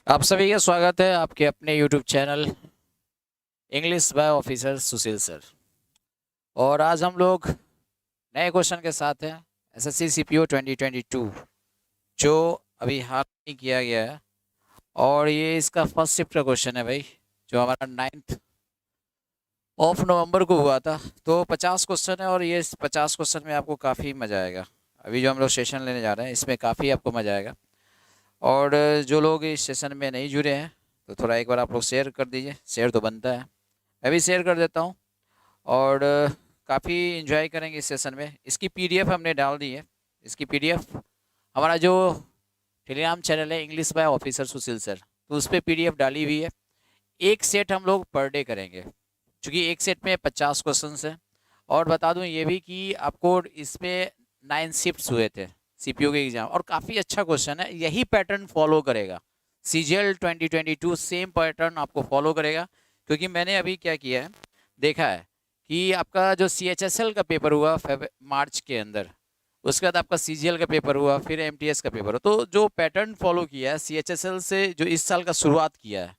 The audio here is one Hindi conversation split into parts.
आप सभी का स्वागत है आपके अपने YouTube channel English by officer Sushil sir. और आज हम लोग नए क्वेश्चन के साथ हैं एसएससी सीपीओ 2022 जो अभी हाल ही किया गया है। और ये इसका फर्स्ट शिफ्ट का क्वेश्चन है भाई, जो हमारा 9 नवंबर को हुआ था। तो 50 क्वेश्चन है और ये 50 क्वेश्चन में आपको काफ़ी मज़ा आएगा। अभी जो हम लोग सेशन लेने जा रहे हैं इसमें काफ़ी आपको मज़ा आएगा। और जो लोग इस सेशन में नहीं जुड़े हैं तो थोड़ा एक बार आप लोग शेयर कर दीजिए, शेयर तो बनता है। मैं भी शेयर कर देता हूँ। और काफ़ी इन्जॉय करेंगे इस सेशन में। इसकी पीडीएफ हमने डाल दी है। इसकी पीडीएफ हमारा जो टेलीग्राम चैनल है English by officer Sushil sir, तो उस पर पीडीएफ डाली हुई है। एक सेट हम लोग पर डे करेंगे, क्योंकि एक सेट में 50 क्वेश्चन हैं। और बता दूं ये भी कि आपको इसमें 9 शिफ्ट्स हुए थे सीपीयू के एग्जाम, और काफ़ी अच्छा क्वेश्चन है। यही पैटर्न फॉलो करेगा सीजीएल 2022, सेम पैटर्न आपको फॉलो करेगा। क्योंकि मैंने अभी क्या किया है, देखा है कि आपका जो सीएचएसएल का पेपर हुआ मार्च के अंदर, उसके बाद आपका सीजीएल का पेपर हुआ, फिर एमटीएस का पेपर हुआ। तो जो पैटर्न फॉलो किया है सीएचएसएल से, जो इस साल का शुरुआत किया है,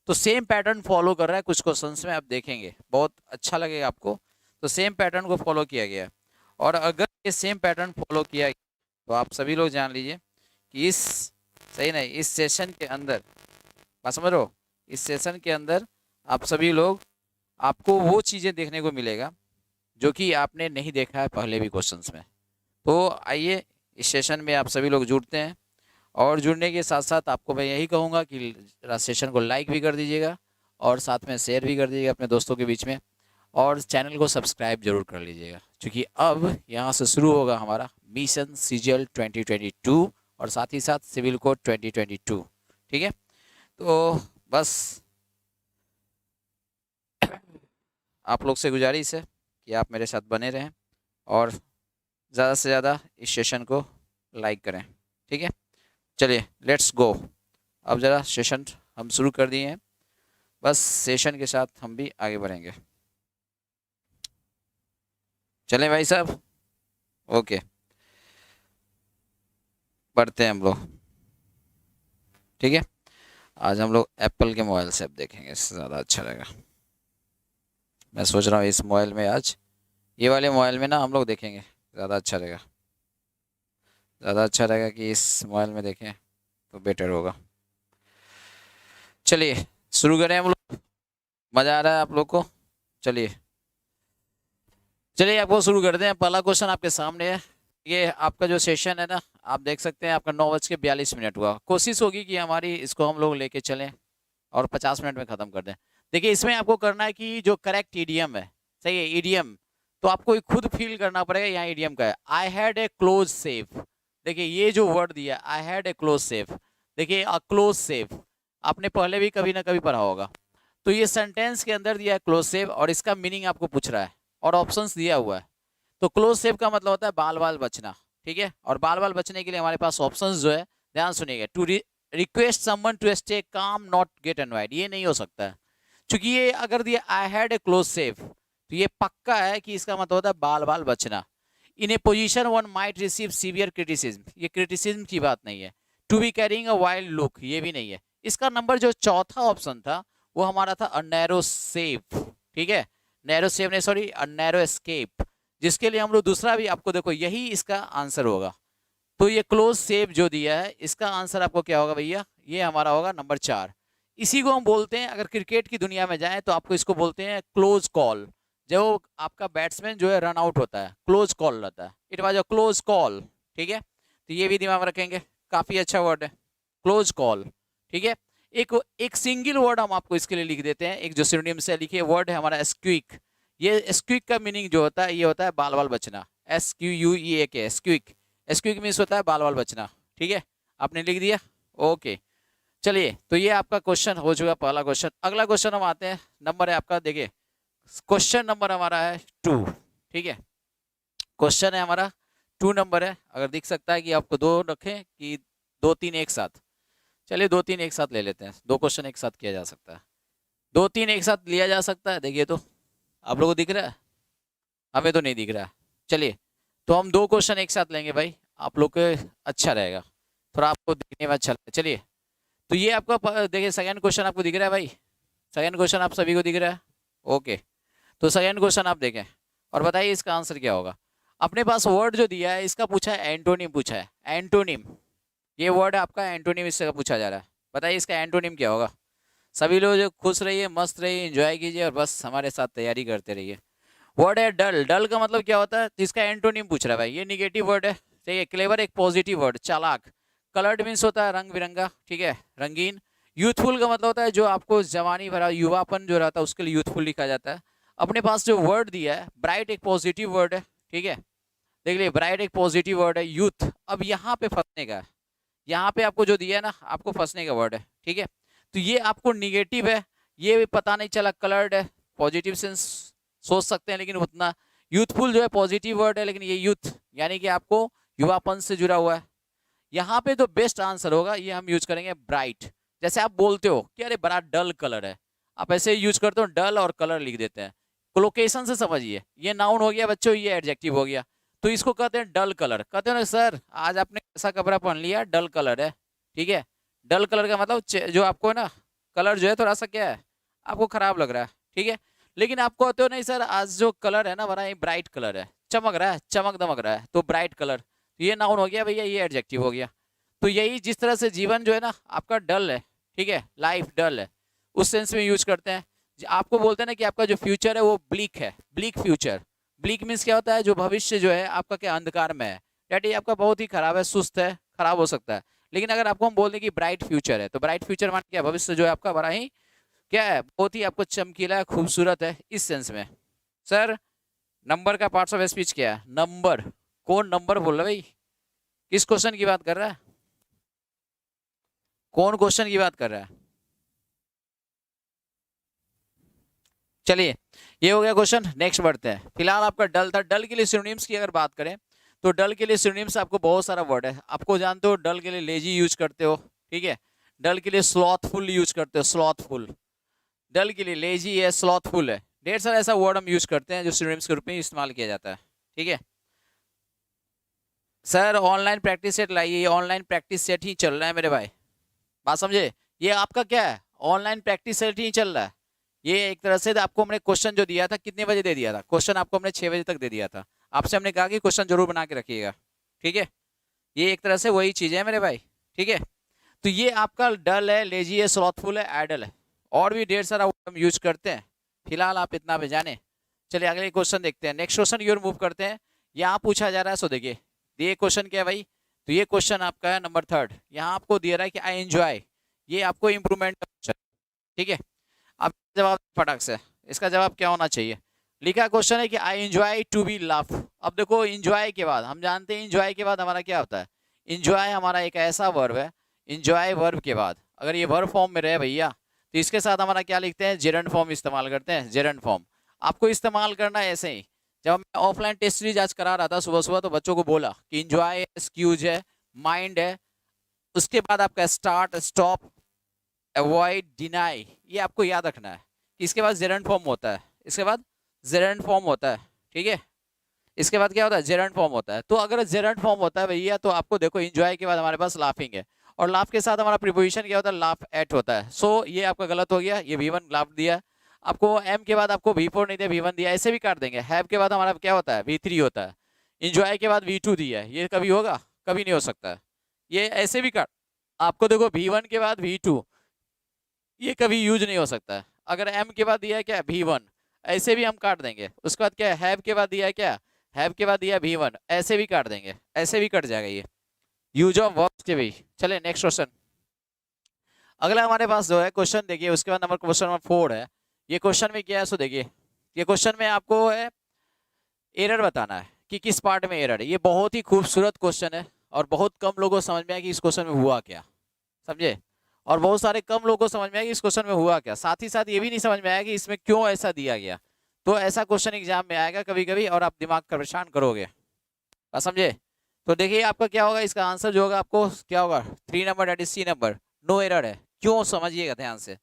तो सेम पैटर्न फॉलो कर रहा है। कुछ क्वेश्चंस में आप देखेंगे, बहुत अच्छा लगेगा आपको। तो सेम पैटर्न को फॉलो किया गया है। और अगर ये सेम पैटर्न फॉलो किया गया तो आप सभी लोग जान लीजिए कि इस सही नहीं, इस सेशन के अंदर, बात समझ रहे हो, इस सेशन के अंदर आप सभी लोग, आपको वो चीज़ें देखने को मिलेगा जो कि आपने नहीं देखा है पहले भी क्वेश्चंस में। तो आइए इस सेशन में आप सभी लोग जुड़ते हैं। और जुड़ने के साथ साथ आपको मैं यही कहूँगा कि सेशन को लाइक भी कर दीजिएगा और साथ में शेयर भी कर दीजिएगा अपने दोस्तों के बीच में। और चैनल को सब्सक्राइब जरूर कर लीजिएगा, क्योंकि अब यहाँ से शुरू होगा हमारा मिशन सीजीएल 2022 और साथ ही साथ सिविल कोड 2022। ठीक है, तो बस आप लोग से गुजारिश है कि आप मेरे साथ बने रहें और ज़्यादा से ज़्यादा इस सेशन को लाइक करें। ठीक है, चलिए लेट्स गो। अब ज़रा सेशन हम शुरू कर दिए हैं, बस सेशन के साथ हम भी आगे बढ़ेंगे। चलें भाई साहब, ओके, बढ़ते हैं हम लोग। ठीक है, आज हम लोग एप्पल के मोबाइल से अब देखेंगे, इससे ज़्यादा अच्छा रहेगा। मैं सोच रहा हूँ इस मोबाइल में, आज ये वाले मोबाइल में ना हम लोग देखेंगे, ज़्यादा अच्छा रहेगा। ज़्यादा अच्छा रहेगा कि इस मोबाइल में देखें तो बेटर होगा। चलिए शुरू करें हम लोग, मज़ा आ रहा है आप लोग को। चलिए चलिए आपको शुरू करते हैं। पहला क्वेश्चन आपके सामने है। ये आपका जो सेशन है ना, आप देख सकते हैं आपका 9:42 हुआ। कोशिश होगी कि हमारी इसको हम लोग लेके चलें और 50 मिनट में ख़त्म कर दें। देखिए इसमें आपको करना है कि जो करेक्ट ईडीएम है, सही है ईडीएम, तो आपको खुद फील करना पड़ेगा। यहाँ ईडीएम का है, आई हैड ए क्लोज सेफ। देखिए ये जो वर्ड दिया, I had a close safe, देखिए अ क्लोज सेफ आपने पहले भी कभी ना कभी पढ़ा होगा। तो ये सेंटेंस के अंदर दिया है क्लोज सेफ, और इसका मीनिंग आपको पूछ रहा है और ऑप्शंस दिया हुआ है। तो क्लोज सेफ का मतलब होता है बाल बाल बचना। ठीक है, और बाल बाल बचने के लिए हमारे पास ऑप्शंस जो है, ध्यान सुनिएगा, to request someone to stay calm not get envied, ये नहीं हो सकता है। क्योंकि ये अगर दिया I had a close shave, तो ये पक्का है कि इसका मतलब होता है बाल बाल बचना। In a position one might receive severe criticism, ये क्रिटिसिज्म की बात नहीं है। To be carrying a wild look, ये भी नहीं है। इसका नंबर जो चौथा ऑप्शन था वो हमारा था अ नैरो सेफ। ठीक है, नैरो सेफ नहीं, सॉरी, अ नैरो एस्केप, जिसके लिए हम लोग दूसरा भी आपको, देखो यही इसका आंसर होगा। तो ये क्लोज सेव जो दिया है, इसका आंसर आपको क्या होगा भैया, ये हमारा होगा नंबर 4। इसी को हम बोलते हैं, अगर क्रिकेट की दुनिया में जाएं तो आपको इसको बोलते हैं क्लोज कॉल। जो आपका बैट्समैन जो है रन आउट होता है, क्लोज कॉल रहता है, it was a close call. ठीक है, तो ये भी दिमाग में रखेंगे, काफी अच्छा वर्ड है क्लोज कॉल। ठीक है, एक एक सिंगल वर्ड हम आपको इसके लिए लिख देते हैं, एक जो सिनोनिम से लिखिए वर्ड है हमारा स्क्विक। ये स्क्विक का मीनिंग जो होता है, ये होता है बाल बाल बचना, SQUEAK, स्क्विक। स्क्विक मीन्स होता है बाल बाल बचना। ठीक है, आपने लिख दिया, ओके। चलिए, तो ये आपका क्वेश्चन हो चुका, पहला क्वेश्चन। अगला क्वेश्चन हम आते हैं, नंबर है आपका, देखिए क्वेश्चन नंबर हमारा है 2। ठीक है, क्वेश्चन है हमारा 2 नंबर है। अगर दिख सकता है कि आपको 2 रखें कि 2 3 एक साथ, चलिए 2 3 एक साथ ले लेते हैं, 2 क्वेश्चन एक साथ किया जा सकता है, 2 3 एक साथ लिया जा सकता है। देखिए तो आप लोगों को दिख रहा है, हमें तो नहीं दिख रहा है। चलिए, तो हम 2 क्वेश्चन एक साथ लेंगे भाई, आप लोग को अच्छा रहेगा, थोड़ा आपको दिखने में अच्छा लगेगा। चलिए, तो ये आपका देखिए सेकंड क्वेश्चन आपको दिख रहा है भाई, सेकंड क्वेश्चन आप सभी को दिख रहा है। ओके, तो सेकंड क्वेश्चन आप देखें और बताइए इसका आंसर क्या होगा। अपने पास वर्ड जो दिया है इसका पूछा है एंटोनिम, पूछा है एंटोनिम, ये वर्ड आपका एंटोनिम इससे पूछा जा रहा है। बताइए इसका एंटोनिम क्या होगा। सभी लोग जो खुश रहिए, मस्त रहिए, एंजॉय कीजिए और बस हमारे साथ तैयारी करते रहिए। वर्ड है डल। डल का मतलब क्या होता है, इसका एंटोनिम पूछ रहा है भाई। ये निगेटिव वर्ड है, ठीक है। क्लेवर एक पॉजिटिव वर्ड, चालाक। कलर्ड मीन्स होता है रंग बिरंगा, ठीक है, रंगीन। यूथफुल का मतलब होता है जो आपको जवानी भरा युवापन जो रहता है उसके लिए यूथफुल लिखा जाता है। अपने पास जो वर्ड दिया है ब्राइट एक पॉजिटिव वर्ड है, ठीक है, देख लीजिए ब्राइट एक पॉजिटिव वर्ड है। यूथ, अब यहाँ पे फंसने का, यहाँ पे आपको जो दिया है ना आपको फंसने का वर्ड है, ठीक है। तो ये आपको निगेटिव है, ये भी पता नहीं चला, कलर्ड है पॉजिटिव सेंस सोच सकते हैं लेकिन उतना। यूथफुल जो है पॉजिटिव वर्ड है लेकिन ये यूथ यानी कि आपको युवापन से जुड़ा हुआ है। यहाँ पे तो बेस्ट आंसर होगा ये हम यूज करेंगे ब्राइट। जैसे आप बोलते हो कि अरे बड़ा डल कलर है, आप ऐसे यूज करते हो, डल और कलर लिख देते हैं। लोकेशन से समझिए, ये नाउन हो गया बच्चों, ये एडजेक्टिव हो गया। तो इसको कहते हैं डल कलर। कहते हो ना सर आज आपने ऐसा कपड़ा पहन लिया डल कलर है, ठीक है। डल कलर का मतलब जो आपको है ना कलर जो है थोड़ा सा क्या है आपको खराब लग रहा है, ठीक है। लेकिन आप कहते हो नहीं सर आज जो कलर है ना बड़ा ही ब्राइट कलर है, चमक रहा है, चमक दमक रहा है, तो ब्राइट कलर, ये नाउन हो गया भैया, ये एडजेक्टिव हो गया। तो यही जिस तरह से जीवन जो है ना आपका डल है, ठीक है, लाइफ डल है, उस सेंस में यूज करते हैं। आपको बोलते हैं ना कि आपका जो फ्यूचर है वो ब्लीक है, ब्लीक फ्यूचर। ब्लीक मीन्स क्या होता है, जो भविष्य जो है आपका क्या अंधकार में है, डैट ये आपका बहुत ही खराब है, सुस्त है, खराब हो सकता है। लेकिन अगर आपको हम बोल दें कि ब्राइट फ्यूचर है, तो ब्राइट फ्यूचर मान क्या, भविष्य जो है आपका बड़ा ही क्या है, बहुत ही आपको चमकीला है, खूबसूरत है, इस सेंस में। सर नंबर का पार्ट्स ऑफ स्पीच क्या है, नंबर, कौन नंबर बोल रहा है भाई, किस क्वेश्चन की बात कर रहा है, कौन क्वेश्चन की बात कर रहा है। चलिए ये हो गया क्वेश्चन, नेक्स्ट बढ़ते हैं। फिलहाल आपका डल था। डल के लिए सिनोनिम्स की अगर बात करें तो डल के लिए सिनोनिम्स आपको बहुत सारा वर्ड है, आपको जानते हो डल के लिए लेजी यूज करते हो, ठीक है। डल के लिए स्लॉथफुल यूज करते हो, स्लॉथफुल। डल के लिए लेजी है, स्लॉथफुल है, ढेर सारा ऐसा वर्ड हम यूज करते हैं जो सिनोनिम्स के रूप में इस्तेमाल किया जाता है, ठीक है। सर ऑनलाइन प्रैक्टिस सेट लाइए, ऑनलाइन प्रैक्टिस सेट ही चल रहा है मेरे भाई, बात समझे। ये आपका क्या है, ऑनलाइन प्रैक्टिस सेट ही चल रहा है। ये एक तरह से आपको हमने क्वेश्चन जो दिया था कितने बजे दे दिया था, क्वेश्चन आपको हमने 6 बजे तक दे दिया था। आपसे हमने कहा कि क्वेश्चन जरूर बना के रखिएगा, ठीक है। ये एक तरह से वही चीज है मेरे भाई, ठीक है। तो ये आपका डल है, लेजी है, स्लॉथफुल है, आइडल है, और भी ढेर सारा हम यूज करते हैं। फिलहाल आप इतना पे जाने। चलिए अगले क्वेश्चन देखते हैं, नेक्स्ट क्वेश्चन की ओर मूव करते हैं। यहाँ पूछा जा रहा है, सो देखिए ये क्वेश्चन क्या है भाई, तो ये क्वेश्चन आपका है नंबर 3। यहाँ आपको दिया रहा है कि आई एंजॉय, ये आपको इंप्रूवमेंट का क्वेश्चन, ठीक है। अब जवाब फटाक से, इसका जवाब क्या होना चाहिए। लिखा क्वेश्चन है कि I enjoy to be laugh. अब देखो एंजॉय के बाद हम जानते हैं एंजॉय के बाद हमारा क्या होता है, एंजॉय हमारा एक ऐसा वर्ब है, एंजॉय वर्ब के बाद अगर ये वर्ब फॉर्म में रहे भैया तो इसके साथ हमारा क्या लिखते हैं, जेरंड फॉर्म इस्तेमाल करते हैं, जेरंड फॉर्म। आपको इस्तेमाल करना है ऐसे ही। जब मैं ऑफलाइन टेस्ट सीरीज आज करा रहा था सुबह सुबह तो बच्चों को बोला कि एंजॉय, एक्सक्यूज है, माइंड है, उसके बाद आपका स्टार्ट, स्टॉप, अवॉइड, डिनाई, ये आपको याद रखना है कि इसके बाद जेरंड फॉर्म होता है, इसके बाद जेरंड फॉर्म होता है, ठीक है। इसके बाद क्या होता है, जेरंड फॉर्म होता है। तो अगर जेरंड फॉर्म होता है भैया तो आपको देखो एंजॉय के बाद हमारे पास लाफिंग है, और लाफ के साथ हमारा प्रीपोजिशन क्या होता है, लाफ एट होता है। सो ये आपका गलत हो गया, ये V1 लाफ दिया आपको, एम के बाद आपको V4 नहीं दिया, V1 दिया, ऐसे भी काट देंगे। हैव के बाद हमारा क्या होता है, V3 होता है। एंजॉय के बाद V2 दिया है, ये कभी होगा, कभी नहीं हो सकता है। ये ऐसे भी काट, आपको देखो V1 के बाद V2, ये कभी यूज नहीं हो सकता है। अगर एम के बाद दिया है क्या, V1, ऐसे भी हम काट देंगे। उसके बाद क्या है, हैव के बाद दिया है क्या, हैव के बाद दिया V1, ऐसे भी काट देंगे, ऐसे भी कट जाएगा ये यूज ऑफ वर्ब्स के भी। चले नेक्स्ट क्वेश्चन। अगला हमारे पास जो है क्वेश्चन देखिए, उसके बाद नंबर क्वेश्चन नंबर 4 है। ये क्वेश्चन में क्या है, सो देखिए ये क्वेश्चन में आपको है एरर बताना है कि किस पार्ट में एरर है। ये बहुत ही खूबसूरत क्वेश्चन है और बहुत कम लोगों को समझ में आया कि इस क्वेश्चन में हुआ क्या, समझे। और बहुत सारे कम लोगों को समझ में आया कि इस क्वेश्चन में हुआ क्या, साथ ही साथ ये भी नहीं समझ में आया कि इसमें क्यों ऐसा दिया गया। तो ऐसा क्वेश्चन एग्जाम में आएगा कभी कभी और आप दिमाग का परेशान करोगे, समझे। तो देखिए आपका क्या होगा, इसका आंसर जो होगा आपको क्या होगा, 3 number, that is C number, no error है। क्यों, समझिएगा ध्यान से।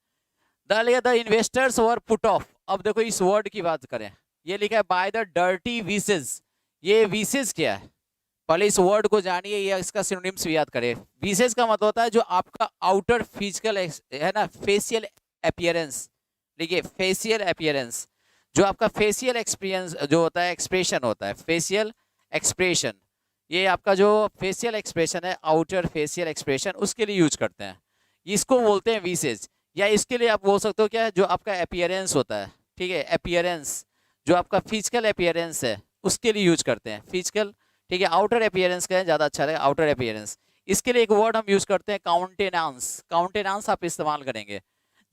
The investors were put off. अब देखो इस वर्ड की बात करें, ये लिखा है बाय द डर्टी वीसेस। ये वीसेस क्या है, पहले इस वर्ड को जानिए या इसका सिनोनिम्स भी याद करें। विशेष का मतलब होता है जो आपका आउटर फिजिकल है ना, फेशियल अपीयरेंस। देखिए फेशियल अपीयरेंस, जो आपका फेशियल एक्सपीरियंस जो होता है, एक्सप्रेशन होता है, फेशियल एक्सप्रेशन, ये आपका जो फेशियल एक्सप्रेशन है, आउटर फेशियल एक्सप्रेशन, उसके लिए यूज करते हैं, इसको बोलते हैं विशेष। या इसके लिए आप बोल सकते हो क्या है, जो आपका अपीयरेंस होता है, ठीक है, अपीयरेंस, जो आपका फिजिकल अपीयरेंस है उसके लिए यूज करते हैं, फिजिकल, ठीक है। आउटर अपीयरेंस का ज़्यादा अच्छा रहेगा, आउटर अपीयरेंस। इसके लिए एक वर्ड हम यूज करते हैं काउंटेनांस, काउंटेनांस आप इस्तेमाल करेंगे।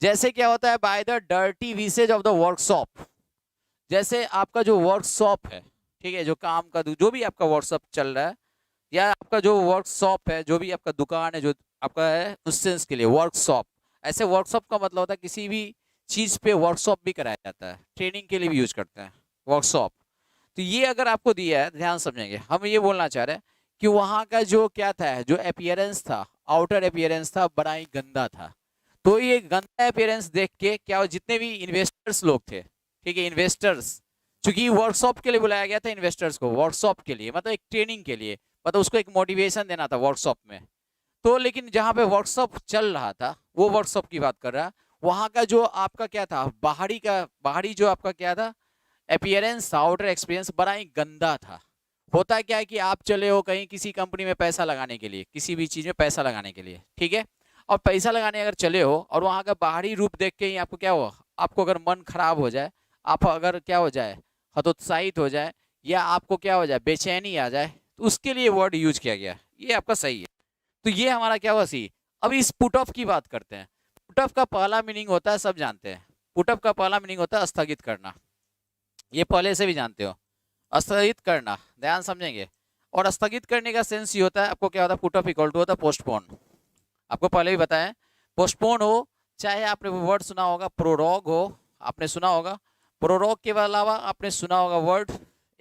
जैसे क्या होता है, by the dirty vices of the workshop, जैसे आपका जो वर्कशॉप है, ठीक है, जो काम का जो भी आपका वर्कशॉप चल रहा है, या आपका जो वर्कशॉप है, जो भी आपका दुकान है जो आपका है, उस सेंस के लिए वर्कशॉप। ऐसे वर्कशॉप का मतलब होता है किसी भी चीज़ पे वर्कशॉप भी कराया जाता है, ट्रेनिंग के लिए भी यूज करते हैं वर्कशॉप। तो ये अगर आपको दिया है, ध्यान समझेंगे, हम ये बोलना चाह रहे हैं कि वहाँ का जो क्या था, जो अपीयरेंस था, आउटर अपीयरेंस था, बड़ा ही गंदा था। तो ये गंदा अपीयरेंस देख के क्या, जितने भी इन्वेस्टर्स लोग थे, ठीक है, इन्वेस्टर्स, क्योंकि वर्कशॉप के लिए बुलाया गया था इन्वेस्टर्स को, वर्कशॉप के लिए मतलब एक ट्रेनिंग के लिए, मतलब उसको एक मोटिवेशन देना था वर्कशॉप में। तो लेकिन जहाँ पे वर्कशॉप चल रहा था, वो वर्कशॉप की बात कर रहा है, वहाँ का जो आपका क्या था, बाहरी जो आपका क्या था अपीयरेंस, आउटर एक्सपीरियंस बड़ा ही गंदा था। होता क्या है कि आप चले हो कहीं किसी कंपनी में पैसा लगाने के लिए, किसी भी चीज़ में पैसा लगाने के लिए, ठीक है, और पैसा लगाने अगर चले हो और वहाँ का बाहरी रूप देख के ही आपको क्या हो, आपको अगर मन खराब हो जाए, आप अगर क्या हो जाए, हतोत्साहित हो जाए, या आपको क्या हो जाए, बेचैनी आ जाए, तो उसके लिए वर्ड यूज किया गया, ये आपका सही है। तो ये हमारा क्या हुआ सी। अब इस पुट ऑफ की बात करते हैं। पुट ऑफ का पहला मीनिंग होता है, सब जानते हैं, पुट ऑफ का पहला मीनिंग होता है स्थगित करना, ये पहले से भी जानते हो, स्थगित करना, ध्यान समझेंगे। और स्थगित करने का सेंस ये होता है, आपको क्या होता है, पुट ऑफ इक्वल टू होता है पोस्टपोन, आपको पहले भी बताया, पोस्टपोन हो, चाहे आपने वर्ड सुना होगा प्रोरोग हो, आपने सुना होगा, प्रोरोग के अलावा आपने सुना होगा वर्ड,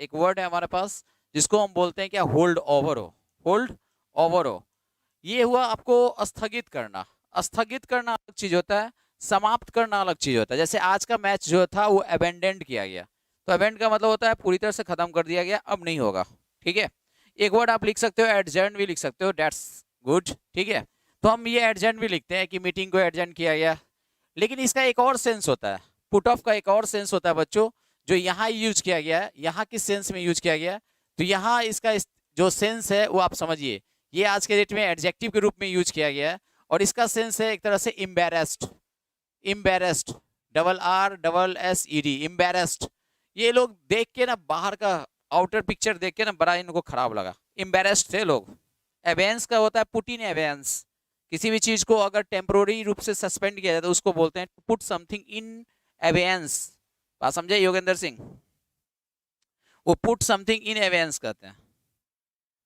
एक वर्ड है हमारे पास जिसको हम बोलते हैं क्या, होल्ड ओवर हो, होल्ड ओवर हो, ये हुआ आपको स्थगित करना। स्थगित करना अलग चीज होता है, समाप्त करना अलग चीज होता है। जैसे आज का मैच जो था वो अबेंडेंट किया गया, तो अबेंड का मतलब होता है पूरी तरह से खत्म कर दिया गया, अब नहीं होगा, ठीक है। एक वर्ड आप लिख सकते हो एडजर्न भी लिख सकते हो, डेट्स गुड, ठीक है। तो हम ये एडजर्न भी लिखते हैं कि मीटिंग को एडजर्न किया गया, लेकिन इसका एक और सेंस होता है, पुट ऑफ का एक और सेंस होता है बच्चों, जो यहाँ यूज किया गया है, यहाँ किस सेंस में यूज किया गया है, तो यहाँ इसका जो सेंस है वो आप समझिए, ये आज के डेट में एडजेक्टिव के रूप में यूज किया गया है, और इसका सेंस है एक तरह से embarrassed, embarrassed, double R double S E D, embarrassed. ये लोग देख के ना, बाहर का आउटर पिक्चर देख के ना बड़ा इनको खराब लगा, इम्बेरेस्ड थे लोग। एवेंस का होता है पुट इन एवेंस, किसी भी चीज को अगर टेम्पोररी रूप से सस्पेंड किया जाए तो उसको बोलते हैं पुट समथिंग इन एवेंस, बात समझे योगेंद्र सिंह, वो पुट समथिंग इन एवेंस कहते हैं।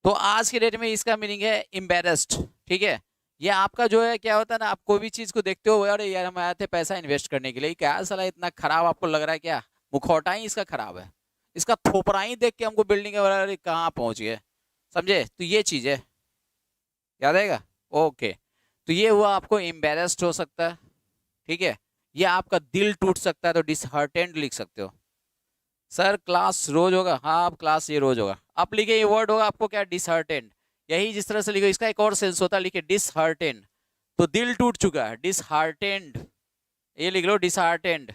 तो आज के डेट में इसका मीनिंग है इम्बेरेस्ड, ठीक है। ये आपका जो है क्या होता है ना, आप कोई भी चीज को देखते हो, अरे यार हम आए थे पैसा इन्वेस्ट करने के लिए, क्या साला इतना खराब आपको लग रहा है, क्या मुखौटा ही इसका खराब है, इसका थोपरा ही देख के हमको बिल्डिंग के कहाँ पहुंच गए, समझे। तो ये चीज है, याद आएगा, ओके। तो ये हुआ आपको एम्बेरेस्ड हो सकता है, ठीक है। ये आपका दिल टूट सकता है, तो डिसहार्टेंड लिख सकते हो। सर क्लास रोज होगा, हाँ अब क्लास ये रोज होगा, आप लिखे ये वर्ड होगा आपको क्या, डिसहार्टेंड, यही जिस तरह से लिखो, इसका एक और सेंस होता है, लिखे डिसहार्टेंड, तो दिल टूट चुका है, डिसहार्टेंड, ये लिख लो डिसहार्टेंड,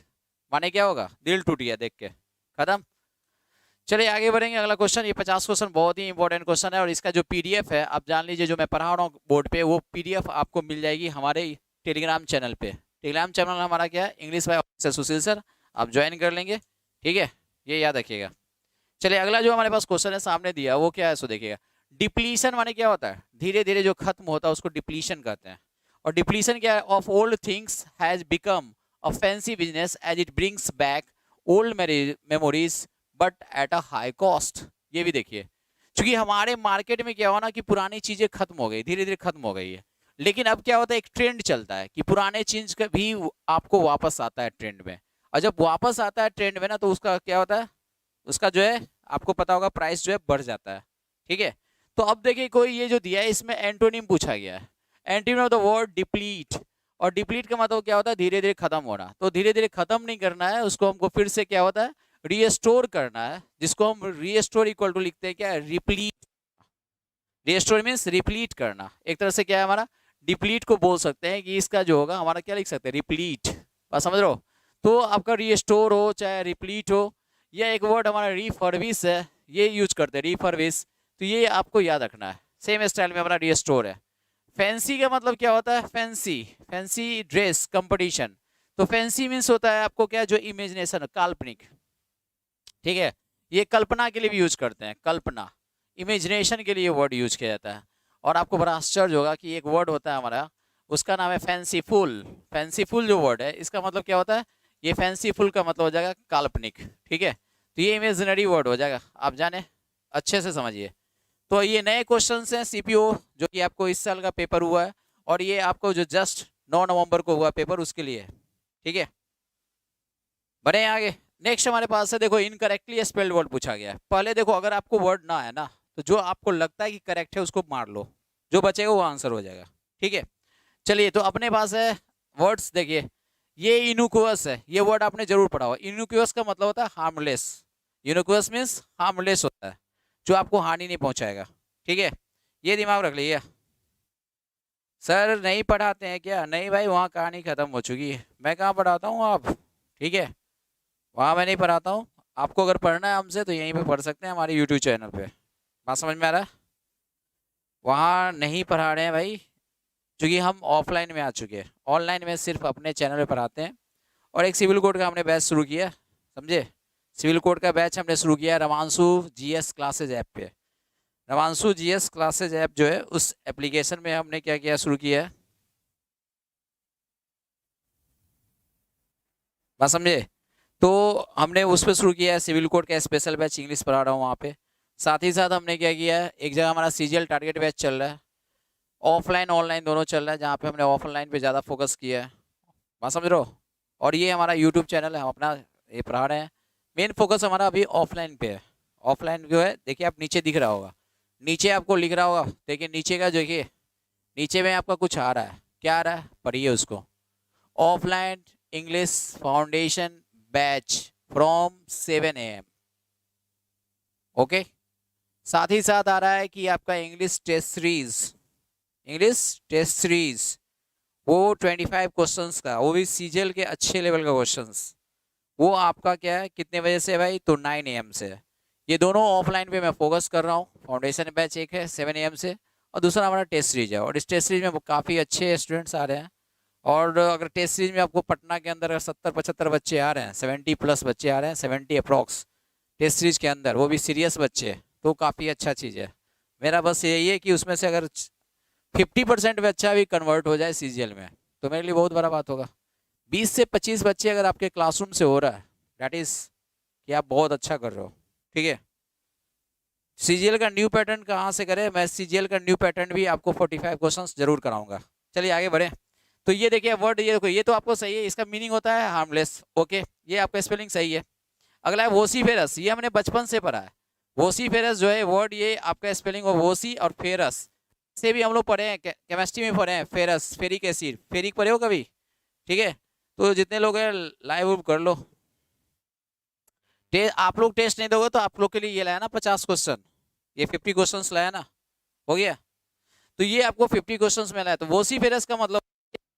माने क्या होगा, दिल टूट गया देख के, खत्म। चलिए आगे बढ़ेंगे, अगला क्वेश्चन, ये 50 क्वेश्चन बहुत ही इंपॉर्टेंट क्वेश्चन है, और इसका जो पीडीएफ है आप जान लीजिए, जो मैं पढ़ा रहा हूँ बोर्ड पे, वो पीडीएफ आपको मिल जाएगी हमारे टेलीग्राम चैनल पे। टेलीग्राम चैनल हमारा क्या है, English by officer Sushil sir, आप ज्वाइन कर लेंगे, ठीक है, ये याद रखिएगा। चलिए अगला जो हमारे पास क्वेश्चन है सामने दिया, वो क्या है सो देखिएगा। डिप्लीशन माने क्या होता है, धीरे धीरे जो खत्म होता है उसको डिप्लीशन कहते हैं। और डिप्लीशन क्या है, of old things has become a fancy business as it brings back old memories but at a high cost. ये भी देखिए, क्योंकि हमारे मार्केट में क्या हुआ ना कि पुरानी चीजें खत्म हो गई, धीरे धीरे खत्म हो गई है, लेकिन अब क्या होता है, एक ट्रेंड चलता है कि पुराने चीज का भी आपको वापस आता है ट्रेंड में, और जब वापस आता है ट्रेंड में ना, तो उसका क्या होता है, उसका जो है आपको पता होगा प्राइस जो है बढ़ जाता है, ठीक है। तो अब देखिए कोई ये जो दिया है इसमें एंटोनिम पूछा गया है, antonym of the word deplete, और डिप्लीट का मतलब क्या होता है, धीरे धीरे खत्म होना। तो धीरे धीरे खत्म नहीं करना है उसको, हमको फिर से क्या होता है, रीस्टोर करना है, जिसको हम रीस्टोर इक्वल टू लिखते हैं क्या, रिप्लीट, रिस्टोर मीन्स रिप्लीट करना, एक तरह से क्या है हमारा डिप्लीट को बोल सकते हैं कि इसका जो होगा हमारा क्या लिख सकते हैं रिप्लीट, बात समझ रहे हो। तो आपका रिस्टोर हो चाहे रिप्लीट हो, या एक वर्ड हमारा रिफर्बिश है, ये यूज करते हैं रिफर्बिश, तो ये आपको याद रखना है। सेम स्टाइल में हमारा रिस्टोर है। फैंसी का मतलब क्या होता है, फैंसी, फैंसी ड्रेस कंपटीशन। तो फैंसी मीन्स होता है आपको क्या, जो इमेजिनेशन, काल्पनिक, ठीक है, ये कल्पना के लिए भी यूज करते हैं, कल्पना, इमेजिनेशन के लिए वर्ड यूज किया जाता है। और आपको बड़ा आश्चर्य होगा कि एक वर्ड होता है हमारा, उसका नाम है फैंसीफुल। फैंसीफुल जो वर्ड है इसका मतलब क्या होता है, ये फैंसीफुल का मतलब हो जाएगा काल्पनिक, ठीक है। तो ये इमेजिनरी वर्ड हो जाएगा, आप जाने अच्छे से समझिए। तो ये नए क्वेश्चन हैं सीपीओ, जो कि आपको इस साल का पेपर हुआ है, और ये आपको जो जस्ट 9 नवंबर को हुआ पेपर उसके लिए है, ठीक है। बढ़े आगे, नेक्स्ट हमारे पास है, देखो इनकरेक्टली स्पेल्ड वर्ड पूछा गया है। पहले देखो अगर आपको वर्ड ना है ना, तो जो आपको लगता है कि करेक्ट है उसको मार लो, जो बचेगा वो आंसर हो जाएगा, ठीक है। चलिए, तो अपने पास है वर्ड्स, देखिए ये इनुकुअस है, ये वर्ड आपने जरूर पढ़ा होगा। इनुकुअस का मतलब होता है हार्मलेस, इनुकुअस मीन्स हार्मलेस होता है, जो आपको हानि नहीं पहुंचाएगा, ठीक है, ये दिमाग रख लीजिए। सर नहीं पढ़ाते हैं क्या, नहीं भाई, वहाँ कहानी खत्म हो चुकी है, मैं कहाँ पढ़ाता हूँ आप, ठीक है, वहाँ मैं नहीं पढ़ाता हूँ। आपको अगर पढ़ना है हमसे तो यहीं पे पढ़ सकते हैं, हमारे यूट्यूब चैनल पे। बात समझ में आ रहा है, वहाँ नहीं पढ़ा रहे हैं भाई, क्योंकि हम ऑफलाइन में आ चुके हैं, ऑनलाइन में सिर्फ अपने चैनल पे पढ़ाते हैं। और एक सिविल कोड का हमने बैच शुरू किया, समझे, सिविल कोड का बैच हमने शुरू किया रवांशु जीएस क्लासेज ऐप पे। रवांशु जीएस क्लासेज ऐप जो है उस एप्लीकेशन में हमने क्या किया, शुरू किया है, बात समझे। तो हमने उस पर शुरू किया है सिविल कोड का स्पेशल बैच, इंग्लिश पढ़ा रहा हूँ वहाँ पे। साथ ही साथ हमने क्या किया है, एक जगह हमारा सीजीएल टारगेट बैच चल रहा है, ऑफलाइन ऑनलाइन दोनों चल रहा है, जहाँ पे हमने ऑफलाइन पे ज़्यादा फोकस किया है, बात समझ रहे हो। और ये हमारा यूट्यूब चैनल है, हम अपना ये पढ़ा रहे हैं, मेन फोकस हमारा अभी ऑफलाइन पे है। ऑफलाइन जो है देखिए, आप नीचे दिख रहा होगा, नीचे आपको लिख रहा होगा, देखिए नीचे का, देखिए नीचे में आपका कुछ आ रहा है, क्या आ रहा है, पढ़िए उसको, offline English foundation batch from 7 AM, okay. साथ ही साथ आ रहा है कि आपका English test series, English test series वो 25 क्वेश्चंस का, वो भी सीजीएल के अच्छे लेवल का क्वेश्चंस, वो आपका क्या है, कितने बजे से भाई, तो 9 AM से। ये दोनों ऑफलाइन पे मैं फोकस कर रहा हूँ। फाउंडेशन बैच एक है 7 AM से, और दूसरा हमारा टेस्ट सीरीज है, और इस टेस्ट सीरीज में काफ़ी अच्छे स्टूडेंट्स आ रहे हैं। और अगर टेस्ट सीरीज में आपको पटना के अंदर 70-75 बच्चे आ रहे हैं, 70+ बच्चे आ रहे हैं, 70 अप्रॉक्स टेस्ट सीरीज के अंदर, वो भी सीरियस बच्चे, तो काफ़ी अच्छा चीज़ है। मेरा बस यही है कि उसमें से अगर 50% बच्चा भी कन्वर्ट हो जाए सीजीएल में, तो मेरे लिए बहुत बड़ा बात होगा। 20 से 25 बच्चे अगर आपके क्लासरूम से हो रहा है, दैट इज़ कि आप बहुत अच्छा कर रहे हो, ठीक है। सीजीएल का न्यू पैटर्न कहाँ से करें, मैं सीजीएल का न्यू पैटर्न भी आपको 45 क्वेश्चंस जरूर कराऊंगा। चलिए आगे बढ़े। तो ये देखिए वर्ड, ये देखो, ये तो आपको सही है, इसका मीनिंग होता है हार्मलेस, ओके, ये आपका स्पेलिंग सही है। अगला है वोसीफेरस, ये हमने बचपन से पढ़ा है। वोसीफेरस जो है वर्ड, ये आपका स्पेलिंग हो वोसी और फेरस से भी हम लोग पढ़े हैं, केमिस्ट्री में पढ़े हैं, फेरस, फेरिक एसिड, फेरिक पढ़े हो कभी, ठीक है। तो जितने लोग हैं लाइव कर लो, आप लोग टेस्ट नहीं दोगे तो आप लोग के लिए ये लाया ना 50 क्वेश्चन, ये 50 क्वेश्चन लाया ना, हो गया। तो ये आपको 50 क्वेश्चन में लाया। तो वोसीफेरस का मतलब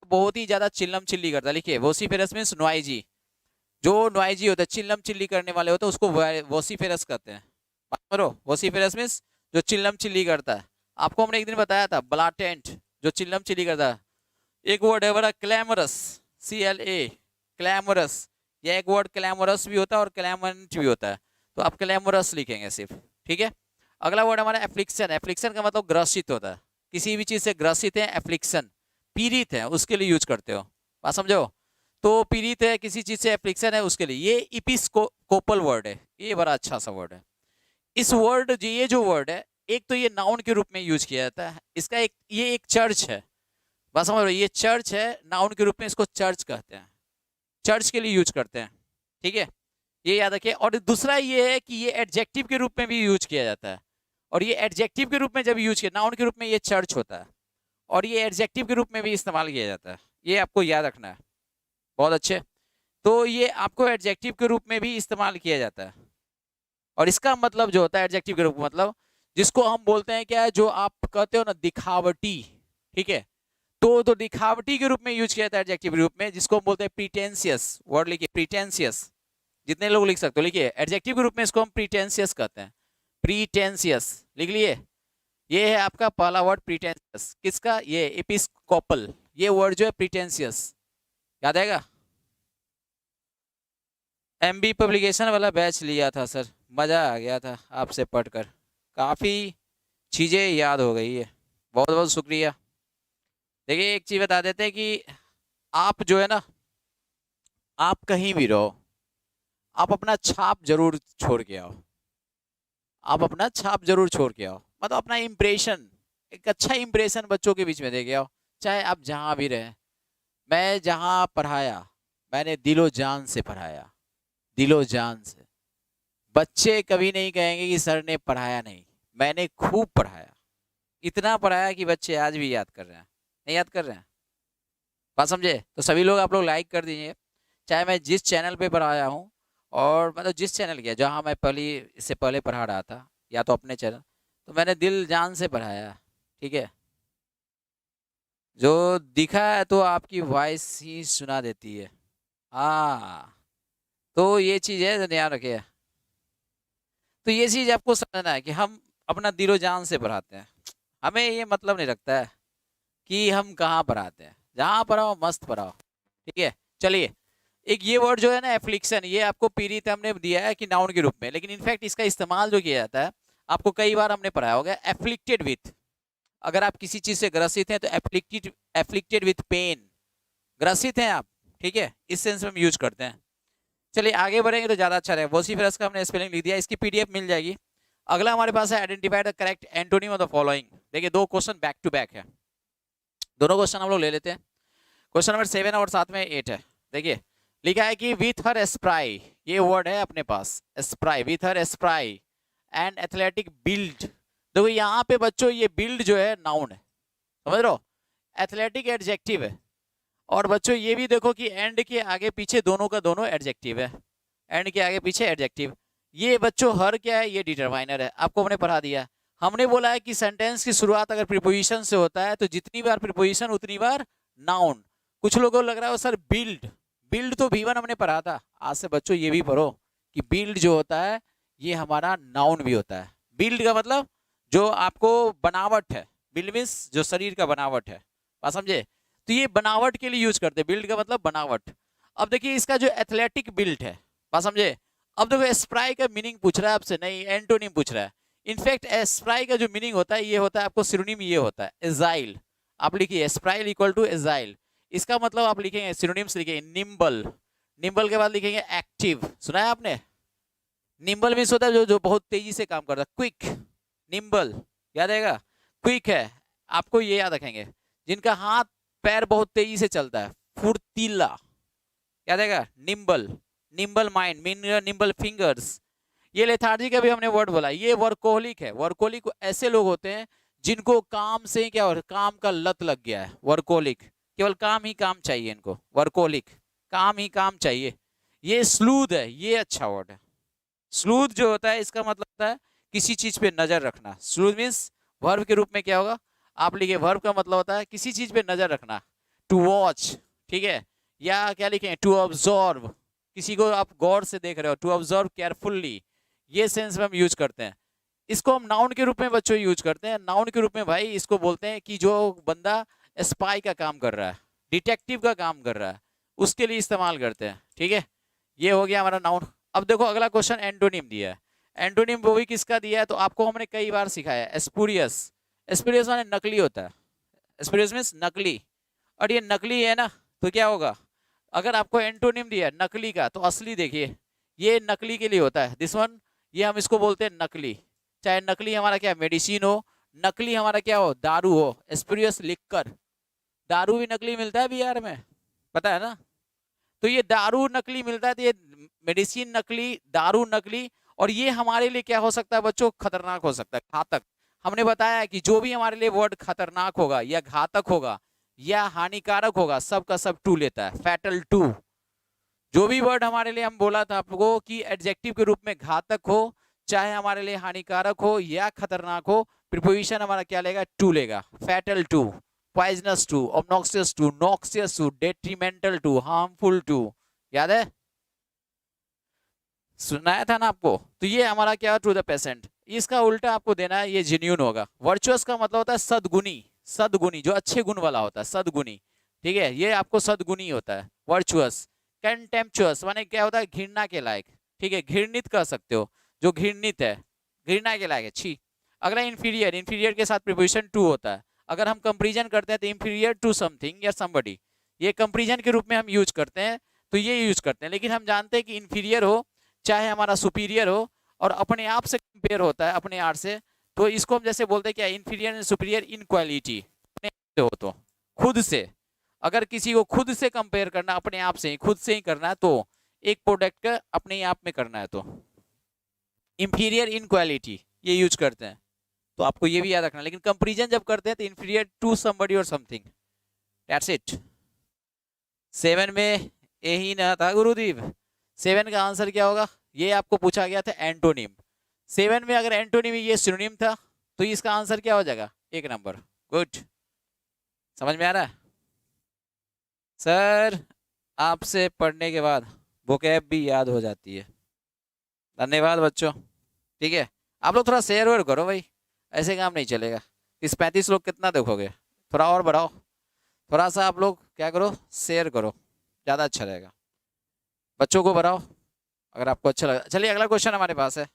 बहुत ही ज्यादा चिल्लम चिल्ली करता है, लिखिए वोसीफेरस मीन्स नॉइजी, जो नॉइजी होता है, चिल्लम चिल्ली करने वाले होते हैं, उसको वोसीफेरस कहते हैं। बात करो, वोसीफेरस मीन्स जो चिल्लम चिल्ली करता है। आपको हमने एक दिन बताया था ब्लाटेंट, जो चिल्लम चिल्ली करता है। एक वर्ड है बड़ा क्लैमरस, CLA, क्लैमरस, या एक वर्ड क्लैमरस भी होता है और क्लैमेंट भी होता है, तो आप क्लैमरस लिखेंगे सिर्फ, ठीक है। अगला वर्ड हमारा एफ्लिक्शन, एफ्लिक्शन का मतलब ग्रसित होता है, किसी भी चीज से ग्रसित है, एफ्लिक्शन पीड़ित है, उसके लिए यूज करते हो, बात समझो। तो पीड़ित है किसी चीज से, एफ्लिक्शन है उसके लिए, ये इपिस्कोपल वर्ड है, ये बड़ा अच्छा सा वर्ड है। इस वर्ड जो, ये जो वर्ड है, एक तो ये नाउन के रूप में यूज किया जाता है, इसका एक, ये एक चर्च है, बस समझ लो, ये चर्च है, नाउन के रूप में इसको चर्च कहते हैं, चर्च के लिए यूज करते हैं, ठीक है, ये याद रखिए। और दूसरा ये है कि ये एडजेक्टिव के रूप में भी यूज किया जाता है, और ये एडजेक्टिव के रूप में जब यूज किया, नाउन के रूप में ये चर्च होता है, और ये एडजेक्टिव के रूप में भी इस्तेमाल किया जाता है, ये आपको याद रखना है, बहुत अच्छे। तो ये आपको एडजेक्टिव के रूप में भी इस्तेमाल किया जाता है, और इसका मतलब जो होता है एडजेक्टिव के रूप में, मतलब जिसको हम बोलते हैं क्या है, जो आप कहते हो ना दिखावटी, ठीक है, तो दिखावटी के रूप में यूज किया जाता है एडजेक्टिव रूप में, जिसको हम बोलते हैं प्रीटेंशियस। वर्ड लिखिए प्रीटेंशियस, जितने लोग लिख सकते हो लिखिए, एडजेक्टिव के रूप में इसको हम प्रीटेंशियस कहते हैं। प्रीटेंशियस लिख लिए, ये है आपका पहला वर्ड प्रीटेंशियस। किसका? ये एपिस्कोपल, ये वर्ड जो है प्रीटेंशियस, याद आएगा। एमबी पब्लिकेशन वाला बैच लिया था सर, मजा आ गया था आपसे पढ़कर, काफी चीजें याद हो गई है, बहुत बहुत शुक्रिया। देखिए एक चीज बता देते हैं कि आप जो है ना, आप कहीं भी रहो, आप अपना छाप जरूर छोड़ के आओ, आप अपना छाप जरूर छोड़ के आओ, मतलब अपना इम्प्रेशन, एक अच्छा इम्प्रेशन बच्चों के बीच में दे के आओ, चाहे आप जहां भी रहे। मैं जहां पढ़ाया, मैंने दिलो जान से पढ़ाया, दिलो जान से। बच्चे कभी नहीं कहेंगे कि सर ने पढ़ाया नहीं, मैंने खूब पढ़ाया, इतना पढ़ाया कि बच्चे आज भी याद कर रहे हैं। नहीं याद कर रहे हैं? बात समझे? तो सभी लोग, आप लोग लाइक कर दीजिए, चाहे मैं जिस चैनल पे पढ़ाया हूँ, और मतलब जिस चैनल किया जहाँ मैं इससे पहले पढ़ा रहा था, या तो अपने चैनल, तो मैंने दिल जान से पढ़ाया, ठीक है। जो दिखा है तो आपकी वॉइस ही सुना देती है, हाँ, तो ये चीज़ है, तो ध्यान रखिए। तो ये चीज़ आपको समझना है कि हम अपना दिलो जान से पढ़ाते हैं, हमें ये मतलब नहीं रखता है कि हम कहाँ पढ़ाते हैं, जहाँ पढ़ाओ मस्त पढ़ाओ, ठीक है। चलिए, एक ये वर्ड जो है ना एफ्लिक्शन, ये आपको पीड़ित हमने दिया है कि नाउन के रूप में, लेकिन इनफैक्ट इसका इस्तेमाल जो किया जाता है, आपको कई बार हमने पढ़ाया होगा, एफ्लिक्टेड विथ। अगर आप किसी चीज से ग्रसित हैं तो एफ्लिक्टेड विथ पेन, ग्रसित हैं आप, ठीक है, इस सेंस में हम यूज करते हैं। चलिए आगे बढ़ेंगे तो ज्यादा अच्छा रहेगा। वोसिफरस का हमने स्पेलिंग लिख दिया, इसकी पीडीएफ मिल जाएगी। अगला हमारे पास है identify the correct antonym of the following. देखिए दो क्वेश्चन बैक टू बैक है, दोनों क्वेश्चन हम लोग ले लेते हैं। क्वेश्चन नंबर 7 और साथ में 8 है। देखिए लिखा है कि विथ हर एस्प्राई, ये वर्ड है अपने पास esprit, with her esprit and athletic build. देखो यहाँ पे बच्चों ये बिल्ड जो है नाउन है, समझ रहे हो, एथलेटिक एडजेक्टिव है, और बच्चों ये भी देखो कि एंड के आगे पीछे दोनों का दोनों एडजेक्टिव है, एंड के आगे पीछे एडजेक्टिव। ये बच्चों हर क्या है, ये डिटरमाइनर है, आपको हमने पढ़ा दिया। हमने बोला है कि सेंटेंस की शुरुआत अगर प्रीपोजिशन से होता है तो जितनी बार प्रीपोजिशन उतनी बार नाउन। कुछ लोगों को लग रहा है सर बिल्ड, बिल्ड तो V1 हमने पढ़ा था, आज से बच्चों ये भी पढ़ो कि बिल्ड जो होता है ये हमारा नाउन भी होता है। बिल्ड का मतलब जो आपको बनावट है, बिल्ड मीन्स जो शरीर का बनावट है, बात समझे, तो ये बनावट के लिए यूज करते हैं, बिल्ड का मतलब बनावट। अब देखिए इसका जो एथलेटिक बिल्ड है, बात समझे। अब देखो एस्प्राई का मीनिंग पूछ रहा है आपसे, नहीं एंटोनिम पूछ रहा है। इनफैक्ट एस्प्राई का जो मीनिंग होता है ये होता है आपको सिनोनिम, ये होता है एजाइल। आप लिखिए एस्प्राइल इक्वल टू एजाइल, इसका मतलब आप लिखेंगे सिनोनिम्स लिखेंगे निम्बल, निम्बल के बाद लिखेंगे एक्टिव, सुना है आपने, निम्बल मीन्स होता है जो बहुत तेजी से काम करता है, क्विक, निम्बल याद आएगा, क्विक है, आपको ये याद रखेंगे, जिनका हाथ पैर बहुत तेजी से चलता है, फुर्तीला, याद आएगा, nimble, nimble mind, nimble fingers. ये लेथार्जी का भी हमने वर्ड बोला, ये वर्कोहलिक है। वर्कोहलिक ऐसे लोग होते हैं जिनको काम से क्या, और काम का लत लग गया है, वर्कोहलिक, केवल काम ही काम चाहिए इनको, वर्कोहलिक, काम ही काम चाहिए। ये स्लूथ है, ये अच्छा वर्ड है। स्लूथ जो होता है इसका मतलब होता है किसी चीज पे नजर रखना। स्लूथ मीन्स वर्ब के रूप में क्या होगा, आप लिखिए, वर्ब का मतलब होता है किसी चीज पे नजर रखना, टू वॉच, ठीक है, या क्या लिखें, टू ऑब्जर्व, किसी को आप गौर से देख रहे हो, टू ऑब्जर्व केयरफुल्ली, ये सेंस में हम यूज करते हैं। इसको हम नाउन के रूप में बच्चों यूज करते हैं। नाउन के रूप में भाई इसको बोलते हैं कि जो बंदा स्पाई का काम कर रहा है, डिटेक्टिव का काम कर रहा है, उसके लिए इस्तेमाल करते हैं, ठीक है। ये हो गया हमारा नाउन। अब देखो अगला क्वेश्चन एंटोनिम दिया है। एंटोनिम वो भी किसका दिया है, तो आपको हमने कई बार सिखाया है, स्पूरियस। स्पूरियस माने नकली होता है, स्पूरियस मीन्स नकली, और ये नकली है ना, तो क्या होगा, अगर आपको एंटोनिम दिया है नकली का, तो असली देखिए ये नकली के लिए होता है, दिस वन, ये हम इसको बोलते हैं नकली। चाहे नकली हमारा क्या मेडिसिन हो, नकली हमारा क्या हो, दारू हो, स्पूरियस लिखकर, दारू भी नकली मिलता है बिहार में, पता है ना, तो ये दारू नकली मिलता है, तो ये मेडिसिन नकली, दारू नकली, और ये हमारे लिए क्या हो सकता है बच्चों, खतरनाक हो सकता है, घातक। हमने बताया कि जो भी हमारे लिए वर्ड खतरनाक होगा या घातक होगा या हानिकारक होगा, सब का सब टू लेता है, फैटल टू। जो भी वर्ड हमारे लिए, हम बोला था आपको कि एडजेक्टिव के रूप में घातक हो, चाहे हमारे लिए हानिकारक हो या खतरनाक हो, प्रीपोजिशन हमारा क्या लेगा? टू लेगा। Fatal to, poisonous to, obnoxious to, noxious to, detrimental to, harmful to. याद है? सुनाया था ना आपको? तो ये हमारा क्या? To the patient. इसका उल्टा आपको देना है, ये जेन्यून होगा। वर्चुअस का मतलब होता है सद्गुणी, सद्गुणी जो अच्छे गुण वाला होता है, सद्गुणी। ठीक है, ये आपको सद्गुणी होता है वर्चुअस। कंटेम्पचुअस माने क्या होता है? घृणा के लायक। ठीक है, घृणित कह सकते हो, जो घृणित है, घृणा के लायक है, छी। अगला इंफीरियर, इंफीरियर के साथ प्रीपोजिशन टू होता है। अगर हम कंपेरिजन करते हैं तो इंफीरियर टू समथिंग या समबडी, ये कंपेरिजन के रूप में हम यूज करते हैं, तो ये यूज करते हैं। लेकिन हम जानते हैं कि इंफीरियर हो चाहे हमारा सुपीरियर हो और अपने आप से कंपेयर होता है अपने आप से, तो इसको हम जैसे बोलते हैं क्या? Inferior and superior in quality. अपने आप से हो तो खुद से, अगर किसी को खुद से कंपेयर करना, अपने आप से ही, खुद से ही करना है, तो एक प्रोडक्ट का अपने आप में करना है तो इंफीरियर इन क्वालिटी ये यूज करते हैं। तो आपको ये भी याद रखना। लेकिन कंपेरिजन जब करते हैं तो इंफीरियर टू समबडी और समथिंग, दैट्स इट। 7 में यही ना था गुरुदेव? 7 का आंसर क्या होगा? ये आपको पूछा गया था एंटोनिम। 7 में अगर एंटोनिम ये सिनोनिम था तो इसका आंसर क्या हो जाएगा? 1 नंबर। गुड, समझ में आ रहा है? सर आपसे पढ़ने के बाद वोकैब भी याद हो जाती है। धन्यवाद बच्चों। ठीक है, आप लोग थोड़ा शेयर वेयर करो भाई, ऐसे काम नहीं चलेगा। 30-35 लोग कितना देखोगे? थोड़ा और बढ़ाओ, थोड़ा सा आप लोग क्या करो? शेयर करो, ज़्यादा अच्छा रहेगा। बच्चों को बढ़ाओ अगर आपको अच्छा लगा। चलिए अगला क्वेश्चन हमारे पास है।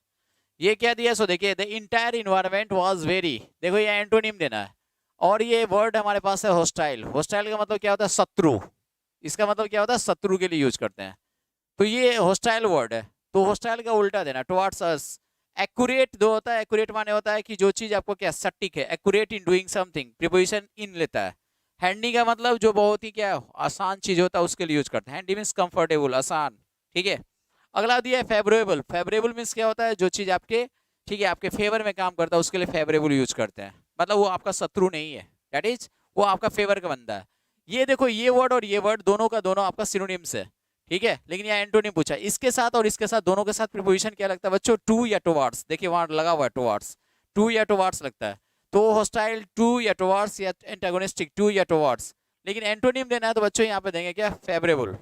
ये क्या दिया? सो देखिए, the entire environment was very, देखो ये एंटोनिम देना है। और ये वर्ड हमारे पास है हॉस्टाइल। हॉस्टाइल का मतलब क्या होता है? शत्रु। इसका मतलब क्या होता है? शत्रु के लिए यूज करते हैं। तो ये हॉस्टाइल वर्ड है, तो हॉस्टाइल का उल्टा देना, टुवर्ड्स अस। एक्यूरेट दो होता है, एक्यूरेट माने होता है कि जो चीज आपको क्या? सटीक है। Accurate in doing something, preposition in लेता है। हैंडी का मतलब जो बहुत ही क्या आसान चीज होता है उसके लिए यूज करते हैं। हैंडी मीन्स कंफर्टेबल, आसान। ठीक है, अगला दिया है फेवरेबल। फेवरेबल मीन्स क्या होता है? जो चीज आपके, ठीक है, आपके फेवर में काम करता है उसके लिए फेवरेबल यूज करते हैं। मतलब वो आपका शत्रु नहीं है, दैट इज वो आपका फेवर का बंदा है। ये देखो, ये वर्ड और ये वर्ड दोनों का दोनों आपका सिनोनिम्स है। ठीक है, लेकिन यहाँ एंटोनिम पूछा, इसके साथ और इसके साथ, दोनों के साथ प्रीपोजिशन क्या लगता है बच्चों? टू या टुवर्ड्स। देखिए वहां लगा हुआ है टुवर्ड्स, टू या टुवर्ड्स लगता है। तो हॉस्टाइल टू या टुवर्ड्स या एंटागोनिस्टिक टू या टुवर्ड्स। लेकिन एंटोनिम देना है तो बच्चों यहाँ पे देंगे क्या? फेवरेबल।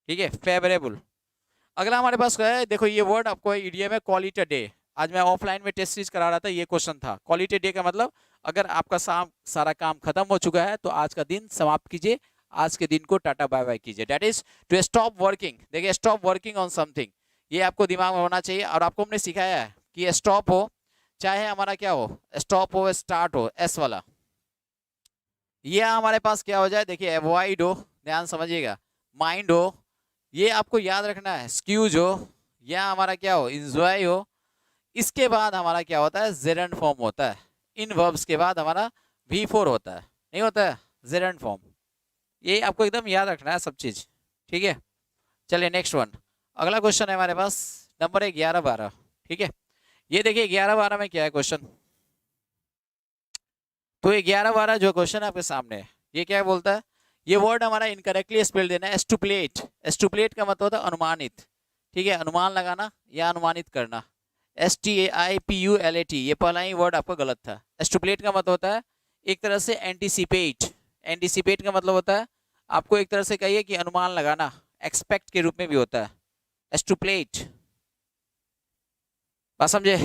ठीक है, फेवरेबल। अगला हमारे पास क्या है? देखो ये वर्ड आपको ईडीएम है, कॉल इट अ डे। आज मैं ऑफलाइन में टेस्ट सीरीज करा रहा था, ये क्वेश्चन था। कॉल इट अ डे का मतलब अगर आपका सारा काम खत्म हो चुका है तो आज का दिन समाप्त कीजिए, आज के दिन को टाटा बाय बाय कीजिए। That is to stop working. देखिए स्टॉप वर्किंग ऑन समथिंग, ये आपको दिमाग में होना चाहिए। और आपको हमने सिखाया है कि स्टॉप हो चाहे हमारा क्या हो, स्टॉप हो, स्टार्ट हो, एस वाला, ये हमारे पास क्या हो जाए? देखिए अवॉइड हो, ध्यान समझिएगा, माइंड हो, ये आपको याद रखना है, एक्सक्यूज हो, या हमारा क्या हो? इंजॉय हो। इसके बाद हमारा क्या होता है? जेरंड फॉर्म होता है। इन वर्ब्स के बाद हमारा V4 होता है, नहीं होता है? Gerund form. ये आपको एकदम याद रखना है सब चीज। ठीक है, चलिए नेक्स्ट वन। अगला क्वेश्चन है हमारे पास नंबर 11-12। ठीक है, ये देखिए 11-12 में क्या है क्वेश्चन? तो 11-12 जो क्वेश्चन है आपके सामने है, ये क्या बोलता है? ये वर्ड हमारा इनकरेक्टली स्पेल देना है, एस्टुप्लेट। एस्टुप्लेट का मतलब होता है अनुमानित। ठीक है, अनुमान लगाना या अनुमानित करना। STAIPULAT, ये पहला ही वर्ड आपका गलत था। एस्टुप्लेट का मतलब होता है एक तरह से एंटीसिपेट। एंटीसिपेट का मतलब होता है आपको एक तरह से कहिए कि अनुमान लगाना, एक्सपेक्ट के रूप में भी होता है एस्टुप्लेट। बात समझे?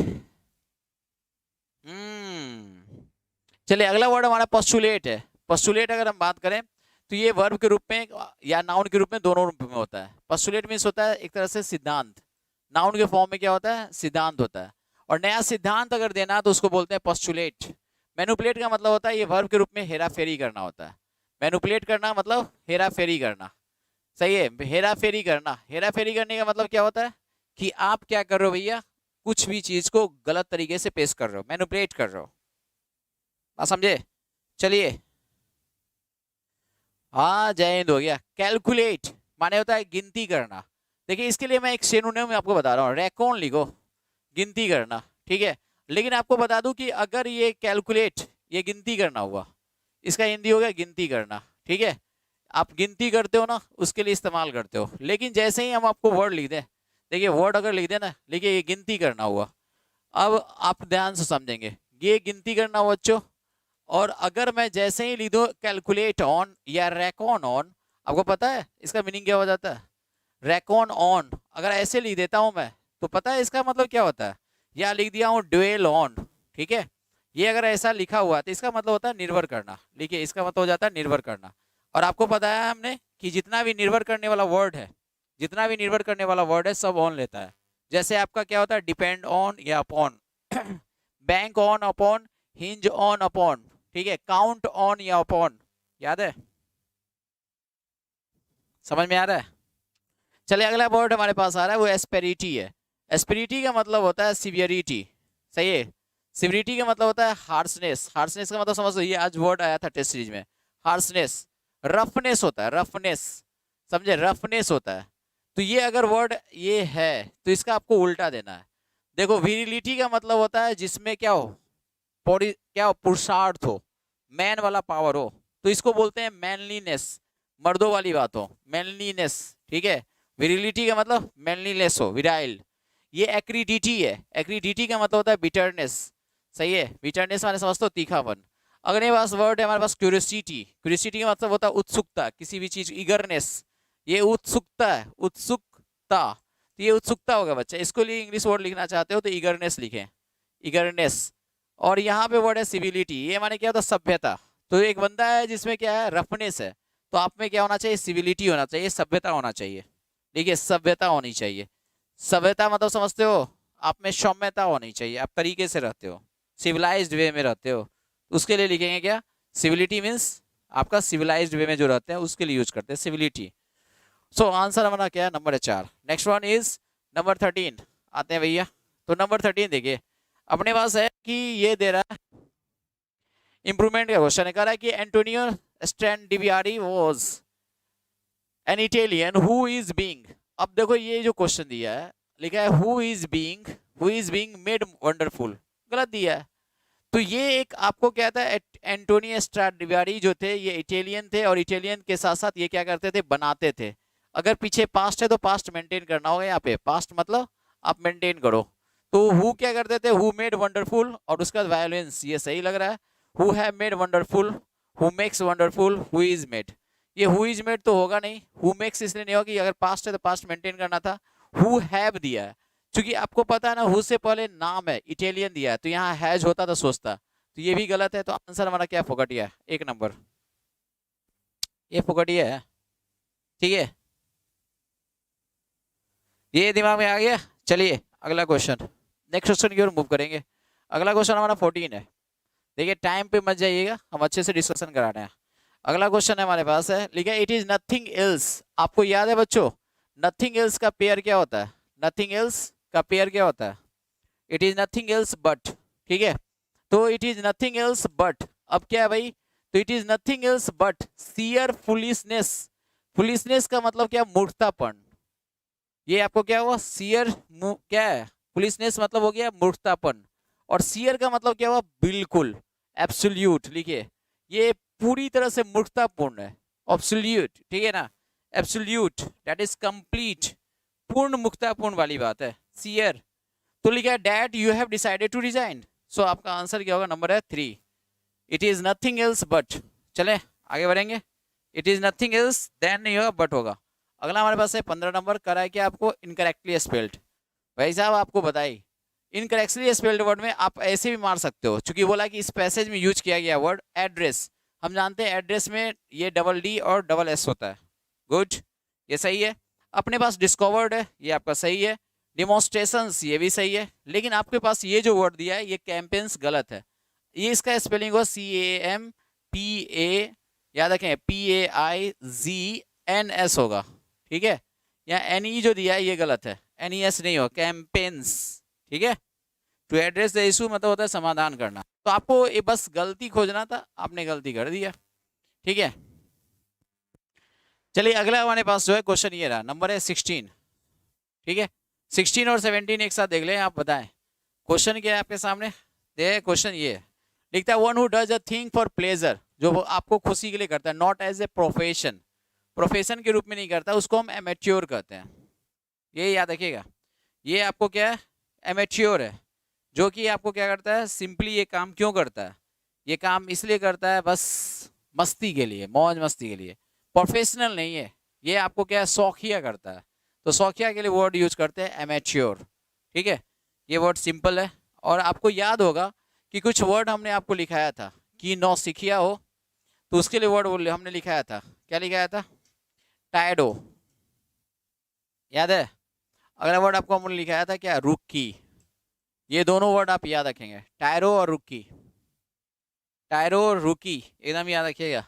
चलिए अगला वर्ड हमारा पोस्टुलेट है। पोस्टुलेट अगर हम बात करें तो ये वर्ब के रूप में या नाउन के रूप में, दोनों रूप में होता है। पोस्टुलेट मीन्स होता है एक तरह से सिद्धांत। नाउन के फॉर्म में क्या होता है? सिद्धांत होता है। और नया सिद्धांत अगर देना तो उसको बोलते हैं पोस्टुलेट। मैनुपुलेट का मतलब होता है ये वर्ब के रूप में हेरा फेरी करना होता है। मैनुपुलेट करना मतलब हेरा फेरी करना, सही है? हेरा फेरी करना, हेरा फेरी करने का मतलब क्या होता है कि आप क्या कर रहे हो भैया? कुछ भी चीज को गलत तरीके से पेश कर रहे हो, मैनुपुलेट कर रहे हो। बात समझे? चलिए, हाँ जय हिंद हो गया। कैलकुलेट माने होता है गिनती करना। देखिए इसके लिए मैं एक सिनोनिम आपको बता रहा हूँ, रेकॉन लिखो, गिनती करना। ठीक है, लेकिन आपको बता दूं कि अगर ये कैलकुलेट, ये गिनती करना हुआ, इसका हिंदी हो गया गिनती करना। ठीक है, आप गिनती करते हो ना, उसके लिए इस्तेमाल करते हो। लेकिन जैसे ही हम आपको वर्ड लिख दें, देखिए वर्ड अगर लिख दें ना, लिखिए ये गिनती करना हुआ, अब आप ध्यान से समझेंगे, ये गिनती करना बच्चों, और अगर मैं जैसे ही लिख दूं कैलकुलेट ऑन या रैकॉन ऑन, आपको पता है इसका मीनिंग क्या हो जाता है? रैकॉन ऑन अगर ऐसे लिख देता हूं मैं, तो पता है इसका मतलब क्या होता है? या लिख दिया हूं ड्वेल ऑन, ठीक है, ये अगर ऐसा लिखा हुआ है तो इसका मतलब होता है निर्भर करना। लिखिए, इसका मतलब हो जाता है निर्भर करना। और आपको पता है हमने कि जितना भी निर्भर करने वाला वर्ड है, जितना भी निर्भर करने वाला वर्ड है सब ऑन लेता है। जैसे आपका क्या होता है, डिपेंड ऑन या upon, bank on upon, hinge on upon, ठीक है, काउंट ऑन या अपॉन, याद है? समझ में आ रहा है? चलिए अगला वर्ड हमारे पास आ रहा है, वो एस्पेरिटी है। एस्पेरिटी का मतलब होता है सिवियरिटी, सही है। सिवियरिटी का मतलब होता है हार्सनेस। हार्सनेस का मतलब समझ लो, ये आज वर्ड आया था टेस्ट सीरीज में, हार्सनेस। रफनेस होता है, रफनेस, समझे, रफनेस होता है। तो ये अगर वर्ड ये है तो इसका आपको उल्टा देना है। देखो, विरिलिटी का मतलब होता है जिसमें क्या हो, क्या हो, पुरुषार्थ हो, मैन वाला पावर हो, तो इसको बोलते हैं मैनलीनेस, मर्दों वाली बात हो, मैनलीनेस, ठीक है। विरिलिटी का मतलब मैनलीनेस हो, विराइल। ये एक्रीडिटी है, एक्रीडिटी का मतलब होता है बिटरनेस, सही है। बिटरनेस माने समझते हो, तीखापन। अगले पास वर्ड है हमारे पास क्यूरियोसिटी। क्यूरियोसिटी का मतलब होता है उत्सुकता, किसी भी चीज, ईगरनेस, ये उत्सुकता है, उत्सुकता, तो ये उत्सुकता होगा बच्चा। इसको लिए इंग्लिश वर्ड लिखना चाहते हो तो ईगरनेस लिखें, ईगरनेस। और यहाँ पे वर्ड है सिविलिटी, ये माने क्या होता है, सभ्यता। तो एक बंदा है जिसमें क्या है, रफनेस है, तो आप में क्या होना चाहिए, सिविलिटी होना चाहिए, सभ्यता होना चाहिए। देखिए, सभ्यता होनी चाहिए। सभ्यता मतलब समझते हो, आप में सौम्यता होनी चाहिए, आप तरीके से रहते हो, सिविलाइज्ड वे में रहते हो, उसके लिए लिखेंगे क्या, सिविलिटी मीन्स आपका सिविलाइज्ड वे में जो रहते हैं उसके लिए यूज करते हैं सिविलिटी। सो आंसर हमारा क्या है, number 4। Next one is number 13, आते हैं भैया। तो नंबर 13 देखिए, अपने पास है कि ये दे रहा है इंप्रूवमेंट का क्वेश्चन है, कह रहा है कि Antonio Stradivari was an Italian who is being. अब देखो ये जो क्वेश्चन दिया है, लिखा है who is being made wonderful, गलत दिया है। तो ये एक आपको क्या था, एंटोनियो स्ट्रैडिवैरी जो थे ये इटालियन थे, और इटालियन के साथ साथ ये क्या करते थे, बनाते थे। अगर पीछे पास्ट है तो पास्ट मेंटेन करना होगा, यहाँ पे पास्ट मतलब आप मेंटेन करो। तो हु क्या करते थे, हु मेड वंडरफुल, और उसका वायलेंस, ये सही लग रहा है, who have made wonderful, who makes wonderful, who is made. ये हु इज मेड तो होगा नहीं, हु मेक्स इसलिए नहीं होगा कि अगर पास्ट है तो पास्ट मेंटेन करना था। हु हैव दिया है, क्योंकि आपको पता है ना, हु से पहले नाम है, इटालियन दिया है, तो यहाँ हैज होता तो सोचता, तो ये भी गलत है। तो आंसर हमारा क्या, फोकटिया है, 1 नंबर, ये फोकटिया है, ठीक है, ये दिमाग में आ गया। चलिए अगला क्वेश्चन, नेक्स्ट क्वेश्चन की ओर मूव करेंगे। अगला क्वेश्चन हमारा 14 है। देखिए टाइम पे मत जाइएगा, हम अच्छे से डिस्कशन करा रहे हैं। अगला क्वेश्चन है हमारे पास है, लिखा है इट इज नथिंग एल्स। आपको याद है बच्चों, नथिंग एल्स का पेयर क्या होता है, नथिंग एल्स का पेयर क्या होता है, it is nothing else but, ठीक है। तो it is nothing else but, अब क्या है भाई, तो it is nothing else but sheer foolishness. Foolishness का मतलब क्या, मूर्खतापन। ये आपको क्या हुआ, सियर क्या है, फुलिशनेस मतलब हो गया मूर्खतापन, और सियर का मतलब क्या हुआ, बिल्कुल, एब्सोल्यूट। लिखिए, ये पूरी तरह से मूर्खतापूर्ण है, एब्सोल्यूट, ठीक है ना, एब्सोल्यूट दैट इज कंप्लीट, पूर्ण मुक्तापूर्ण वाली बात है, सियर। तो लिखा है that you have decided to resign. So आपका आंसर क्या होगा, नंबर है 3, it is nothing else but. चले आगे बढ़ेंगे, it is nothing else than नहीं होगा, बट होगा। अगला हमारे पास है 15 नंबर, करा है कि आपको इनकरेक्टली स्पेल्ड। भाई साहब आपको बताई, इनकरेक्टली स्पेल्ड वर्ड में आप ऐसे भी मार सकते हो, क्योंकि बोला कि इस पैसेज में यूज किया गया वर्ड एड्रेस। हम जानते हैं एड्रेस में ये डबल डी और डबल एस होता है, गुड, ये सही है। अपने पास डिस्कवर्ड है, ये आपका सही है। डिमॉन्स्ट्रेशंस, ये भी सही है। लेकिन आपके पास ये जो वर्ड दिया है, ये कैंपेन्स, गलत है। ये इसका स्पेलिंग हो CAMPA, याद रखें PAIZNS होगा, ठीक है। या NE जो दिया है ये गलत है, NES नहीं हो, कैंपेन्स, ठीक है। टू एड्रेस द इशू मतलब होता है समाधान करना। तो आपको ये बस गलती खोजना था, आपने गलती कर दिया, ठीक है। चलिए अगला हमारे पास जो है क्वेश्चन ये रहा, नंबर है 16, ठीक है। 16 और 17 एक साथ देख लें, आप बताएं क्वेश्चन क्या है आपके सामने। क्वेश्चन ये है, लिखता है one who does a thing for pleasure, जो आपको खुशी के लिए करता है, not as a profession, profession के रूप में नहीं करता, उसको हम एमेच्योर कहते हैं। ये याद रखिएगा, ये आपको क्या है, एमेच्योर है। जो कि आपको क्या करता है, सिंपली ये काम क्यों करता है, ये काम इसलिए करता है बस मस्ती के लिए, मौज मस्ती के लिए, प्रोफेशनल नहीं है ये, आपको क्या है शौकिया करता है। तो शौकिया के लिए वर्ड यूज करते हैं एमेच्योर। ठीक है, ये वर्ड सिंपल है। और आपको याद होगा कि कुछ वर्ड हमने आपको लिखाया था कि नौसिखिया हो, तो उसके लिए वर्ड हमने लिखाया था, क्या लिखाया था, टायडो, याद है। अगला वर्ड आपको हमने लिखाया था क्या, रुक्की। ये दोनों वर्ड आप याद रखेंगे, टायरो और रुक्की, टायरो और रुकी एकदम याद रखिएगा।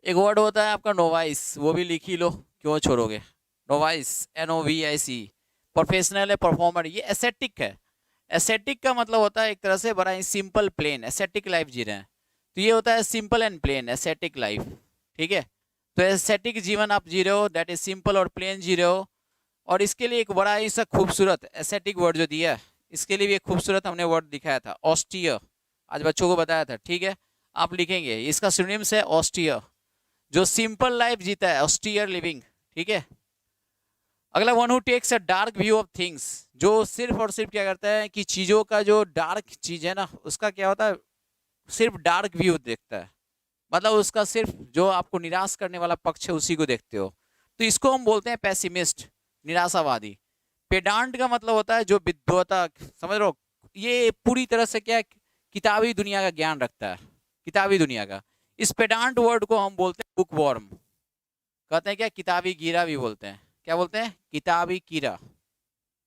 एक वर्ड होता है आपका नोवाइस, वो भी लिख ही लो, क्यों छोड़ोगे। नोवाइस, NOVIC, प्रोफेशनल है, परफॉर्मर। ये एसेटिक है। एसेटिक का मतलब होता है एक तरह से बड़ा ही सिंपल प्लेन, एसेटिक लाइफ जी रहे हैं, तो ये होता है simple and plain, ascetic life. ठीक है, तो एसेटिक जीवन आप जी रहे हो, दैट इज सिंपल और प्लेन जी रहे हो। और इसके लिए एक बड़ा ही सा खूबसूरत एसेटिक वर्ड जो दिया है, इसके लिए भी एक खूबसूरत हमने वर्ड दिखाया था, ऑस्टियर। आज बच्चों को बताया था। ठीक है, आप लिखेंगे, इसका सिनोनिम्स है ऑस्टियर, जो सिंपल लाइफ जीता है, ऑस्टियर लिविंग। ठीक है, अगला one who takes a dark view of things, जो सिर्फ और सिर्फ क्या करता है कि चीजों का जो डार्क चीज है ना, उसका क्या होता है, सिर्फ डार्क व्यू देखता है, मतलब उसका सिर्फ जो आपको निराश करने वाला पक्ष है उसी को देखते हो, तो इसको हम बोलते हैं पेसिमिस्ट, निराशावादी। पेडांट का मतलब होता है जो विद्वता, समझ रहे हो, ये पूरी तरह से क्या है, किताबी दुनिया का ज्ञान रखता है, किताबी दुनिया का। इस पेडांट वर्ड को हम बोलते हैं बुक वॉर्म, कहते हैं क्या, किताबी कीड़ा भी बोलते हैं, क्या बोलते हैं, किताबी कीड़ा,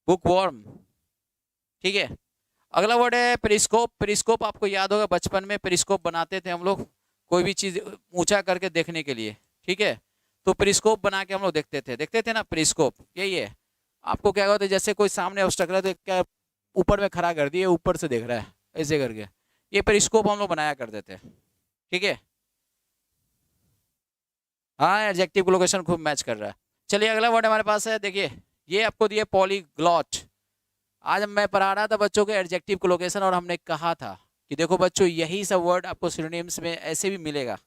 बुक वॉर्म। ठीक है, अगला वर्ड है पेरिस्कोप। पेरिस्कोप आपको याद होगा, बचपन में पेरिस्कोप बनाते थे हम लोग, कोई भी चीज ऊंचा करके देखने के लिए। ठीक है, तो पेरिस्कोप बना के हम लोग देखते थे ना, पेरिस्कोप यही है। आपको क्या होता है, जैसे कोई सामने ऑब्स्टेकल है तो क्या ऊपर में खड़ा कर दिए, ऊपर से देख रहा है ऐसे करके, ये पेरिस्कोप हम लोग बनाया करते थे। ठीक है, हाँ एडजेक्टिव को लोकेशन खूब मैच कर रहा है। चलिए अगला वर्ड हमारे पास है, देखिए ये आपको दिया पॉलीग्लॉट। आज मैं पढ़ा रहा था बच्चों के एडजेक्टिव को लोकेशन, और हमने कहा था कि देखो बच्चों यही सब वर्ड आपको सिनोनिम्स में ऐसे भी मिलेगा,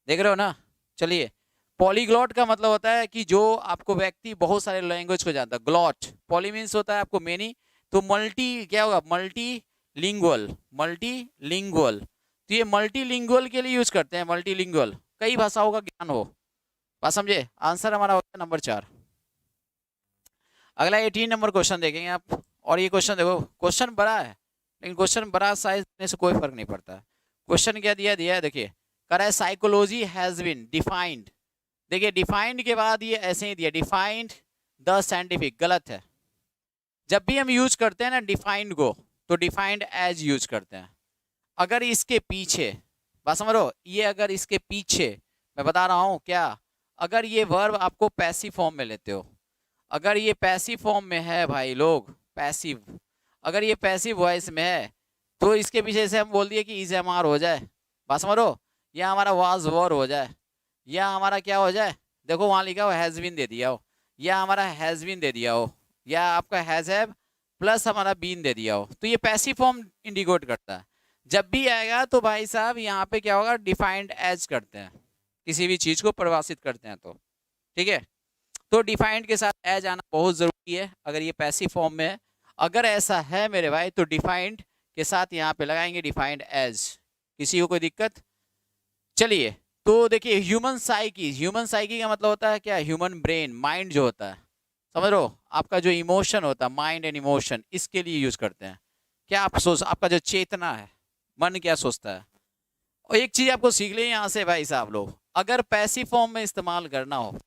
देख रहे हो ना। चलिए, पॉलीग्लॉट का मतलब होता है कि जो आपको व्यक्ति बहुत सारे लैंग्वेज को जानता है। ग्लॉट, पॉली मीन्स होता है आपको मेनी, तो मल्टी क्या होगा, मल्टी लिंगुअल, मल्टी लिंगुअल। तो ये मल्टी लिंगुअल के लिए यूज करते हैं, मल्टी लिंगुअल, कई भाषाओं का ज्ञान हो। बात समझे, आंसर हमारा होता है नंबर 4। अगला 18 नंबर क्वेश्चन देखेंगे आप, और ये क्वेश्चन देखो, क्वेश्चन बड़ा है, लेकिन क्वेश्चन बड़ा साइज देने से कोई फर्क नहीं पड़ता। क्वेश्चन क्या दिया है, देखिए कह रहा है साइकोलॉजी हैज बीन डिफाइंड। देखिए डिफाइंड के बाद ये ऐसे ही दिया, डिफाइंड द साइंटिफिक, गलत है। जब भी हम यूज करते हैं ना डिफाइंड को, तो डिफाइंड एज यूज करते हैं। अगर इसके पीछे, बात समझ लो, ये अगर इसके पीछे, मैं बता रहा हूं क्या, अगर ये वर्ब आपको पैसिव फॉर्म में लेते हो, अगर ये पैसिव फॉर्म में है भाई लोग, पैसिव, अगर ये पैसिव वॉइस में है, तो इसके पीछे से हम बोल दिए कि इज एम आर हो जाए, बस समझो, या हमारा वाज वॉर हो जाए, या हमारा क्या हो जाए, देखो वहां लिखा हो हैज बीन दे दिया हो, या हमारा हैज बीन दे दिया हो, या आपका हैज हैव प्लस हमारा बीन दे दिया हो, तो ये पैसिव फॉर्म इंडिकेट करता है। जब भी आएगा तो भाई साहब यहाँ पे क्या होगा, डिफाइंड एज करते हैं, किसी भी चीज को परिभाषित करते हैं, तो ठीक है। तो डिफाइंड के साथ एज आना बहुत जरूरी है अगर ये पैसिव फॉर्म में है। अगर ऐसा है मेरे भाई, तो डिफाइंड के साथ यहाँ पे लगाएंगे डिफाइंड एज, किसी को कोई दिक्कत। चलिए, तो देखिए ह्यूमन साइकी, ह्यूमन साइकी का मतलब होता है क्या, ह्यूमन ब्रेन, माइंड जो होता है, समझ लो, आपका जो इमोशन होता है, माइंड एंड इमोशन, इसके लिए यूज करते हैं। क्या आप सोच, आपका जो चेतना है, मन क्या सोचता है। और एक चीज आपको सीख ले यहाँ से भाई साहब लोग, अगर पैसिव फॉर्म में इस्तेमाल करना हो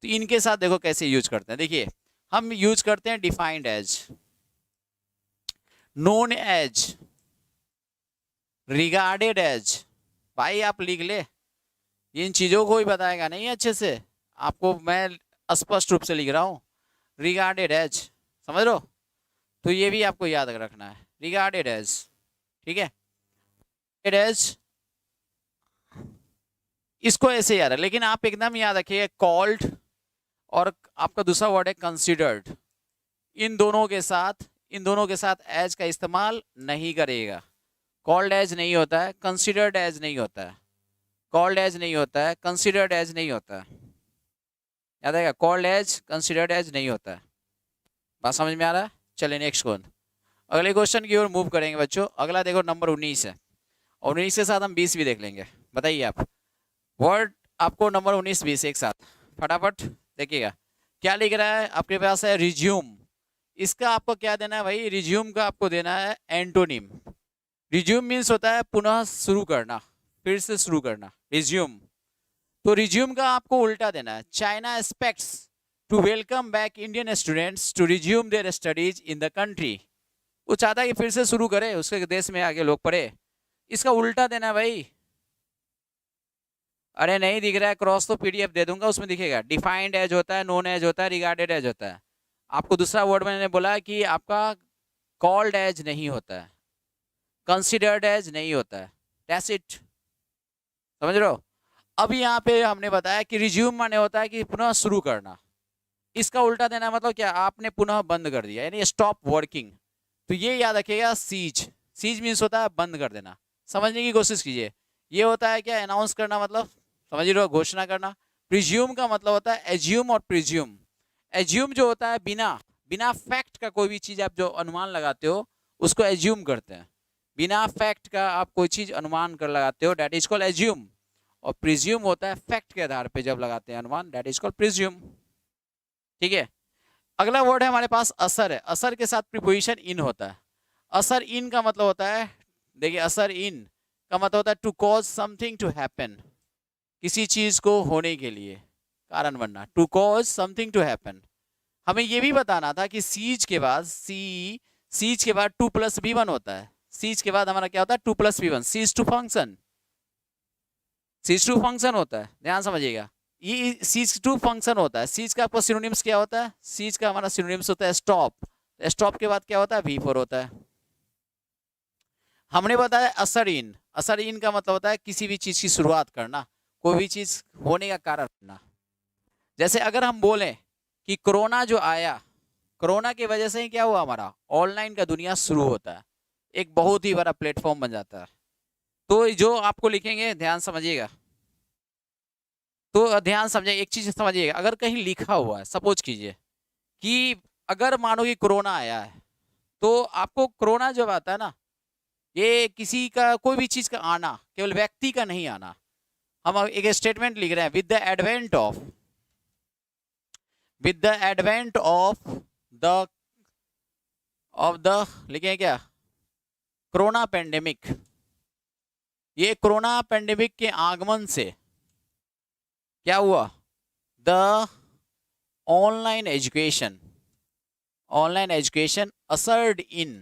तो इनके साथ देखो कैसे यूज करते हैं। देखिए हम यूज करते हैं defined as, known as, regarded as. भाई आप लिख ले, इन चीजों को ही बताएगा नहीं अच्छे से आपको, मैं स्पष्ट रूप से लिख रहा हूं, रिगार्डेड एज, समझ लो। तो ये भी आपको याद रखना है, रिगार्डेड एज, ठीक है, एज, इसको ऐसे याद है, लेकिन आप एकदम याद रखिए कॉल्ड, और आपका दूसरा वर्ड है कंसिडर्ड, इन दोनों के साथ, इन दोनों के साथ एज का इस्तेमाल नहीं करेगा। कॉल्ड एज नहीं होता है, कंसिडर्ड एज नहीं होता है, कॉल्ड एज नहीं होता है, कंसिडर्ड एज नहीं होता है, याद आएगा, कॉल्ड एज कंसिडर्ड एज नहीं होता है। बात समझ में आ रहा है। चलिए नेक्स्ट वन, अगले क्वेश्चन की ओर मूव करेंगे बच्चों। अगला देखो नंबर 19 है, और 19 के साथ हम 20 भी देख लेंगे। बताइए आप वर्ड, आपको नंबर 19 20 एक साथ फटाफट देखिएगा। क्या लिख रहा है आपके पास है रिज्यूम। इसका आपको क्या देना है भाई, रिज्यूम का आपको देना है एंटोनिम। रिज्यूम मीन्स होता है पुनः शुरू करना, फिर से शुरू करना, रिज्यूम। तो रिज्यूम का आपको उल्टा देना है। China expects to welcome back Indian students to resume their studies in the country. वो चाहता है कि फिर से शुरू करे, उसके देश में आगे लोग पढ़े। इसका उल्टा देना है भाई। अरे नहीं दिख रहा है, क्रॉस तो पीडीएफ दे दूंगा, उसमें दिखेगा। डिफाइंड एज होता है, नोन एज होता है, रिगार्डेड एज होता है। आपको दूसरा वर्ड मैंने बोला कि आपका कॉल्ड एज नहीं होता है, कंसिडर्ड एज नहीं होता है, दैट्स इट। समझ रहे हो। अब यहाँ पे हमने बताया कि रिज्यूम माने होता है कि पुनः शुरू करना। इसका उल्टा देना मतलब क्या, आपने पुनः बंद कर दिया, यानी स्टॉप वर्किंग। तो ये याद रखिएगा, सीज। सीज मीन्स होता है बंद कर देना। समझने की कोशिश कीजिए। ये होता है क्या, अनाउंस करना, मतलब समझ रहे हो, घोषणा करना। प्रिज्यूम का मतलब होता है एज्यूम और प्रिज्यूम। एज्यूम जो होता है बिना फैक्ट का कोई भी चीज आप जो अनुमान लगाते हो उसको एज्यूम करते हैं। बिना फैक्ट का आप कोई चीज अनुमान कर लगाते हो, दैट इज कॉल्ड एज्यूम। और प्रिज्यूम होता है फैक्ट के आधार पे जब लगाते हैं अनुमान, दैट इज कॉल्ड प्रिज्यूम। ठीक है। अगला वर्ड है हमारे पास असर है। असर के साथ प्रीपोजिशन इन होता है। असर इन का मतलब होता है, देखिए असर इन का मतलब होता है to cause something to happen, किसी चीज को होने के लिए कारण बनना, to cause something to happen. हमें यह भी बताना था कि सीज के बाद सीज के बाद 2+V1 होता है। सीज के बाद हमारा क्या होता है, 2+V1, cease to function. Cease to function होता है, ध्यान समझिएगा। ये सीज टू फंक्शन होता है। सीज का आपको सिनोनिम्स क्या होता है, सीज का हमारा सिनोनिम्स होता है स्टॉप। स्टॉप के बाद क्या होता है, V4 होता है। हमने बताया असर इन। असर इन का मतलब होता है किसी भी चीज की शुरुआत करना, कोई भी चीज होने का कारण बनना। जैसे अगर हम बोलें कि कोरोना जो आया, कोरोना की वजह से ही क्या हुआ, हमारा ऑनलाइन का दुनिया शुरू होता है, एक बहुत ही बड़ा प्लेटफॉर्म बन जाता है। तो जो आपको लिखेंगे ध्यान समझिएगा, तो ध्यान समझिए, एक चीज समझिएगा। अगर कहीं लिखा हुआ है, सपोज कीजिए कि अगर मानो कि कोरोना आया है, तो आपको कोरोना जब आता है ना, ये किसी का कोई भी चीज का आना, केवल व्यक्ति का नहीं आना। हम एक स्टेटमेंट लिख रहे हैं, with the advent of the लिखे क्या, कोरोना पेंडेमिक। ये कोरोना पेंडेमिक के आगमन से क्या हुआ, द ऑनलाइन एजुकेशन असर्ड इन,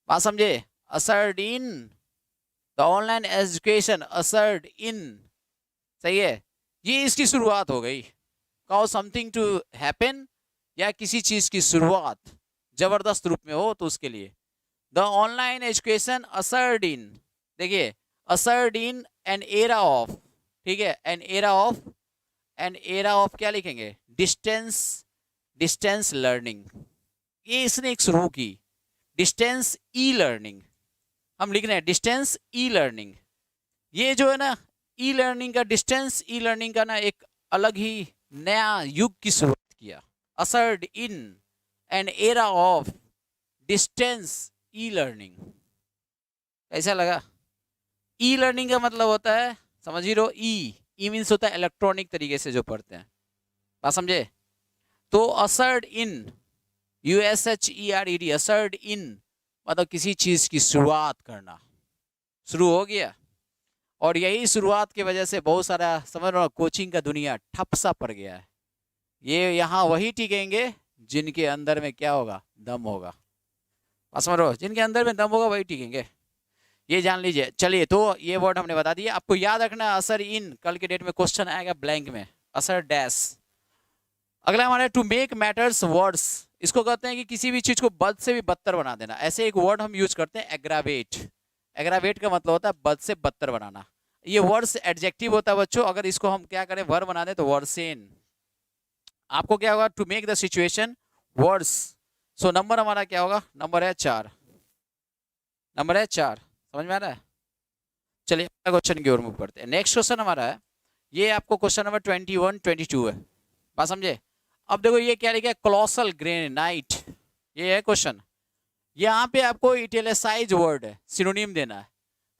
बात समझे, ushered in, the online education ushered इन। सही है, ये इसकी शुरुआत हो गई। कॉज समथिंग टू हैपन, या किसी चीज की शुरुआत जबरदस्त रूप में हो तो उसके लिए। द ऑनलाइन एजुकेशन असर्ड इन, देखिए ushered in an era of, ठीक है, एन एरा ऑफ क्या लिखेंगे, डिस्टेंस लर्निंग। ये इसने एक शुरू की, डिस्टेंस ई लर्निंग। हम लिख रहे हैं डिस्टेंस ई लर्निंग। ये जो है ना ई लर्निंग का, डिस्टेंस ई लर्निंग का ना एक अलग ही नया युग की शुरुआत किया। Ushered in an era of distance e learning. कैसा लगा। ई लर्निंग का मतलब होता है, समझ ही रहो, ई मीन्स होता है इलेक्ट्रॉनिक तरीके से जो पढ़ते हैं, बात समझे। तो असर्ड इन, USHERED, असर्ड इन मतलब किसी चीज की शुरुआत करना, शुरू हो गया। और यही शुरुआत की वजह से बहुत सारा, समझ रहे हो, कोचिंग का दुनिया ठप सा पड़ गया है। ये यहाँ वही टिकेंगे जिनके अंदर में क्या होगा, दम होगा। समझ रहे हो, जिनके अंदर में दम होगा वही टिकेंगे, ये जान लीजिए। चलिए, तो ये वर्ड हमने बता दिया। आपको याद रखना असर इन, कल के डेट में क्वेश्चन आएगा ब्लैंक में, असर डैश। अगला हमारा टू मेक मैटर्स वर्ड्स। इसको कहते हैं कि किसी भी चीज को बद से भी बदतर बना देना। ऐसे एक वर्ड हम यूज करते हैं, एग्रावेट। एग्रावेट का मतलब होता है बद से बदतर बनाना। ये वर्ड्स एडजेक्टिव होता है बच्चों। अगर इसको हम क्या करें, वर्ब बना दें तो वर्सेन। आपको क्या होगा, to make the situation worse. So number हमारा क्या होगा, नंबर है 4। समझ में आ रहा है। चलिए क्वेश्चन की ओर मूव करते हैं। नेक्स्ट क्वेश्चन हमारा है, ये आपको क्वेश्चन नंबर 21, 22 है, बात समझे। अब देखो ये क्या लिखा है, कोलोसल ग्रेनाइट। ये है क्वेश्चन। यहाँ पे आपको इटैलिसाइज वर्ड है, सिनोनिम देना है।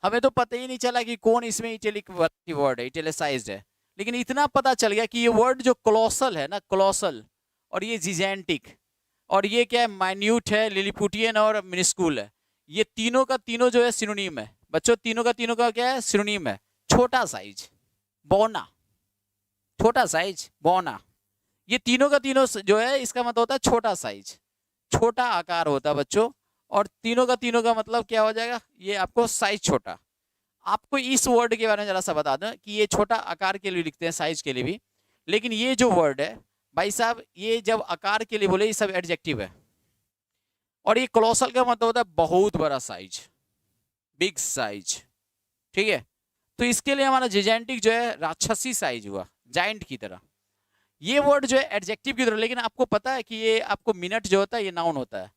हमें तो पता ही नहीं चला कि कौन इसमें इटैलिक वर्ड है, इटैलिसाइज्ड है, लेकिन इतना पता चल गया कि ये वर्ड जो कोलोसल है ना, कोलोसल, और ये जिजेंटिक, और ये क्या है, माइन्यूट है, लिलिपुटियन और मिनिस्कूल है। ये तीनों का तीनों जो है सिनोनिम है बच्चों, तीनों का क्या है, सिनोनिम है। छोटा साइज, बौना, छोटा साइज, बौना, ये तीनों का तीनों जो है इसका मतलब होता है छोटा साइज, छोटा आकार होता है बच्चों। और तीनों का तीनों का मतलब क्या हो जाएगा, ये आपको साइज छोटा। आपको इस वर्ड के बारे में जरा सा बता दूं कि ये छोटा आकार के लिए लिखते हैं, साइज के लिए भी, लेकिन ये जो वर्ड है भाई साहब, ये जब आकार के लिए बोले ये सब एडजेक्टिव है, और ये कोलोसल का मतलब होता है बहुत बड़ा साइज, बिग साइज, ठीक है। तो इसके लिए हमारा जिजेंटिक जो है राक्षसी साइज हुआ, जाइंट की तरह। ये वर्ड जो है एडजेक्टिव की तरह, लेकिन आपको पता है कि ये आपको मिनट जो होता है ये नाउन होता है।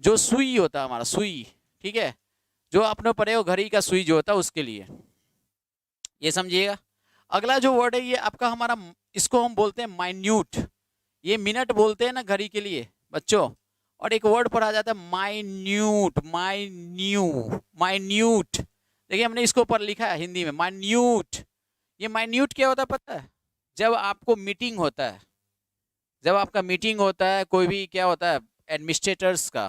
जो सुई होता है हमारा, सुई, ठीक है, जो आपने पढ़े हो घड़ी का सुई जो होता है उसके लिए, ये समझिएगा। अगला जो वर्ड है ये आपका हमारा, इसको हम बोलते हैं माइन्यूट। ये मिनट बोलते हैं ना घड़ी के लिए बच्चों। और एक वर्ड पढ़ा जाता है माइन्यूट, माइन्यूट। देखिए हमने इसको ऊपर लिखा है हिंदी में माइन्यूट। ये माइन्यूट क्या होता है पता है? जब आपको मीटिंग होता है, जब आपका मीटिंग होता है कोई भी, क्या होता है, एडमिनिस्ट्रेटर्स का,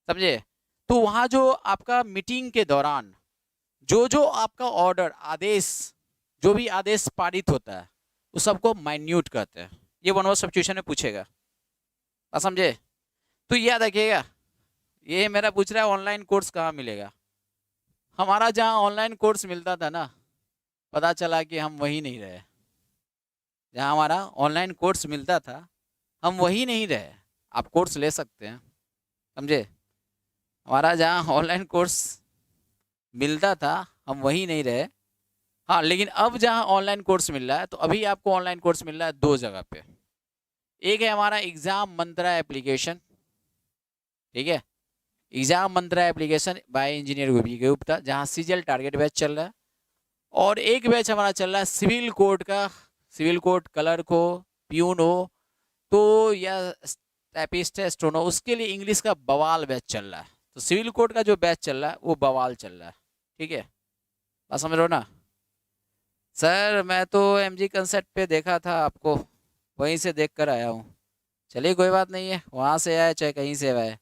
समझे, तो वहाँ जो आपका मीटिंग के दौरान जो जो आपका ऑर्डर, आदेश, जो भी आदेश पारित होता है उस सबको माइन्यूट कहते हैं। ये वन वर्ड सब्स्टिट्यूशन में पूछेगा, बात समझे? तो याद रखिएगा। ये मेरा पूछ रहा है ऑनलाइन कोर्स कहाँ मिलेगा। हमारा जहाँ ऑनलाइन कोर्स मिलता था ना, पता चला कि हम वहीं नहीं रहे। जहाँ हमारा ऑनलाइन कोर्स मिलता था हम वहीं नहीं रहे। आप कोर्स ले सकते हैं, समझे। हमारा जहाँ ऑनलाइन कोर्स मिलता था हम वहीं नहीं रहे। हाँ, लेकिन अब जहाँ ऑनलाइन कोर्स मिल रहा है, तो अभी आपको ऑनलाइन कोर्स मिल रहा है दो जगह पे। एक है हमारा एग्जाम मंत्रा एप्लीकेशन, ठीक है, exam Mantra application by engineer Gopi Gupta, जहाँ सीजीएल टारगेट बैच चल रहा है। और एक बैच हमारा चल रहा है सिविल कोड का, सिविल कोड कलर को, प्यून हो तो या टाइपिस्ट है, स्टोनो, उसके लिए इंग्लिश का बवाल बैच चल रहा है। तो सिविल कोड का जो बैच चल रहा है वो बवाल चल रहा है, ठीक है, बात समझ रहे हो ना। सर मैं तो एमजी कंसेप्ट पे देखा था आपको, वहीं से देख कर आया हूँ। चलिए कोई बात नहीं है, वहाँ से आए चाहे कहीं से आए,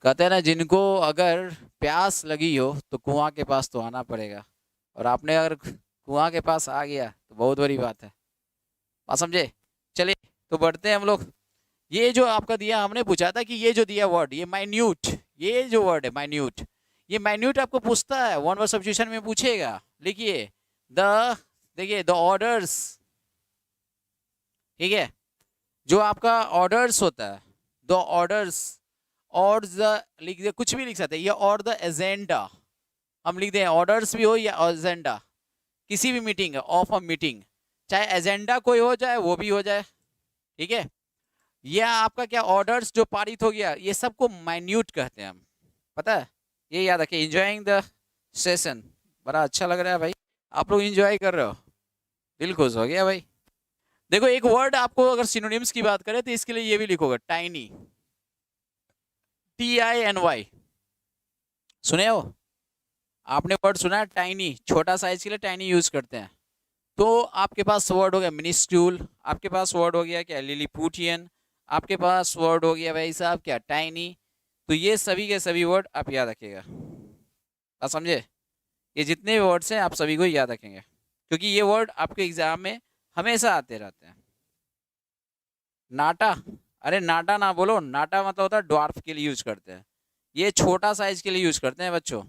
कहते हैं ना जिनको अगर प्यास लगी हो तो कुआं के पास तो आना पड़ेगा। और आपने अगर कुआं के पास आ गया तो बहुत बड़ी बात है, बात समझे। चलिए तो बढ़ते हैं हम लोग। ये जो आपका दिया, हमने पूछा था कि ये जो दिया वर्ड, ये माइन्यूट, ये जो वर्ड है माइन्यूट, ये माइन्यूट आपको पूछता है वन वर्ड सब्स्टिट्यूशन में पूछेगा। लिखिए द, देखिए द ऑर्डर्स, ठीक है, जो आपका ऑर्डर्स होता है, द ऑर्डर्स, और द लिख दे, कुछ भी लिख सकते हैं, या और द एजेंडा, हम लिख दें ऑर्डर्स भी हो या एजेंडा, किसी भी मीटिंग है, ऑफ अ मीटिंग, चाहे एजेंडा कोई हो चाहे वो भी हो जाए, ठीक है। या आपका क्या ऑर्डर्स जो पारित हो गया, ये सबको माइन्यूट कहते हैं हम, पता है, ये याद रखिए। एंजॉइंग द सेशन, बड़ा अच्छा लग रहा है भाई, आप लोग एंजॉय कर रहे हो, दिल खुश हो गया भाई। देखो एक वर्ड आपको अगर सिनोनिम्स की बात करें तो इसके लिए ये भी लिखोगे टाइनी, TINY, सुने हो आपने वर्ड सुना है टाइनी, छोटा साइज के लिए टाइनी यूज करते हैं। तो आपके पास वर्ड हो गया मिनिस्क्यूल, आपके पास वर्ड हो गया क्या लिलिपुटियन, आपके पास वर्ड हो गया भाई साहब क्या टाइनी। तो ये सभी के सभी वर्ड आप याद रखिएगा, आप समझे। ये जितने भी वर्ड्स हैं आप सभी को याद रखेंगे, क्योंकि ये वर्ड आपके एग्जाम में हमेशा आते रहते हैं। नाटा, अरे नाटा ना बोलो, नाटा मतलब होता है ड्वार्फ के लिए यूज करते हैं, ये छोटा साइज के लिए यूज करते हैं बच्चों,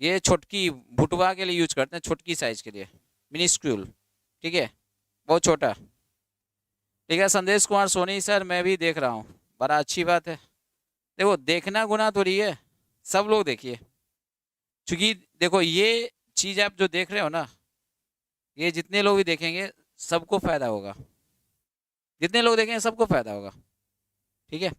ये छोटकी भुटवा के लिए यूज करते हैं, छोटकी साइज के लिए मिनिस्क्यूल, ठीक है, बहुत छोटा। ठीक है संदेश कुमार सोनी सर, मैं भी देख रहा हूँ, बड़ा अच्छी बात है। देखो देखना गुना थोड़ी है, सब लोग देखिए, क्योंकि देखो ये चीज़ आप जो देख रहे हो ना, ये जितने लोग भी देखेंगे सबको फायदा होगा, जितने लोग देखेंगे सबको फायदा होगा, ठीक है।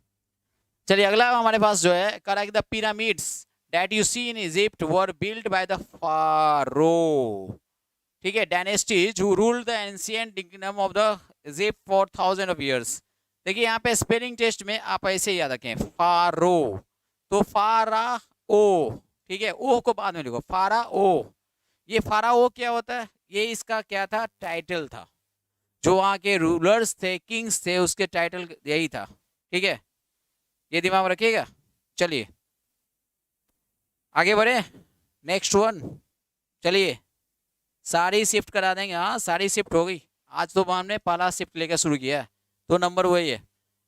चलिए अगला हमारे पास जो है, correct the pyramids that you see in Egypt were built by the pharaoh, ठीक है, dynasties who ruled the ancient kingdom of the Egypt for 1000 of years। देखिए यहाँ पे स्पेलिंग टेस्ट में आप ऐसे याद रखें, फारो, तो फारा ओ, ठीक है, ओ को बाद में लिखो, फारा ओ। ये फारा ओ क्या होता है, ये इसका क्या था, टाइटल था, जो वहाँ के रूलर्स थे, किंग्स थे, उसके टाइटल यही था, ठीक है, ये दिमाग में रखिएगा। चलिए आगे बढ़े, नेक्स्ट वन, चलिए सारी शिफ्ट करा देंगे। हाँ सारी शिफ्ट हो गई, आज तो हमने पहला शिफ्ट लेकर शुरू किया है, तो नंबर वही है,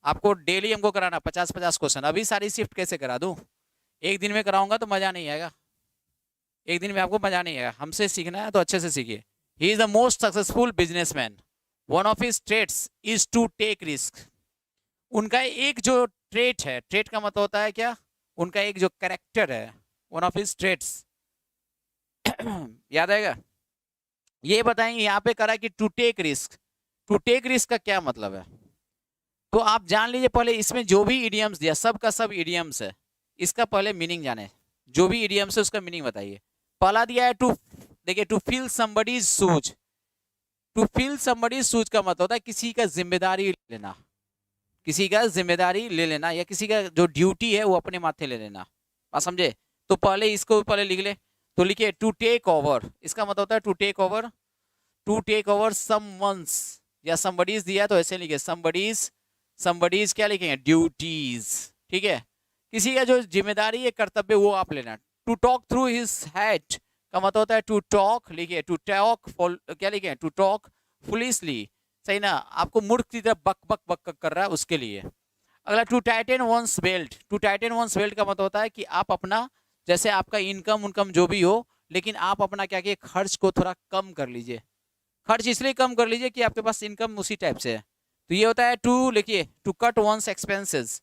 आपको डेली हमको कराना 50-50 क्वेश्चन। अभी सारी शिफ्ट कैसे करा दूं, एक दिन में कराऊंगा तो मजा नहीं आएगा, एक दिन में आपको मजा नहीं आएगा, हमसे सीखना है तो अच्छे से सीखिए। He is the most successful businessman, one of his traits is to take risk. उनका एक जो ट्रेट है, ट्रेट का मतलब होता है क्या, उनका एक जो कैरेक्टर है, वन ऑफ हिज ट्रेट्स याद आएगा। ये बताएंगे यहाँ पे करा कि to take risk, to take risk का क्या मतलब है, तो आप जान लीजिए पहले इसमें जो भी इडियम्स दिया, सब का सब इडियम्स है, इसका पहले मीनिंग जाने, जो भी इडियम्स है उसका मीनिंग बताइए। पहला दिया है टू, देखिए to feel somebody's shoes, to feel somebody's shoes का मतलब होता है किसी का जिम्मेदारी लेना, किसी का जिम्मेदारी ले लेना, या किसी का जो ड्यूटी है वो अपने माथे ले लेना, बात समझे। तो पहले इसको पहले लिख ले, तो लिखिए टू टेक ओवर, इसका मतलब होता है to take over, to take over someone's, या समबडीज दिया तो ऐसे लिखे समबडीज, समबडीज क्या लिखेंगे, ड्यूटीज, ठीक है, किसी का जो जिम्मेदारी है, कर्तव्य, वो आप लेना। To talk through his head का मतलब होता है टू टॉक, लिखिए टू टॉक, क्या लिखे, टू टॉक फुलिशली, सही ना, आपको मूर्ख की तरह बक बक बक कर रहा है उसके लिए। अगला to tighten one's belt, to tighten one's belt का मतलब होता है कि आप अपना, जैसे आपका इनकम उनकम जो भी हो, लेकिन आप अपना क्या किए, खर्च को थोड़ा कम कर लीजिए, खर्च इसलिए कम कर लीजिए कि आपके पास इनकम उसी टाइप से है, तो ये होता है टू, लिखिए टू कट वंस एक्सपेंसेस,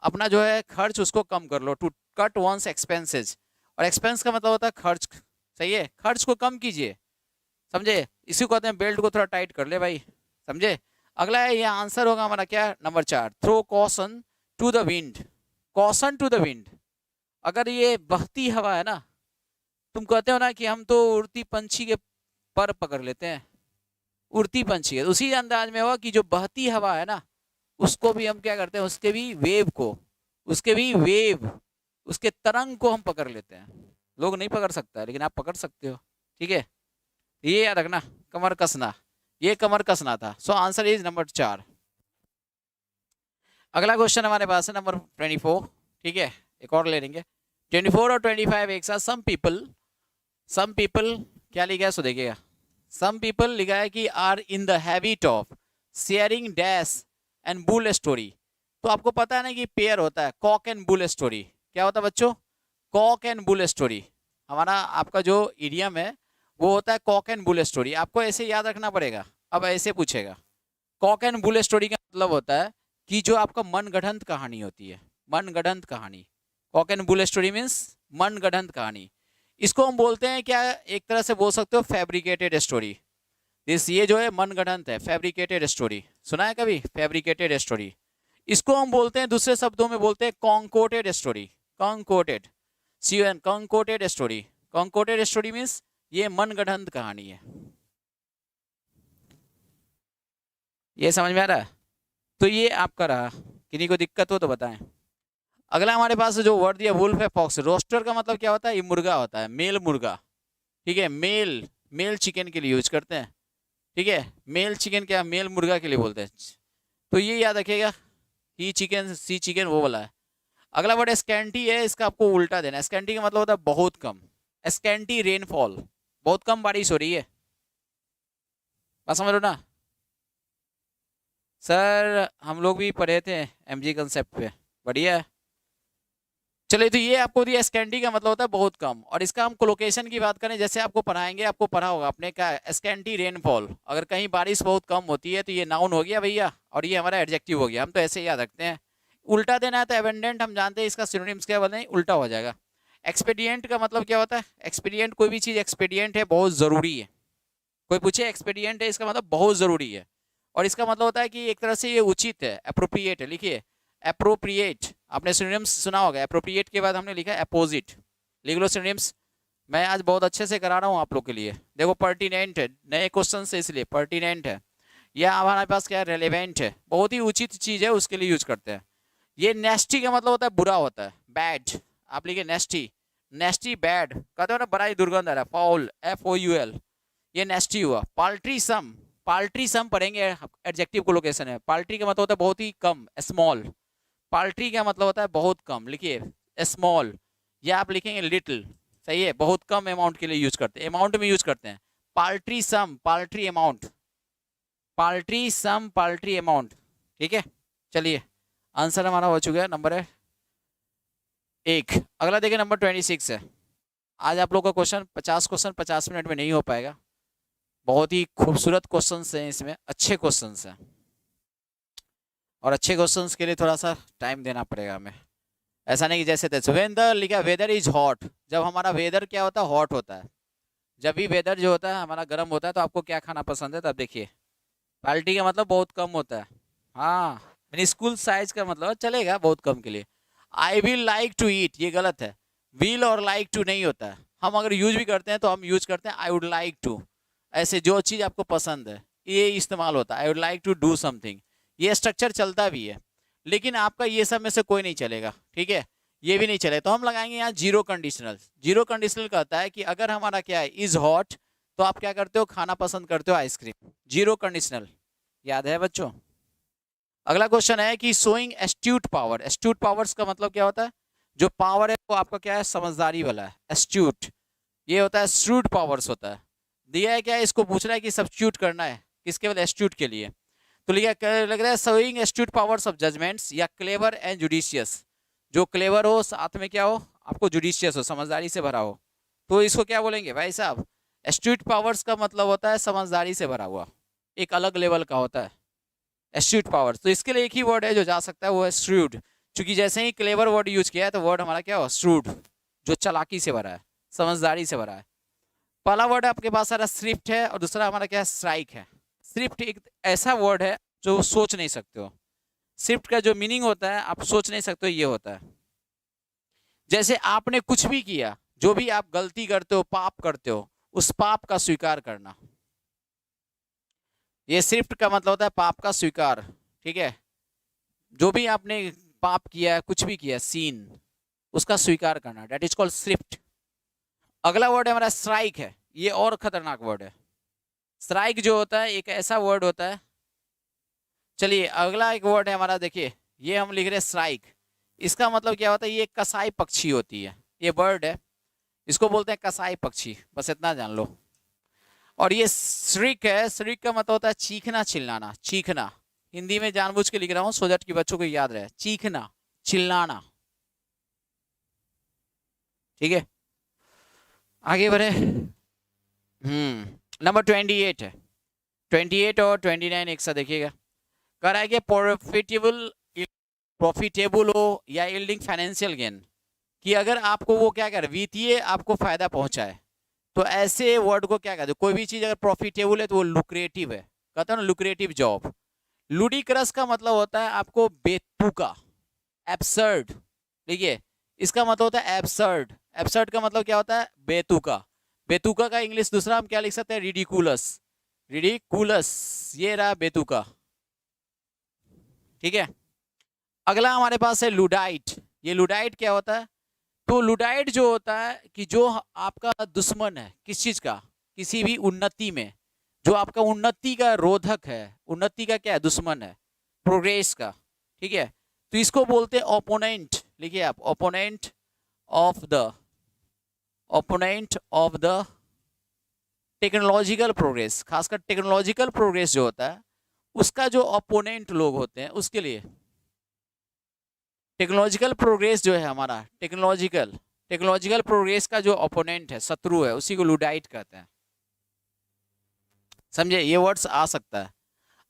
अपना जो है खर्च उसको कम कर लो, टू कट वंस एक्सपेंसेस, और एक्सपेंस का मतलब होता है खर्च, सही है, खर्च को कम कीजिए, समझे, इसी को कहते हैं बेल्ट को थोड़ा टाइट कर ले भाई, समझे। अगला है, ये आंसर होगा हमारा क्या, number 4, throw caution to the wind, caution to the wind, अगर ये बहती हवा है ना, तुम कहते हो ना कि हम तो उड़ती पंछी के पर पकड़ लेते हैं, उड़ती पंछी है, उसी अंदाज में होगा कि जो बहती हवा है ना, उसको भी हम क्या करते हैं, उसके भी वेव को, उसके भी वेव, उसके तरंग को हम पकड़ लेते हैं, लोग नहीं पकड़ सकता है, लेकिन आप पकड़ सकते हो, ठीक है, ये याद रखना, कमर कसना, ये कमर कसना था। So answer is number 4। अगला क्वेश्चन हमारे पास है नंबर 24, ठीक है, एक और ले लेंगे, 24 और 25 एक साथ। सम पीपल क्या लिखा है, सो देखिएगा, सम पीपल लिखा है कि are in the habit of sharing dash and bull story, तो आपको पता है ना कि पेयर होता है, कॉक एंड बुल स्टोरी, क्या होता है बच्चों, कॉक एंड बुल स्टोरी, हमारा आपका जो इडियम है वो होता है कॉक एंड बुल स्टोरी, आपको ऐसे याद रखना पड़ेगा। अब ऐसे पूछेगा, कॉक एंड बुल स्टोरी का मतलब होता है कि जो आपका मनगढ़ंत कहानी होती है, मनगढ़ंत कहानी, cock and bull story means मनगढ़ंत कहानी, इसको हम बोलते हैं क्या, एक तरह से बोल सकते हो फैब्रिकेटेड स्टोरी, दिस, ये जो है मनगढ़ंत है, फैब्रिकेटेड स्टोरी, सुना है कभी, फैब्रिकेटेड स्टोरी, इसको हम बोलते हैं, दूसरे शब्दों में बोलते हैं concocted story, concocted, CON, concocted story, concocted story means ये मनगढ़ंत कहानी है, ये समझ में आ रहा है, तो ये आपका रहा, किन्हीं को दिक्कत हो तो बताएं। अगला हमारे पास जो वर्ड दिया वुल्फ है फॉक्स, रोस्टर का मतलब क्या होता है, ये मुर्गा होता है, मेल मुर्गा, ठीक है, मेल चिकन के लिए यूज करते हैं, ठीक है, मेल चिकन क्या, मेल मुर्गा के लिए बोलते हैं, तो ये याद रखिएगा, ही चिकन, सी चिकन वो वाला है। अगला वर्ड स्कैंटी है, इसका आपको उल्टा देना है, स्कैंटी का मतलब होता है बहुत कम, स्कैंटी रेनफॉल, बहुत कम बारिश हो रही है, बात समझ लो ना सर, हम लोग भी पढ़े थे MG कंसेप्ट पे, बढ़िया है। चलिए, तो ये आपको दिया, स्कैंटी का मतलब होता है बहुत कम, और इसका हम कोलोकेशन की बात करें, जैसे आपको पढ़ाएंगे, आपको पढ़ा होगा आपने क्या, स्कैंटी रेनफॉल, अगर कहीं बारिश बहुत कम होती है तो ये नाउन हो गया भैया, और ये हमारा एडजेक्टिव हो गया, हम तो ऐसे ही याद रखते हैं। उल्टा देना है तो एबेंडेंट, हम जानते हैं इसका सिनोनिम्स क्या बोलते हैं, उल्टा हो जाएगा। एक्सपीडियंट का मतलब क्या होता है, एक्सपीडियंट, कोई भी चीज़ एक्सपीडियंट है, बहुत ज़रूरी है, कोई पूछे एक्सपीडियंट है, इसका मतलब बहुत ज़रूरी है, और इसका मतलब होता है कि एक तरह से ये उचित है, अप्रोप्रिएट है, लिखिए अप्रोप्रिएट, आपने सिनोनिम्स सुना होगा, अप्रोप्रिएट के बाद हमने लिखा अपोजिट, लिख लो सिनोनिम्स, मैं आज बहुत अच्छे से करा रहा हूँ आप लोग के लिए। देखो पर्टिनेंट है, नए क्वेश्चन से इसलिए पर्टिनेंट है, या हमारे पास क्या रेलेवेंट है, बहुत ही उचित चीज़ है, उसके लिए यूज करते हैं। ये नेस्टी का मतलब होता है बुरा होता है, बैड। आप लिखिए नेस्टी, नेस्टी बैड, कहते हो ना बड़ा ही दुर्गंध आ रहा है, फाउल, FOUL, ये नेस्टी हुआ। पाल्ट्री सम, पाल्ट्री सम पढ़ेंगे, एडजेक्टिव कोलोकेशन है। पाल्ट्री का मतलब होता है बहुत ही कम, स्मॉल। पाल्ट्री का मतलब होता है बहुत कम, लिखिए स्मॉल, या आप लिखेंगे लिटिल, सही है, बहुत कम अमाउंट के लिए यूज करते हैं, अमाउंट में यूज करते हैं। पाल्ट्री सम, पाल्ट्री अमाउंट, पाल्ट्री सम, पाल्ट्री अमाउंट, ठीक है। चलिए आंसर हमारा हो चुका है, नंबर है 1। अगला देखिए नंबर 26 है। आज आप लोग का क्वेश्चन 50 क्वेश्चन 50 मिनट में नहीं हो पाएगा, बहुत ही खूबसूरत क्वेश्चंस हैं इसमें, अच्छे क्वेश्चंस हैं, और अच्छे क्वेश्चंस के लिए थोड़ा सा टाइम देना पड़ेगा हमें, ऐसा नहीं कि जैसे तैसे। वेन द लिखा वेदर इज हॉट, जब हमारा वेदर क्या होता है, हॉट होता है। जब भी वेदर जो होता है हमारा गर्म होता है तो आपको क्या खाना पसंद है, तब देखिए क्वालिटी का मतलब बहुत कम होता है, हाँ, यानी स्कूल साइज का मतलब चलेगा बहुत कम के लिए। I will like to eat, ये गलत है, विल और लाइक टू नहीं होता है। हम अगर यूज भी करते हैं तो हम यूज करते हैं आई वुड लाइक टू, ऐसे जो चीज़ आपको पसंद है ये इस्तेमाल होता है, I would like to do something, ये स्ट्रक्चर चलता भी है। लेकिन आपका ये सब में से कोई नहीं चलेगा, ठीक है, ये भी नहीं चलेगा, तो हम लगाएंगे यहाँ जीरो कंडीशनल। जीरो कंडीशनल कहता है कि अगर हमारा क्या है इज हॉट, तो आप क्या करते हो, खाना पसंद करते हो आइसक्रीम, जीरो कंडीशनल, याद है बच्चों। अगला क्वेश्चन है कि showing astute power, astute powers का मतलब क्या होता है, जो पावर है वो आपका क्या है, समझदारी वाला है, एस्ट्यूट, ये होता है श्रूड पावर्स होता है। दिया है क्या है, इसको पूछ रहा है कि सब्स्टिट्यूट करना है किसके लिए, एस्ट्यूट के लिए, तो लिखा लग रहा है showing astute powers of judgements, या क्लेवर एंड जुडिशियस, जो क्लेवर हो साथ में क्या हो आपको जुडिशियस हो, समझदारी से भरा हो, तो इसको क्या बोलेंगे भाई साहब, एस्ट्यूट पावर्स का मतलब होता है समझदारी से भरा हुआ, एक अलग लेवल का होता है एस्ट्यूट पावर्स। तो इसके लिए एक ही वर्ड है जो जा सकता है, वो है श्रूड, क्योंकि जैसे ही क्लेवर वर्ड यूज किया है तो वर्ड हमारा क्या हो, श्रूड, जो चालाकी से भरा है, समझदारी से भरा है। पहला वर्ड आपके पास आ रहा है स्क्रिप्ट है, और दूसरा हमारा क्या है, स्ट्राइक है। स्क्रिप्ट एक ऐसा वर्ड है जो सोच नहीं सकते हो, स्क्रिप्ट का जो मीनिंग होता है आप सोच नहीं सकते हो, ये होता है जैसे आपने कुछ भी किया, जो भी आप गलती करते हो, पाप करते हो, उस पाप का स्वीकार करना, ये स्क्रिप्ट का मतलब होता है पाप का स्वीकार, ठीक है, जो भी आपने पाप किया है, कुछ भी किया, सीन, उसका स्वीकार करना, डेट इज कॉल्ड स्क्रिप्ट। अगला वर्ड है हमारा स्ट्राइक है, ये और खतरनाक वर्ड है। स्ट्राइक जो होता है एक ऐसा वर्ड होता है, चलिए अगला एक वर्ड है हमारा, देखिए ये हम लिख रहे हैं स्ट्राइक, इसका मतलब क्या होता है, ये कसाई पक्षी होती है, ये बर्ड है, इसको बोलते हैं कसाई पक्षी, बस इतना जान लो। और ये श्रिक है, श्रिक का मतलब होता है चीखना, चिल्लाना, चीखना, हिंदी में जानबूझ के लिख रहा हूँ सो दैट कि बच्चों को याद रहे, चीखना, चिल्लाना, ठीक है, आगे बढ़े। नंबर 28 है, 28 और 29 एक साथ देखिएगा, कह रहा है कि प्रॉफिटेबल हो या यील्डिंग फाइनेंशियल गेन, कि अगर आपको वो क्या करे, वित्तीय आपको फायदा पहुंचाए, तो ऐसे वर्ड को क्या कहते हैं, कोई भी चीज अगर प्रॉफिटेबल है तो वो लुक्रेटिव है, कहते हैं ना लुक्रेटिव जॉब। लुडिक्रस का मतलब होता है आपको बेतुका, एब्सर्ड, देखिए इसका मतलब होता है एब्सर्ड, एब्सर्ड का मतलब क्या होता है, बेतुका, बेतुका का इंग्लिश दूसरा हम क्या लिख सकते हैं, रिडिकुलस, रिडिकुलस, ये रहा बेतुका, ठीक है। अगला हमारे पास है लुडाइट, ये लुडाइट क्या होता है, तो लुडाइट जो होता है कि जो आपका दुश्मन है, किस चीज का, किसी भी उन्नति में, जो आपका उन्नति का रोधक है, उन्नति का क्या है, दुश्मन है, प्रोग्रेस का, ठीक है, तो इसको बोलते हैं ओपोनेंट, लिखिए आप, opponent of the, opponent of the technological progress, खासकर टेक्नोलॉजिकल प्रोग्रेस जो होता है उसका जो ओपोनेंट लोग होते हैं उसके लिए, टेक्नोलॉजिकल प्रोग्रेस जो है हमारा, टेक्नोलॉजिकल टेक्नोलॉजिकल प्रोग्रेस का जो ओपोनेंट है, शत्रु है, उसी को लुडाइट कहते हैं, समझे, ये वर्ड्स आ सकता है।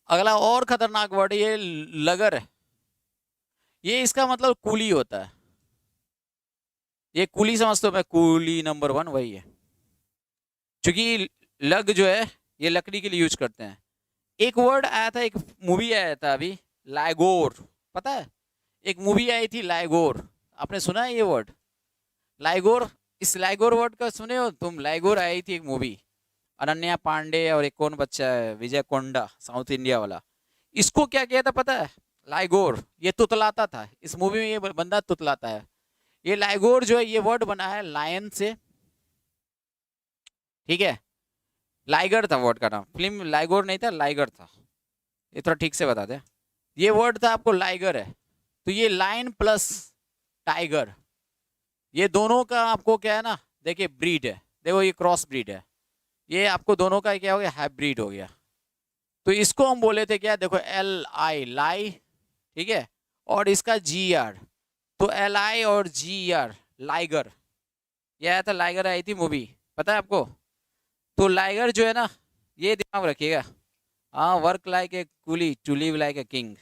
अगला और खतरनाक वर्ड ये लगर है, ये इसका मतलब कूली होता है, ये कूली समझते हो, मैं कूली नंबर 1 वही है, क्योंकि लग जो है ये लकड़ी के लिए यूज करते हैं। एक वर्ड आया था, एक मूवी आया था अभी, लाइगोर, पता है, एक मूवी आई थी लाइगोर, आपने सुना है ये वर्ड लाइगोर, इस लाइगोर वर्ड का सुने हो तुम, लाइगोर आई थी एक मूवी अनन्या पांडे और एक कौन बच्चा है, विजय कोंडा, साउथ इंडिया वाला। इसको क्या किया था पता है? लाइगोर, ये तुतलाता था इस मूवी में, ये बंदा तुतलाता है। ये लाइगोर जो है ये वर्ड बना है लायन से, ठीक है। लाइगर था वर्ड का नाम, फिल्म लाइगोर नहीं था, लाइगर था। ये थोड़ा ठीक से बता दे, ये वर्ड था आपको लाइगर है। तो ये लायन प्लस टाइगर, ये दोनों का आपको क्या है ना, देखिए ब्रीड है, देखो ये क्रॉस ब्रीड है, ये आपको दोनों का क्या हो गया, हाइब्रिड हो गया। तो इसको हम बोले थे क्या, देखो एल आई लाई, ठीक है, और इसका जी आर, तो एल आई और जी आर लाइगर, ये आया था, लाइगर आई थी मूवी, पता है आपको। तो लाइगर जो है ना, ये दिमाग रखिएगा, हाँ, work like a coolie to live like a king,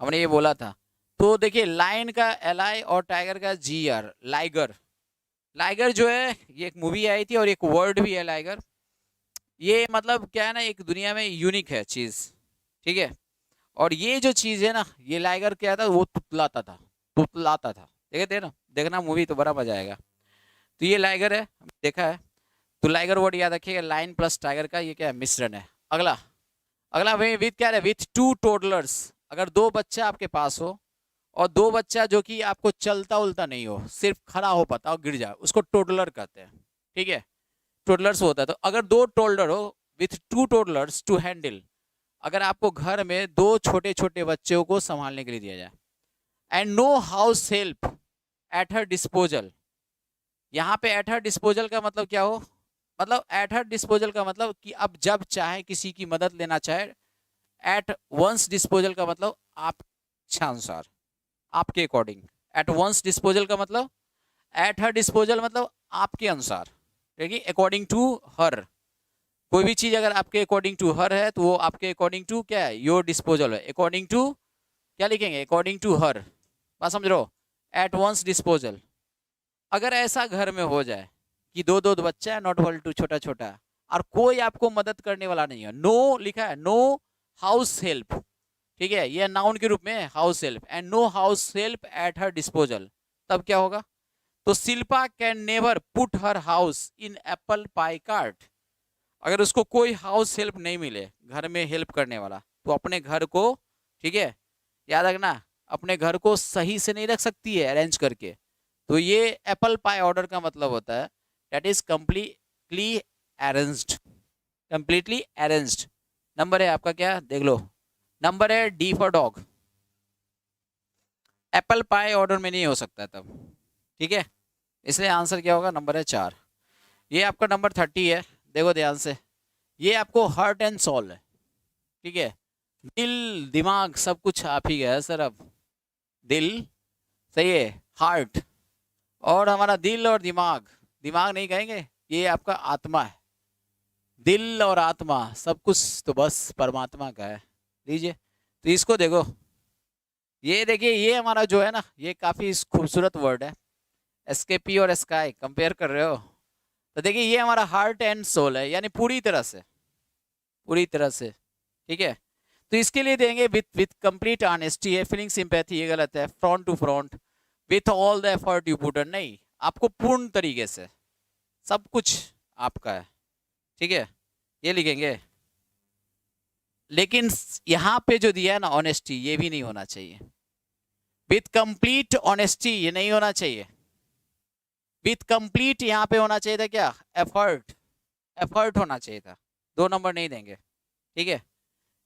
हमने ये बोला था। तो देखिए लाइन का एल आई और टाइगर का जी आर, लाइगर। लाइगर जो है ये एक मूवी आई थी और एक वर्ड भी है लाइगर। ये मतलब क्या है ना, एक दुनिया में यूनिक है चीज़, ठीक है। और ये जो चीज़ है ना, ये लाइगर क्या था, वो तुतलाता था, तुतलाता था, देखे थे ना, देखना मूवी तो बड़ा मजा आएगा। तो ये लाइगर है, देखा है। तो लाइगर वर्ड याद रखिएगा, लाइन प्लस टाइगर का ये क्या है, मिश्रण है। अगला, अगला विथ क्या है, विथ टू टोडलर्स, अगर दो बच्चा आपके पास हो और दो बच्चा जो कि आपको चलता उलता नहीं हो, सिर्फ खड़ा हो पाता हो, गिर जाए, उसको टोडलर कहते हैं, ठीक है। टोडलर्स होता है। तो अगर दो टोडलर हो, with two toddlers to handle, अगर आपको घर में दो छोटे छोटे बच्चों को संभालने के लिए दिया जाए, and no house help at her disposal, यहाँ पे एट हर डिस्पोजल का मतलब क्या हो, मतलब एट हर डिस्पोजल का मतलब कि अब जब चाहे किसी की मदद लेना चाहे, एट वंस डिस्पोजल का मतलब आप इच्छा अनुसार, आपके अकॉर्डिंग। एट वंस डिस्पोजल का मतलब, एट हर डिस्पोजल मतलब आपके अनुसार, ठीक है, अकॉर्डिंग टू हर। कोई भी चीज अगर आपके अकॉर्डिंग टू हर है तो वो आपके अकॉर्डिंग टू क्या है, योर डिस्पोजल है। अकॉर्डिंग टू क्या लिखेंगे, अकॉर्डिंग टू हर, बात समझ रहे हो। एट वंस डिस्पोजल, अगर ऐसा घर में हो जाए कि दो दो बच्चा है, नॉट इक्वल टू छोटा छोटा, और कोई आपको मदद करने वाला नहीं है, नो लिखा है, नो हाउस हेल्प, ठीक है, ये नाउन के रूप में house help, and no house help at her disposal, तब क्या होगा। तो Shilpa can never put her house in apple pie cart, अगर उसको कोई हाउस हेल्प नहीं मिले, घर में हेल्प करने वाला, तो अपने घर को, ठीक है, याद रखना, अपने घर को सही से नहीं रख सकती है अरेंज करके। तो ये एप्पल पाई ऑर्डर का मतलब होता है that is completely arranged, completely arranged. Number है आपका क्या, देख लो, नंबर है D for dog, apple pie order में नहीं हो सकता तब, ठीक है, इसलिए आंसर क्या होगा, नंबर है 4। ये आपका नंबर 30 है, देखो ध्यान से, ये आपको हार्ट एंड सोल है, ठीक है, दिल दिमाग सब कुछ आप ही का है सर। अब दिल सही है, हार्ट, और हमारा दिल और दिमाग, दिमाग नहीं कहेंगे, ये आपका आत्मा है। दिल और आत्मा सब कुछ तो बस परमात्मा का है, लीजिए। तो इसको देखो, ये देखिए, ये हमारा जो है ना, ये काफी खूबसूरत वर्ड है, एसकेपी और स्काई कंपेयर कर रहे हो, तो देखिए ये हमारा हार्ट एंड सोल है, यानी पूरी तरह से, पूरी तरह से, ठीक है। तो इसके लिए देंगे विथ विथ कंप्लीट ऑनेस्टी है, फीलिंग सिंपैथी, ये गलत है, front to front, with all the effort you put, नहीं, आपको पूर्ण तरीके से सब कुछ आपका है, ठीक है, ये लिखेंगे। लेकिन यहाँ पे जो दिया है ना ऑनेस्टी, ये भी नहीं होना चाहिए, विथ कंप्लीट ऑनेस्टी ये नहीं होना चाहिए, विथ कंप्लीट यहाँ पे होना चाहिए था क्या, एफर्ट, एफर्ट होना चाहिए था। 2 नंबर नहीं देंगे, ठीक है,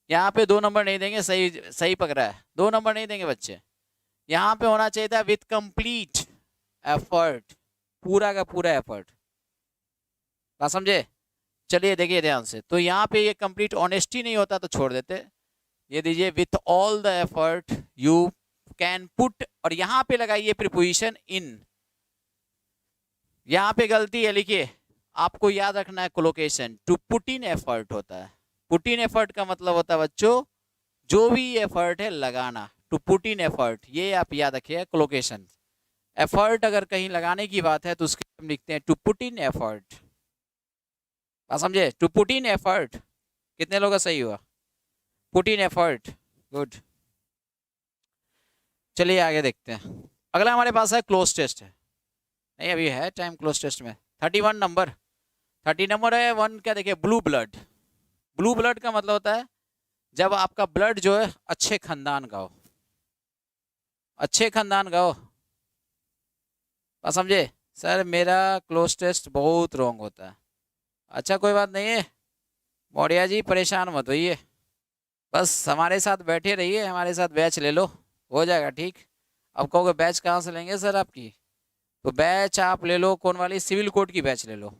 यहाँ पे 2 नंबर नहीं देंगे, सही सही पकड़ा है, 2 नंबर नहीं देंगे बच्चे। यहाँ पे होना चाहिए था विथ कंप्लीट एफर्ट, पूरा का पूरा एफर्ट, बात समझे। चलिए देखिए ध्यान से, तो यहाँ पे ये कंप्लीट ऑनेस्टी नहीं होता तो छोड़ देते, ये दीजिए with all the effort you can put, और यहाँ पे लगाइए प्रीपोजिशन इन, यहाँ पे गलती है, लिखिए, आपको याद रखना है collocation, to put in effort होता है, पुट इन एफर्ट का मतलब होता है बच्चों जो भी एफर्ट है लगाना, टू पुट इन एफर्ट, ये आप याद रखिए कोलोकेशन। एफर्ट अगर कहीं लगाने की बात है तो उसके हम लिखते हैं टू पुट इन एफर्ट, बात समझे, टू पुट इन एफर्ट। कितने लोगों का सही हुआ, पुट इन एफर्ट, गुड। चलिए आगे देखते हैं, अगला हमारे पास है क्लोज टेस्ट है, नहीं अभी है टाइम क्लोज टेस्ट में, 31 नंबर, 30 नंबर है। 1 क्या देखिए, ब्लू ब्लड। ब्लू ब्लड का मतलब होता है जब आपका ब्लड जो है अच्छे खानदान का हो, अच्छे खानदान का हो। बात समझे? सर मेरा क्लोज टेस्ट बहुत रॉन्ग होता है। अच्छा कोई बात नहीं है मौर्या जी, परेशान मत होइए, बस हमारे साथ बैठे रहिए, हमारे साथ बैच ले लो, हो जाएगा ठीक। अब कहोगे बैच कहाँ से लेंगे सर आपकी, तो बैच आप ले लो, कौन वाली, सिविल कोड की बैच ले लो।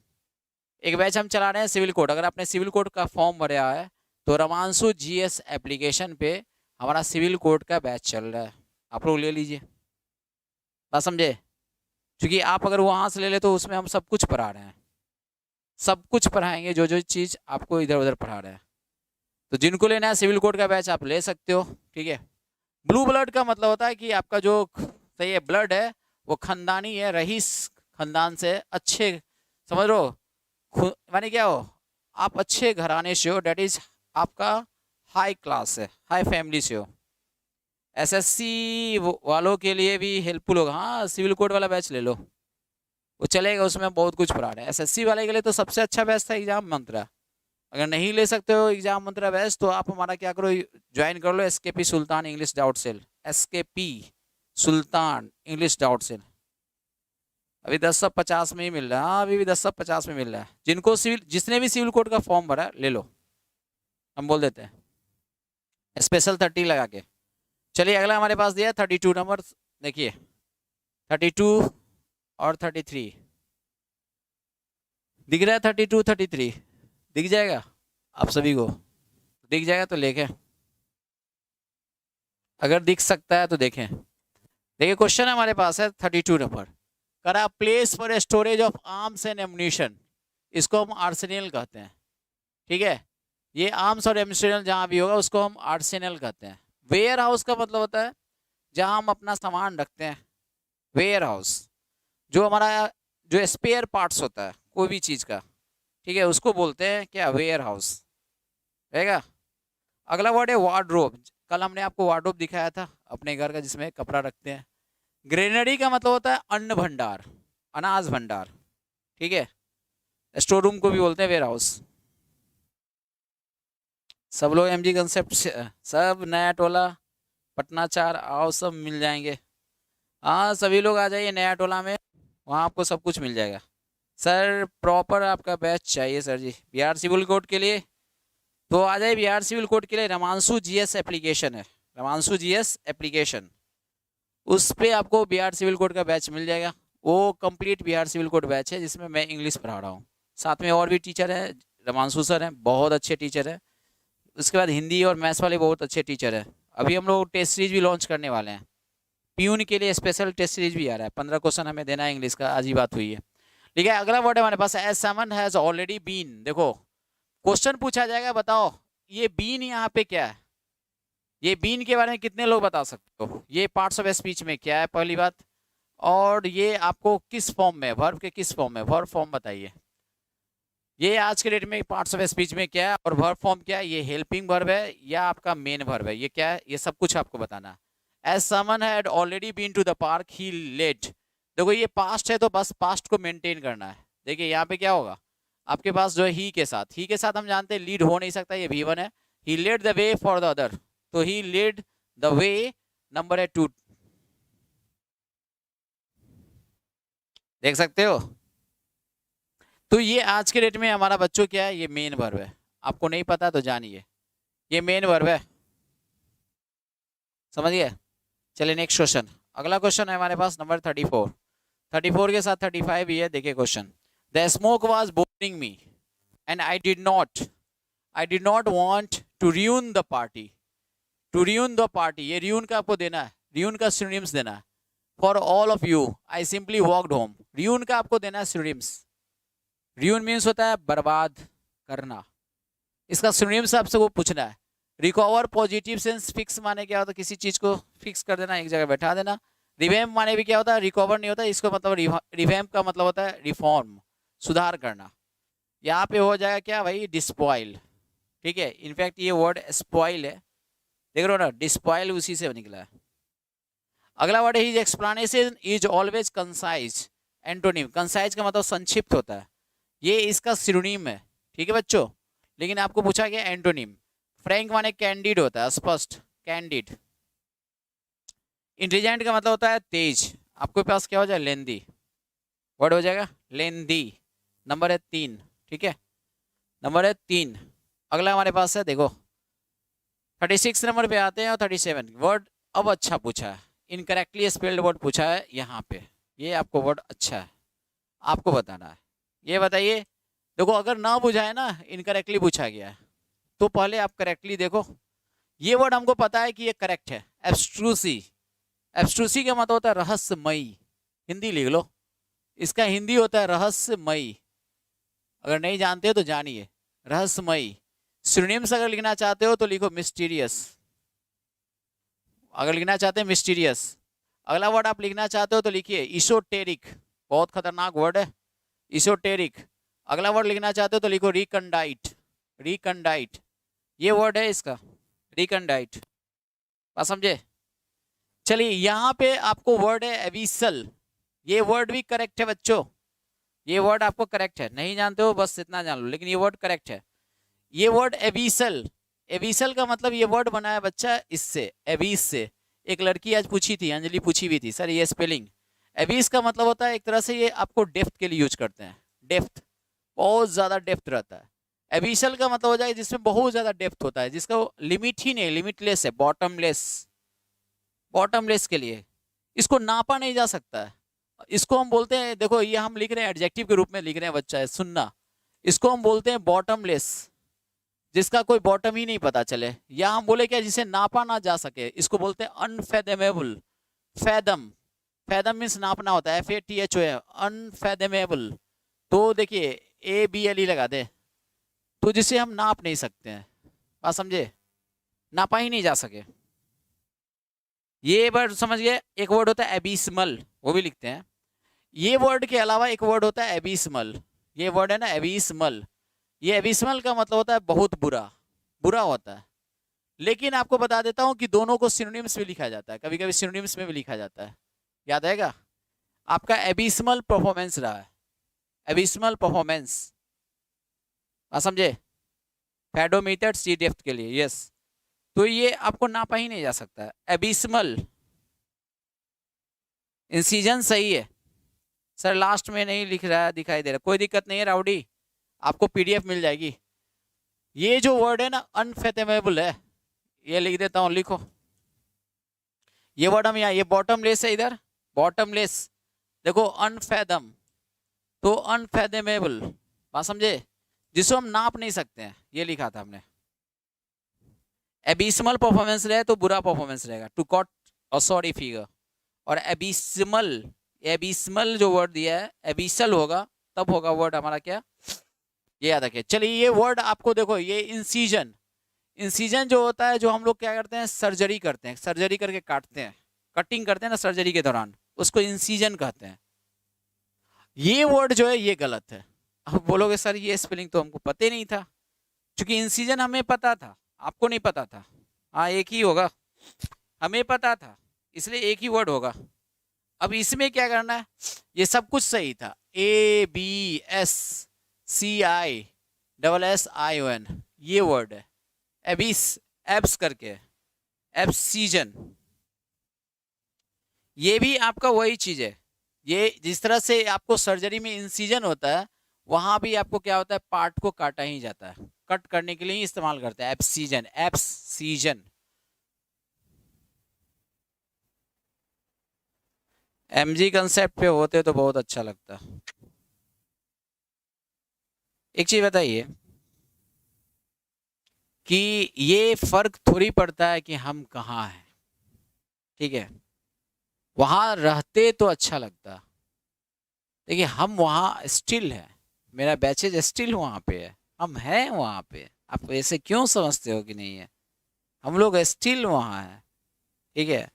एक बैच हम चला रहे हैं सिविल कोड। अगर आपने सिविल कोड का फॉर्म भरा है तो रमांशु जीएस एप्लीकेशन पे हमारा सिविल कोड का बैच चल रहा है, आप लोग ले लीजिए। बात समझे? क्योंकि आप अगर वहाँ से ले ले तो उसमें हम सब कुछ पढ़ा रहे हैं, सब कुछ पढ़ाएंगे, जो जो चीज़ आपको इधर उधर पढ़ा रहे हैं। तो जिनको लेना है सिविल कोड का बैच आप ले सकते हो, ठीक है। ब्लू ब्लड का मतलब होता है कि आपका जो सही है ब्लड है वो खानदानी है, रईस खानदान से, अच्छे, समझ लो माने क्या हो, आप अच्छे घराने से हो, डेट इज आपका हाई क्लास है, हाई फैमिली से हो। एसएससी वालों के लिए भी हेल्पफुल होगा। हाँ सिविल कोड वाला बैच ले लो, वो चलेगा, उसमें बहुत कुछ पढ़ा रहे हैं। एसएससी वाले के लिए तो सबसे अच्छा बैच था एग्जाम मंत्रा। अगर नहीं ले सकते हो एग्जाम मंत्रा बैच तो आप हमारा क्या करो, ज्वाइन कर लो एसकेपी सुल्तान इंग्लिश डाउट सेल, एसकेपी सुल्तान इंग्लिश डाउट सेल। अभी 1050 में ही मिल रहा है। हाँ अभी भी 1050 में मिल रहा है। जिनको सिविल, जिसने भी सिविल कोड का फॉर्म भरा है ले लो, हम बोल देते हैं स्पेशल 30 लगा के। चलिए अगला हमारे पास दिया 32 नंबर, देखिए 32 और 33 दिख रहा है, 32 33 दिख जाएगा आप सभी को, दिख जाएगा तो लेके, अगर दिख सकता है तो देखें। देखिए क्वेश्चन हमारे पास है 32 नंबर, करा place for storage of arms and ammunition, इसको हम आर्सेनल कहते हैं, ठीक है। ये आर्म्स और एम्युनिशन जहाँ भी होगा उसको हम आर्सेनल कहते हैं। वेयर हाउस का मतलब होता है जहाँ हम अपना सामान रखते हैं, वेयर हाउस। जो हमारा जो स्पेयर पार्ट्स होता है कोई भी चीज़ का, ठीक है, उसको बोलते हैं क्या, वेयर हाउस रहेगा। अगला वर्ड है वार्डरोब। कल हमने आपको वार्डरोब दिखाया था अपने घर का जिसमें कपड़ा रखते हैं। ग्रेनरी का मतलब होता है अन्न भंडार, अनाज भंडार, ठीक है। स्टोर रूम को भी बोलते हैं वेयर हाउस। सब लोग एमजी कंसेप्ट, सब नया टोला पटना 4 आओ, सब मिल जाएंगे। हाँ सभी लोग आ जाइए नया टोला में, वहाँ आपको सब कुछ मिल जाएगा। सर प्रॉपर आपका बैच चाहिए सर जी बिहार सिविल कोड के लिए, तो आ जाए बिहार सिविल कोड के लिए। रमांशु जीएस एप्लीकेशन है, रमांशु जीएस एप्लीकेशन, उस पर आपको बिहार सिविल कोड का बैच मिल जाएगा। वो complete Bihar civil code batch है जिसमें मैं इंग्लिश पढ़ा रहा हूँ, साथ में और भी टीचर हैं, रमांशु सर हैं, बहुत अच्छे टीचर हैं। उसके बाद हिंदी और मैथ्स वाले बहुत अच्छे टीचर हैं। अभी हम लोग टेस्ट सीरीज भी लॉन्च करने वाले हैं, प्यून के लिए स्पेशल टेस्ट सीरीज भी आ रहा है। 15 क्वेश्चन हमें देना है इंग्लिश का, आज ही बात हुई है। ठीक है अगला वर्ड है हमारे पास, as someone has already been. देखो क्वेश्चन पूछा जाएगा, बताओ ये बीन यहाँ पे क्या है, ये बीन के बारे में कितने लोग बता सकते हो, ये पार्ट्स ऑफ स्पीच में क्या है पहली बात, और ये आपको किस फॉर्म में, वर्ब के किस फॉर्म में, वर्ब फॉर्म बताइए। ये आज के डेट में पार्ट्स ऑफ स्पीच में क्या है और वर्ब फॉर्म क्या है, ये हेल्पिंग वर्ब है या आपका मेन वर्ब है, ये क्या है, ये सब कुछ आपको बताना है। As someone had already been to the park ही लेट। देखो ये पास्ट है तो बस पास्ट को मेंटेन करना है। देखिए यहाँ पे क्या होगा आपके पास जो है ही के साथ, ही के साथ हम जानते हैं लीड हो नहीं सकता, ये V1 है। He led the way for the other, तो he led the way number है 2, देख सकते हो। तो ये आज के डेट में हमारा बच्चों क्या है, ये मेन वर्ब है। आपको नहीं पता तो जानिए ये मेन वर्ब है, समझ गए। चलिए नेक्स्ट क्वेश्चन, अगला क्वेश्चन है हमारे पास नंबर 34। 34 के साथ 35 भी है। देखिए question, the smoke was boring me and I did not want to ruin the party. To ruin the party, ये ruin का आपको देना है, ruin का synonyms देना है। For all of you I simply walked home, ruin का आपको देना है synonyms। ruin मीन्स होता है बर्बाद करना, इसका synonyms आपसे वो पूछना है। रिकवर पॉजिटिव सेंस, फिक्स माने क्या होता है, किसी चीज को फिक्स कर देना, एक जगह बैठा देना। रिवैम्प माने भी क्या होता है, रिकवर नहीं होता, इसको मतलब रिवैम्प का मतलब होता है रिफॉर्म, सुधार करना। यहाँ पे हो जाएगा क्या भाई, डिस्पॉइल, ठीक है। इनफैक्ट ये वर्ड स्पॉइल है, देख रहे हो ना, डिस्पॉइल उसी से निकला है। अगला वर्ड है his explanation is always concise. Antonym, concise का मतलब संक्षिप्त होता है, ये इसका सिनोनिम है, ठीक है बच्चों। लेकिन आपको पूछा गया एंटोनिम। फ्रैंक माने कैंडिड होता है, स्पष्ट, कैंडिड। इंटेलिजेंट का मतलब होता है तेज। आपके पास क्या हो जाए, लेंदी वर्ड हो जाएगा, लेंदी। नंबर है 3, ठीक है, नंबर है 3। अगला हमारे पास है, देखो 36 नंबर पे आते हैं और 37 वर्ड। अब अच्छा पूछा है, इनकरेक्टली स्पेल्ड वर्ड पूछा है यहाँ पे। ये आपको वर्ड अच्छा है, आपको बताना है। ये बताइए, देखो अगर ना बुझाए ना, इनकरेक्टली पूछा गया है, तो पहले आप करेक्टली देखो। ये वर्ड हमको पता है कि ये करेक्ट है, एब्स्ट्रूसी। एब्स्ट्रूसी का मतलब होता है रहस्यमयी, हिंदी लिख लो, इसका हिंदी होता है रहस्यमयी। अगर नहीं जानते हो तो जानिए, रहस्यमयी। सिनोनिम्स अगर लिखना चाहते हो तो लिखो मिस्टीरियस, अगर लिखना चाहते हैं मिस्टीरियस। अगला वर्ड आप लिखना चाहते हो तो लिखिए इशोटेरिक, बहुत खतरनाक वर्ड है, इशोटेरिक। अगला वर्ड लिखना चाहते हो तो लिखो रिकंडाइट, रिकंडाइट, ये वर्ड है इसका, रिकंडाइट। बात समझे। चलिए यहाँ पे आपको वर्ड है एविसल, ये वर्ड भी करेक्ट है बच्चों, ये वर्ड आपको करेक्ट है। नहीं जानते हो बस इतना जान लो, लेकिन ये वर्ड करेक्ट है। ये वर्ड एविसल, एविसल का मतलब ये वर्ड बना है बच्चा इससे, एविस से। एक लड़की आज पूछी थी, अंजलि पूछी भी थी, सर ये स्पेलिंग। एविस का मतलब होता है एक तरह से, ये आपको डेप्थ के लिए यूज करते हैं, डेप्थ, बहुत ज्यादा डेप्थ रहता है। एविसल का मतलब हो जाएगा जिसमें बहुत ज्यादा डेप्थ होता है, जिसका लिमिट ही नहीं, लिमिटलेस है, बॉटमलेस, बॉटमलेस के लिए। इसको नापा नहीं जा सकता है। इसको हम बोलते हैं, देखो ये हम लिख रहे हैं एडजेक्टिव के रूप में लिख रहे हैं बच्चा है, सुनना। इसको हम बोलते हैं बॉटमलेस, जिसका कोई बॉटम ही नहीं पता चले, या हम बोले क्या, जिसे नापा ना जा सके, इसको बोलते हैं अनफेदमेबल। फैदम, फैदम मीन्स नापना होता है, FATHO है, अनफेदमेबल। तो देखिए ABLE लगा दे, तो जिसे हम नाप नहीं सकते हैं, बात समझे, नापा ही नहीं जा सके। ये वर्ड समझ गए। एक वर्ड होता है एबिस्मल, वो भी लिखते हैं। ये वर्ड के अलावा एक वर्ड होता है एबिस्मल, ये वर्ड है ना एबिस्मल। ये एबिस्मल का मतलब होता है बहुत बुरा, बुरा होता है। लेकिन आपको बता देता हूं कि दोनों को सिनोनिम्स में लिखा जाता है, कभी कभी सिनोनिम्स में भी लिखा जाता है, याद आएगा। आपका एबिस्मल परफॉर्मेंस रहा है, एबिस्मल परफॉर्मेंस, आप समझे, फेडोमीटर सी डेप्थ के लिए, यस। तो ये आपको नापा ही नहीं जा सकता है, एबिस्मल। इंसिजन सही है सर, लास्ट में नहीं लिख रहा है, दिखाई दे रहा, कोई दिक्कत नहीं है राउडी, आपको PDF मिल जाएगी। ये जो वर्ड है ना अनफेथमेबल है, ये लिख देता हूं, लिखो ये वर्ड हम यहाँ, ये बॉटमलेस है इधर, बॉटमलेस। देखो अनफेदम, तो अनफेदमेबल, बात समझे, जिसको हम नाप नहीं सकते हैं, ये लिखा था हमने। एबिस्मल परफॉर्मेंस रहे तो बुरा परफॉर्मेंस रहेगा, टू कॉट और सॉरी फिगर। और एबिस्मल, एबिस्मल जो वर्ड दिया है, एबिसल होगा तब होगा वर्ड हमारा क्या, ये याद रखिए। चलिए ये वर्ड आपको देखो, ये इंसीजन, इंसीजन जो होता है, जो हम लोग क्या करते हैं, सर्जरी करते हैं, सर्जरी करके काटते हैं, कटिंग करते हैं ना सर्जरी के दौरान, उसको इंसीजन कहते हैं। ये वर्ड जो है ये गलत है। अब बोलोगे सर ये स्पेलिंग तो हमको पता ही नहीं था, क्योंकि इंसीजन हमें पता था, आपको नहीं पता था। हाँ एक ही होगा, हमें पता था, इसलिए एक ही वर्ड होगा। अब इसमें क्या करना है, ये सब कुछ सही था, ABSCISSION, ये वर्ड है एबिस, एब्स करके, एब्सीजन। ये भी आपका वही चीज है, ये जिस तरह से आपको सर्जरी में इंसीजन होता है, वहां भी आपको क्या होता है, पार्ट को काटा ही जाता है, कट करने के लिए ही इस्तेमाल करते हैं, एब्सीजन, एब्सीजन। MG कंसेप्ट पे होते तो बहुत अच्छा लगता। एक चीज बताइए कि ये फर्क थोड़ी पड़ता है कि हम कहाँ हैं, ठीक है, वहां रहते तो अच्छा लगता, देखिए हम वहाँ स्टिल है, मेरा बैचेज स्टिल वहाँ पे है, हम हैं वहाँ पे, आप ऐसे क्यों समझते हो कि नहीं है, हम लोग स्टिल वहाँ हैं, ठीक है।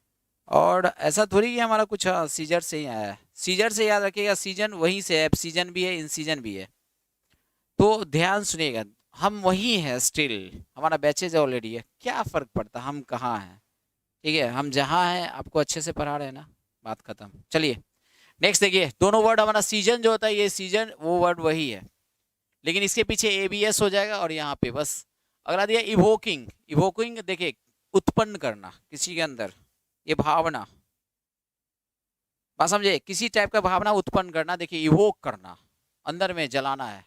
और ऐसा थोड़ी कि हमारा कुछ सीजर से ही आया है, सीजर से याद रखिएगा, सीजन वहीं से है, सीजन भी है, इंसीजन भी है। तो ध्यान सुनिएगा, हम वही हैं स्टिल, हमारा बैचेज ऑलरेडी है, क्या फर्क पड़ता हम कहाँ हैं, ठीक है, हम जहाँ हैं आपको अच्छे से पढ़ा रहे हैं ना, बात खत्म। चलिए नेक्स्ट देखिए, दोनों वर्ड हमारा सीजन जो होता है, ये सीजन वो वर्ड वही है, लेकिन इसके पीछे ABS हो जाएगा और यहाँ पे बस। अगला दिया इवोकिंग। इवोकिंग देखिए उत्पन्न करना किसी के अंदर, ये भावना, बात समझे, किसी टाइप का भावना उत्पन्न करना। देखिए इवोक करना, अंदर में जलाना है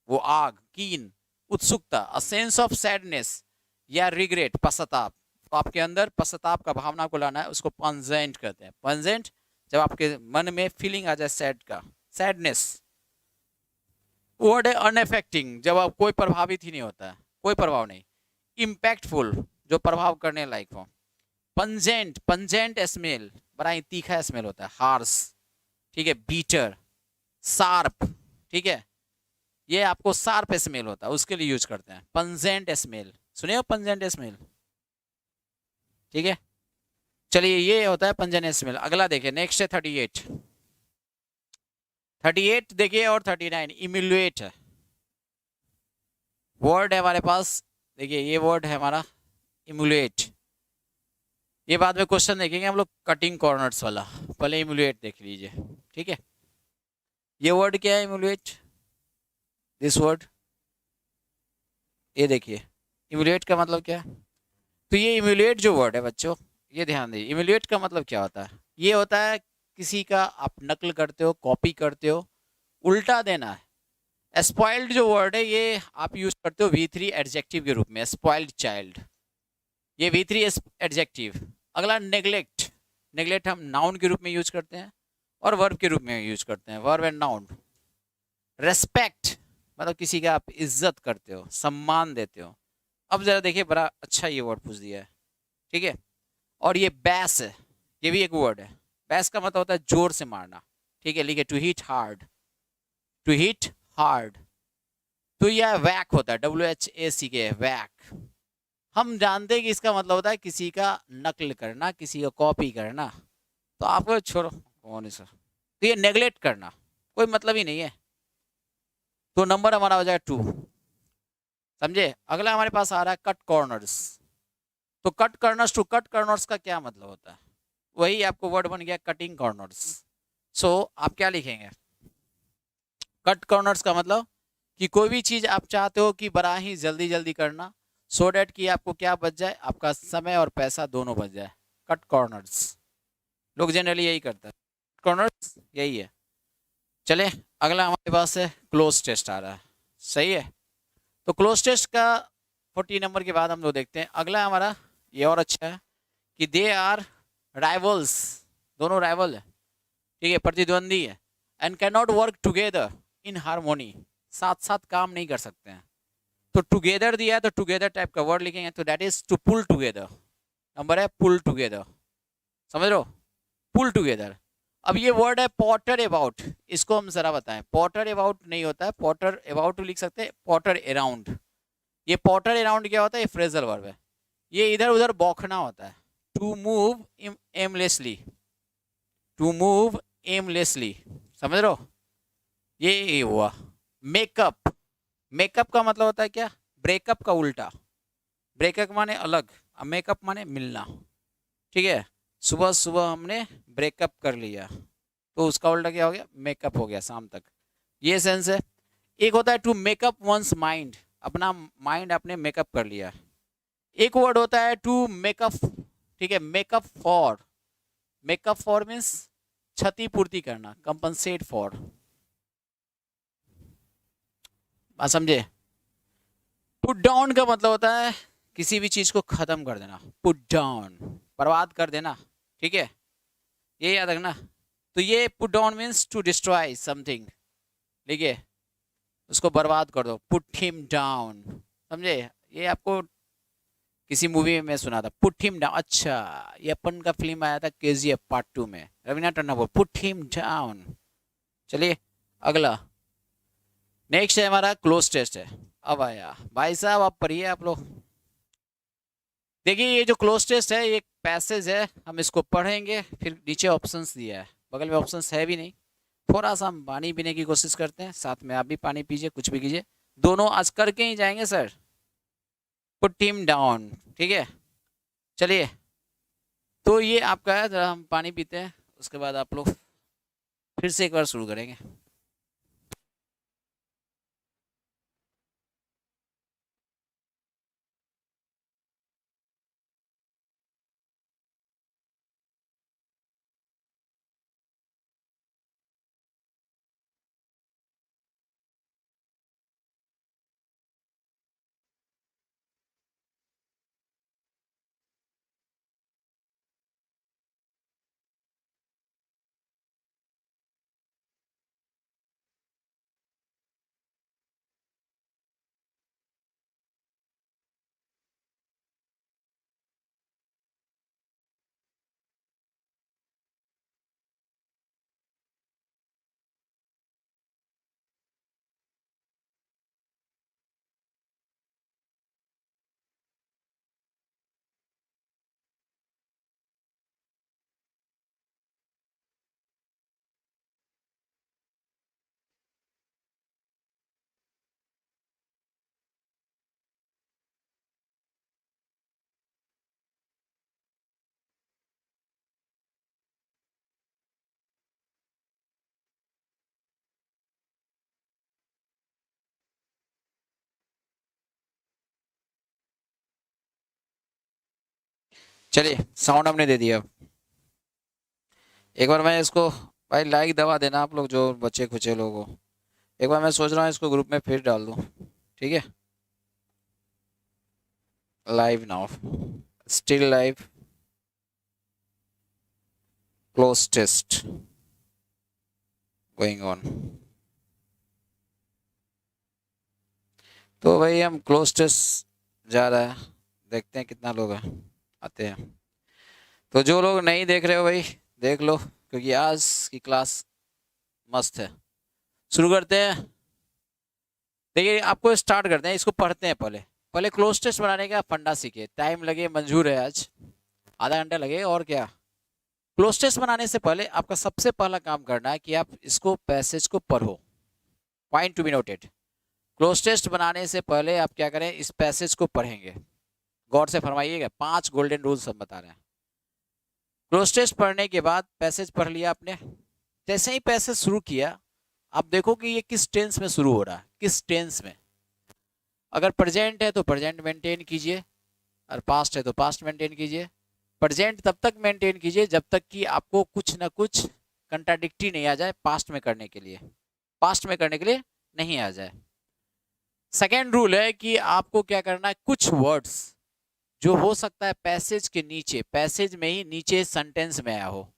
वो आग, कीन, उत्सुकता, अ सेंस ऑफ सैडनेस या रिग्रेट, पश्चाताप। तो आपके अंदर पश्चाताप का भावना को लाना है, उसको पंजेंट कहते हैं। पंजेंट, जब आपके मन में फीलिंग आ जाए सैड का, सैडनेस। वर्ड है अनएफेक्टिंग, जब आप कोई प्रभावित ही नहीं होता है, कोई प्रभाव नहीं। इम्पैक्टफुल, जो प्रभाव करने लायक हो। पंजेंट, पंजेंट स्मेल, बड़ा ही तीखा स्मेल होता है। हार्स, ठीक है। बीटर, शार्प, ठीक है, ये आपको शार्प स्मेल होता है, उसके लिए यूज करते हैं पंजेंट स्मेल। सुने हो पंजेंट स्मेल, ठीक है। चलिए ये होता है पंजेंट स्मेल। अगला देखिए, नेक्स्ट है 38। 38 देखिए और 39 इम्यूलेट है, वर्ड है हमारे पास। देखिए ये वर्ड है हमारा इम्यूलेट। ये बाद में क्वेश्चन देखेंगे हम लोग कटिंग कॉर्नर्स वाला, पहले इम्यूलेट देख लीजिए, ठीक है। ये वर्ड क्या है इम्यूलेट, दिस वर्ड, ये देखिए इम्यूलेट का मतलब क्या है। तो ये इम्यूलेट जो वर्ड है बच्चों, ये ध्यान दीजिए, इम्यूलेट का मतलब क्या होता है। ये होता है किसी का आप नकल करते हो, कॉपी करते हो, उल्टा देना है। स्पॉइल्ड जो वर्ड है ये आप यूज करते हो V3 एडजेक्टिव के रूप में, स्पॉइल्ड चाइल्ड, ये V3 एडजेक्टिव। अगला नेग्लेक्ट, नेग्लेक्ट हम नाउन के रूप में यूज करते हैं और वर्ब के रूप में यूज करते हैं, वर्ब एंड नाउन। रेस्पेक्ट मतलब किसी का आप इज्जत करते हो, सम्मान देते हो। अब जरा देखिए, बड़ा अच्छा ये वर्ड पूछ दिया है, ठीक है। और ये बैस है, ये भी एक वर्ड है। बैस का मतलब होता है जोर से मारना, ठीक है। लिखिए to hit hard, to hit hard. तो यह वैक होता है, WHACK, वैक। हम जानते हैं कि इसका मतलब होता है किसी का नकल करना, किसी का कॉपी करना। तो आपको छोड़ो कौन है सर, तो ये नेग्लेक्ट करना कोई मतलब ही नहीं है। तो नंबर हमारा हो जाएगा 2, समझे। अगला हमारे पास आ रहा है कट कॉर्नर्स। तो cut corners, to cut corners का क्या मतलब होता है, वही आपको वर्ड बन गया कटिंग कॉर्नर्स। सो आप क्या लिखेंगे, कट कॉर्नर्स का मतलब कि कोई भी चीज आप चाहते हो कि बड़ा ही जल्दी जल्दी करना, सो डैट कि आपको क्या बच जाए, आपका समय और पैसा दोनों बच जाए। कट कॉर्नर्स, लोग जनरली यही करते हैं, कॉर्नर्स यही है। चले अगला हमारे पास है क्लोज टेस्ट आ रहा है, सही है। तो क्लोज टेस्ट का 40 नंबर के बाद हम लोग देखते हैं। अगला हमारा ये और अच्छा है कि दे आर राइवल्स, दोनों राइवल है, ठीक है, प्रतिद्वंदी है। And can not work together in harmony, साथ साथ काम नहीं कर सकते हैं। तो टुगेदर दिया है तो टुगेदर टाइप का वर्ड लिखेंगे, तो that is to pull together. Number है पुल टुगेदर, समझ लो, पुल टुगेदर। अब ये वर्ड है पॉटर अबाउट, इसको हम जरा बताएं। पॉटर अबाउट नहीं होता है, पॉटर अबाउट लिख सकते हैं, पॉटर अराउंड। ये पॉटर अराउंड क्या होता है, ये फ्रेजल वर्ब है। ये इधर उधर बौखना होता है, to move aimlessly, to move aimlessly, समझ लो। ये हुआ मेकअप। मेकअप का मतलब होता है क्या, ब्रेकअप का उल्टा। ब्रेकअप माने अलग, मेकअप माने मिलना, ठीक है। सुबह सुबह हमने ब्रेकअप कर लिया, तो उसका उल्टा क्या हो गया, मेकअप हो गया शाम तक, ये सेंस है। एक होता है टू मेकअप वंस माइंड, अपना माइंड आपने मेकअप कर लिया। एक वर्ड होता है टू मेकअप, ठीक है, makeup for. Makeup for means क्षतिपूर्ति करना, कंपनसेट फॉर, बात समझे। पुट डाउन का मतलब होता है किसी भी चीज को खत्म कर देना, पुट डाउन, बर्बाद कर देना, ठीक है, ये याद रखना। तो ये put down means to destroy something, ठीक है, उसको बर्बाद कर दो, पुट हिम डाउन, समझे। ये आपको किसी मूवी में सुना था, पुट हिम डाउन। अच्छा, ये अपन का फिल्म आया था KGF पार्ट 2 में, Raveena Tandon, put him down. चलिए अगला, नेक्स्ट है हमारा क्लोज टेस्ट है। अब आया भाई साहब, आप पढ़िए आप लोग। देखिए ये जो क्लोज टेस्ट है, ये एक पैसेज है, हम इसको पढ़ेंगे, फिर नीचे ऑप्शंस दिया है, बगल में ऑप्शंस है भी नहीं। थोड़ा सा हम पानी पीने की कोशिश करते हैं, साथ में आप भी पानी पीजिए, कुछ भी कीजिए, दोनों आज करके ही जाएंगे सर। पुट हिम डाउन, ठीक है। चलिए तो ये आपका है, जरा हम पानी पीते हैं, उसके बाद आप लोग फिर से एक बार शुरू करेंगे। चलिए साउंड हमने दे दिया। एक बार मैं इसको, भाई लाइक दबा देना आप लोग जो बच्चे खुचे लोग हो। एक बार मैं सोच रहा हूँ इसको ग्रुप में फिर डाल दूँ, ठीक है। Live now, still live, cloze test going on. तो भाई हम क्लोज टेस्ट जा रहा है, देखते हैं कितना लोग हैं आते हैं। तो जो लोग नहीं देख रहे हो भाई देख लो, क्योंकि आज की क्लास मस्त है। शुरू करते हैं। देखिए आपको स्टार्ट करते हैं, इसको पढ़ते हैं। पहले पहले क्लोज टेस्ट बनाने का फंडा सीखे। टाइम लगे मंजूर है, आज आधा घंटा लगे और क्या। क्लोज टेस्ट बनाने से पहले आपका सबसे पहला काम करना है कि आप इसको पैसेज को पढ़ो। Point to be noted, cloze test बनाने से पहले आप क्या करें, इस पैसेज को पढ़ेंगे। गौर से फरमाइएगा, 5 गोल्डन रूल्स हम बता रहे हैं। क्लोज टेस्ट पढ़ने के बाद पैसेज पढ़ लिया आपने। जैसे ही पैसेज शुरू किया, आप देखो कि ये किस टेंस में शुरू हो रहा है, किस टेंस में। अगर प्रेजेंट है तो प्रेजेंट मेंटेन कीजिए, और पास्ट है तो पास्ट मेंटेन कीजिए। प्रेजेंट तब तक मेंटेन कीजिए जब तक कि आपको कुछ ना कुछ कंट्राडिक्टी नहीं आ जाए पास्ट में करने के लिए, पास्ट में करने के लिए नहीं आ जाए। सेकेंड रूल है कि आपको क्या करना है, कुछ वर्ड्स जो हो सकता है पैसेज के नीचे, पैसेज में ही नीचे सेंटेंस में आया हो,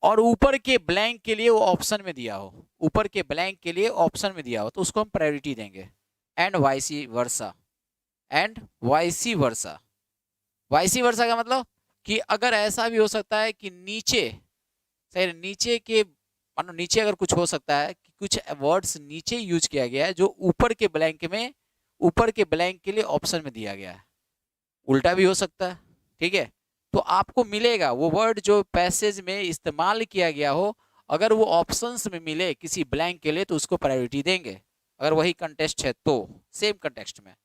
और ऊपर के ब्लैंक के लिए वो ऑप्शन में दिया हो, ऊपर के ब्लैंक के लिए ऑप्शन में दिया हो, तो उसको हम प्रायोरिटी देंगे। एंड वाइसी वर्सा, एंड वाइसी वर्सा। वाइसी वर्सा का मतलब कि अगर ऐसा भी हो सकता है कि नीचे, सही, नीचे के मानो नीचे अगर कुछ हो सकता है कि कुछ वर्ड्स नीचे यूज किया गया है जो ऊपर के ब्लैंक में, ऊपर के ब्लैंक के लिए ऑप्शन में दिया गया है। उल्टा भी हो सकता है, ठीक है। तो आपको मिलेगा वो वर्ड जो पैसेज में इस्तेमाल किया गया हो, अगर वो ऑप्शंस में मिले किसी ब्लैंक के लिए तो उसको प्रायोरिटी देंगे, अगर वही कंटेक्स्ट है तो, सेम कंटेक्स्ट में।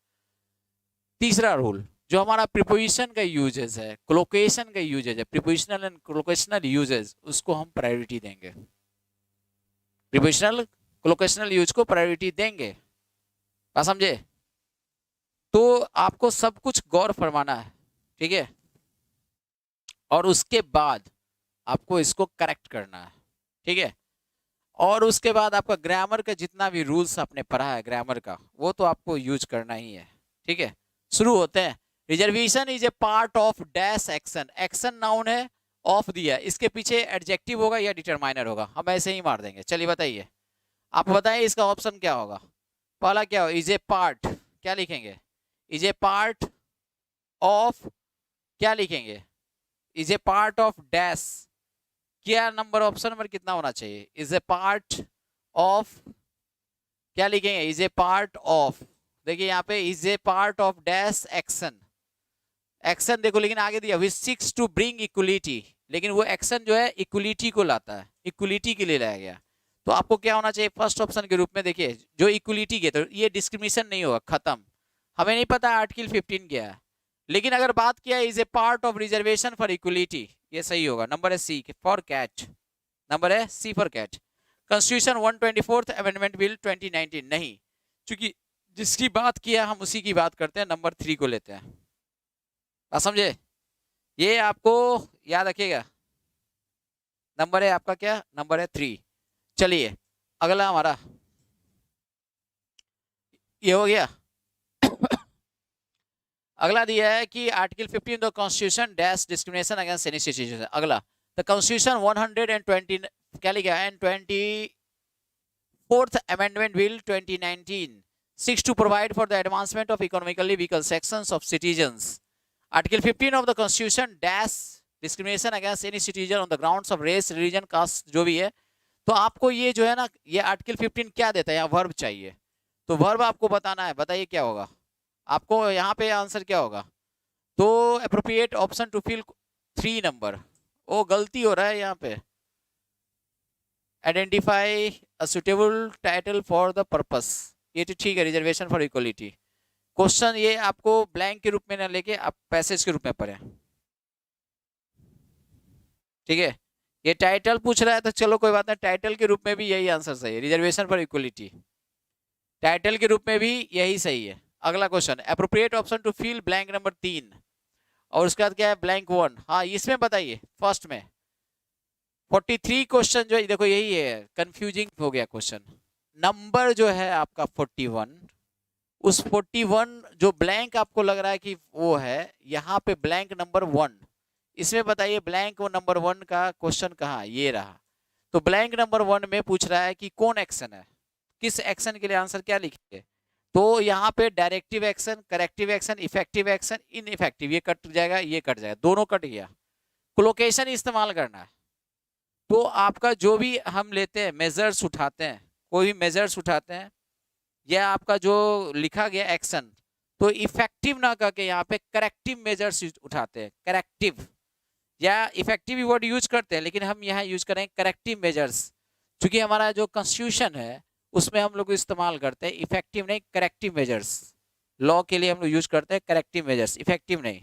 तीसरा रूल, जो हमारा प्रीपोजिशन का यूजेज है, कोलोकेशन का यूजेज है, प्रीपोजिशनल एंड कोलोकेशनल यूजेज, उसको हम प्रायोरिटी देंगे। प्रीपोजिशनल कोलोकेशनल यूज को प्रायोरिटी देंगे, बात समझे। तो आपको सब कुछ गौर फरमाना है, ठीक है, और उसके बाद आपको इसको करेक्ट करना है, ठीक है। और उसके बाद आपका ग्रामर का जितना भी रूल्स आपने पढ़ा है ग्रामर का, वो तो आपको यूज करना ही है, ठीक है। शुरू होते हैं। Reservation is a part of dash action, action noun है, ऑफ दिया, इसके पीछे एडजेक्टिव होगा या डिटरमाइनर होगा, हम ऐसे ही मार देंगे। चलिए बताइए, आप बताइए इसका ऑप्शन क्या होगा। पहला क्या हो, इज ए पार्ट, क्या लिखेंगे, इज ए पार्ट ऑफ, क्या लिखेंगे, is a part of dash, क्या नंबर, ऑप्शन नंबर कितना होना चाहिए, इज ए पार्ट ऑफ, क्या लिखेंगे, इज ए पार्ट ऑफ। देखिए यहाँ पे is a part of dash action, action देखो, लेकिन आगे दिया विच सीक्स टू ब्रिंग इक्वलिटी, लेकिन वो एक्शन जो है इक्वलिटी को लाता है, इक्वलिटी के लिए लाया गया। तो आपको क्या होना चाहिए फर्स्ट ऑप्शन के रूप में, देखिए जो इक्वलिटी के, तो ये डिस्क्रिमिनेशन नहीं होगा, खत्म। हमें नहीं पता आर्टिकल 15 क्या है, लेकिन अगर बात किया is a part of reservation for equality, ये सही होगा। नंबर है सी फॉर कैट, नंबर है C for cat. Constitution 124th amendment bill 2019 नहीं, क्योंकि जिसकी बात किया हम उसी की बात करते हैं, नंबर 3 को लेते हैं, बात समझे। ये आपको याद रखिएगा, नंबर है आपका क्या, नंबर है 3। चलिए अगला हमारा ये हो गया। अगला दिया है कि article 15 the constitution dash discrimination against any citizen. अगला द कॉन्स्टिट्यूशन 120 क्या लिखा है, 24th amendment bill 2019 seeks to provide for the advancement of economically weaker sections of citizens. Article 15 of the Constitution dash discrimination against any citizen on the grounds of race, religion, caste, जो भी है। तो आपको ये जो है ना, ये आर्टिकल 15 क्या देता है, यहाँ वर्ब चाहिए, तो वर्ब आपको बताना है। बताइए क्या होगा आपको यहाँ पे, आंसर क्या होगा। तो appropriate option to fill 3 number, वो गलती हो रहा है यहाँ पे। Identify a suitable title for the purpose, ये तो ठीक है, रिजर्वेशन फॉर इक्वलिटी। क्वेश्चन ये आपको ब्लैंक के रूप में ना लेके आप पैसेज के रूप में पढ़ें, ठीक है। ये टाइटल पूछ रहा है तो चलो कोई बात नहीं, टाइटल के रूप में भी यही आंसर सही है, रिजर्वेशन फॉर इक्वलिटी, टाइटल के रूप में भी यही सही है। अगला question, appropriate option to fill blank number 3। और उसके बाद क्या है ब्लैंक 1। हाँ इसमें बताइए फर्स्ट में 43 क्वेश्चन जो है देखो यही है, कंफ्यूजिंग हो गया क्वेश्चन। नंबर जो है आपका 41, उस 41 जो ब्लैंक आपको लग रहा है कि वो है, यहाँ पे ब्लैंक नंबर 1, इसमें बताइए ब्लैंक नंबर 1 का क्वेश्चन कहाँ, ये रहा। तो ब्लैंक नंबर 1 में पूछ रहा है कि कौन एक्शन है, किस एक्शन के लिए आंसर क्या लिखेंगे। तो यहाँ पे directive action, corrective action, effective action, ineffective, ये कट जाएगा, ये कट जाएगा, दोनों कट गया। कोलोकेशन इस्तेमाल करना है। तो आपका जो भी हम लेते हैं मेजर्स उठाते हैं, कोई भी मेजर्स उठाते हैं, यह आपका जो लिखा गया एक्शन, तो इफेक्टिव ना करके यहाँ पे करेक्टिव मेजर्स उठाते हैं। करेक्टिव या इफेक्टिव वर्ड यूज करते हैं, लेकिन हम यहाँ यूज करें करेक्टिव मेजर्स, क्योंकि हमारा जो कॉन्स्टिट्यूशन है उसमें हम लोग इस्तेमाल करते हैं इफेक्टिव नहीं करेक्टिव मेजर्स। लॉ के लिए हम लोग यूज करते हैं करेक्टिव मेजर्स, इफेक्टिव नहीं।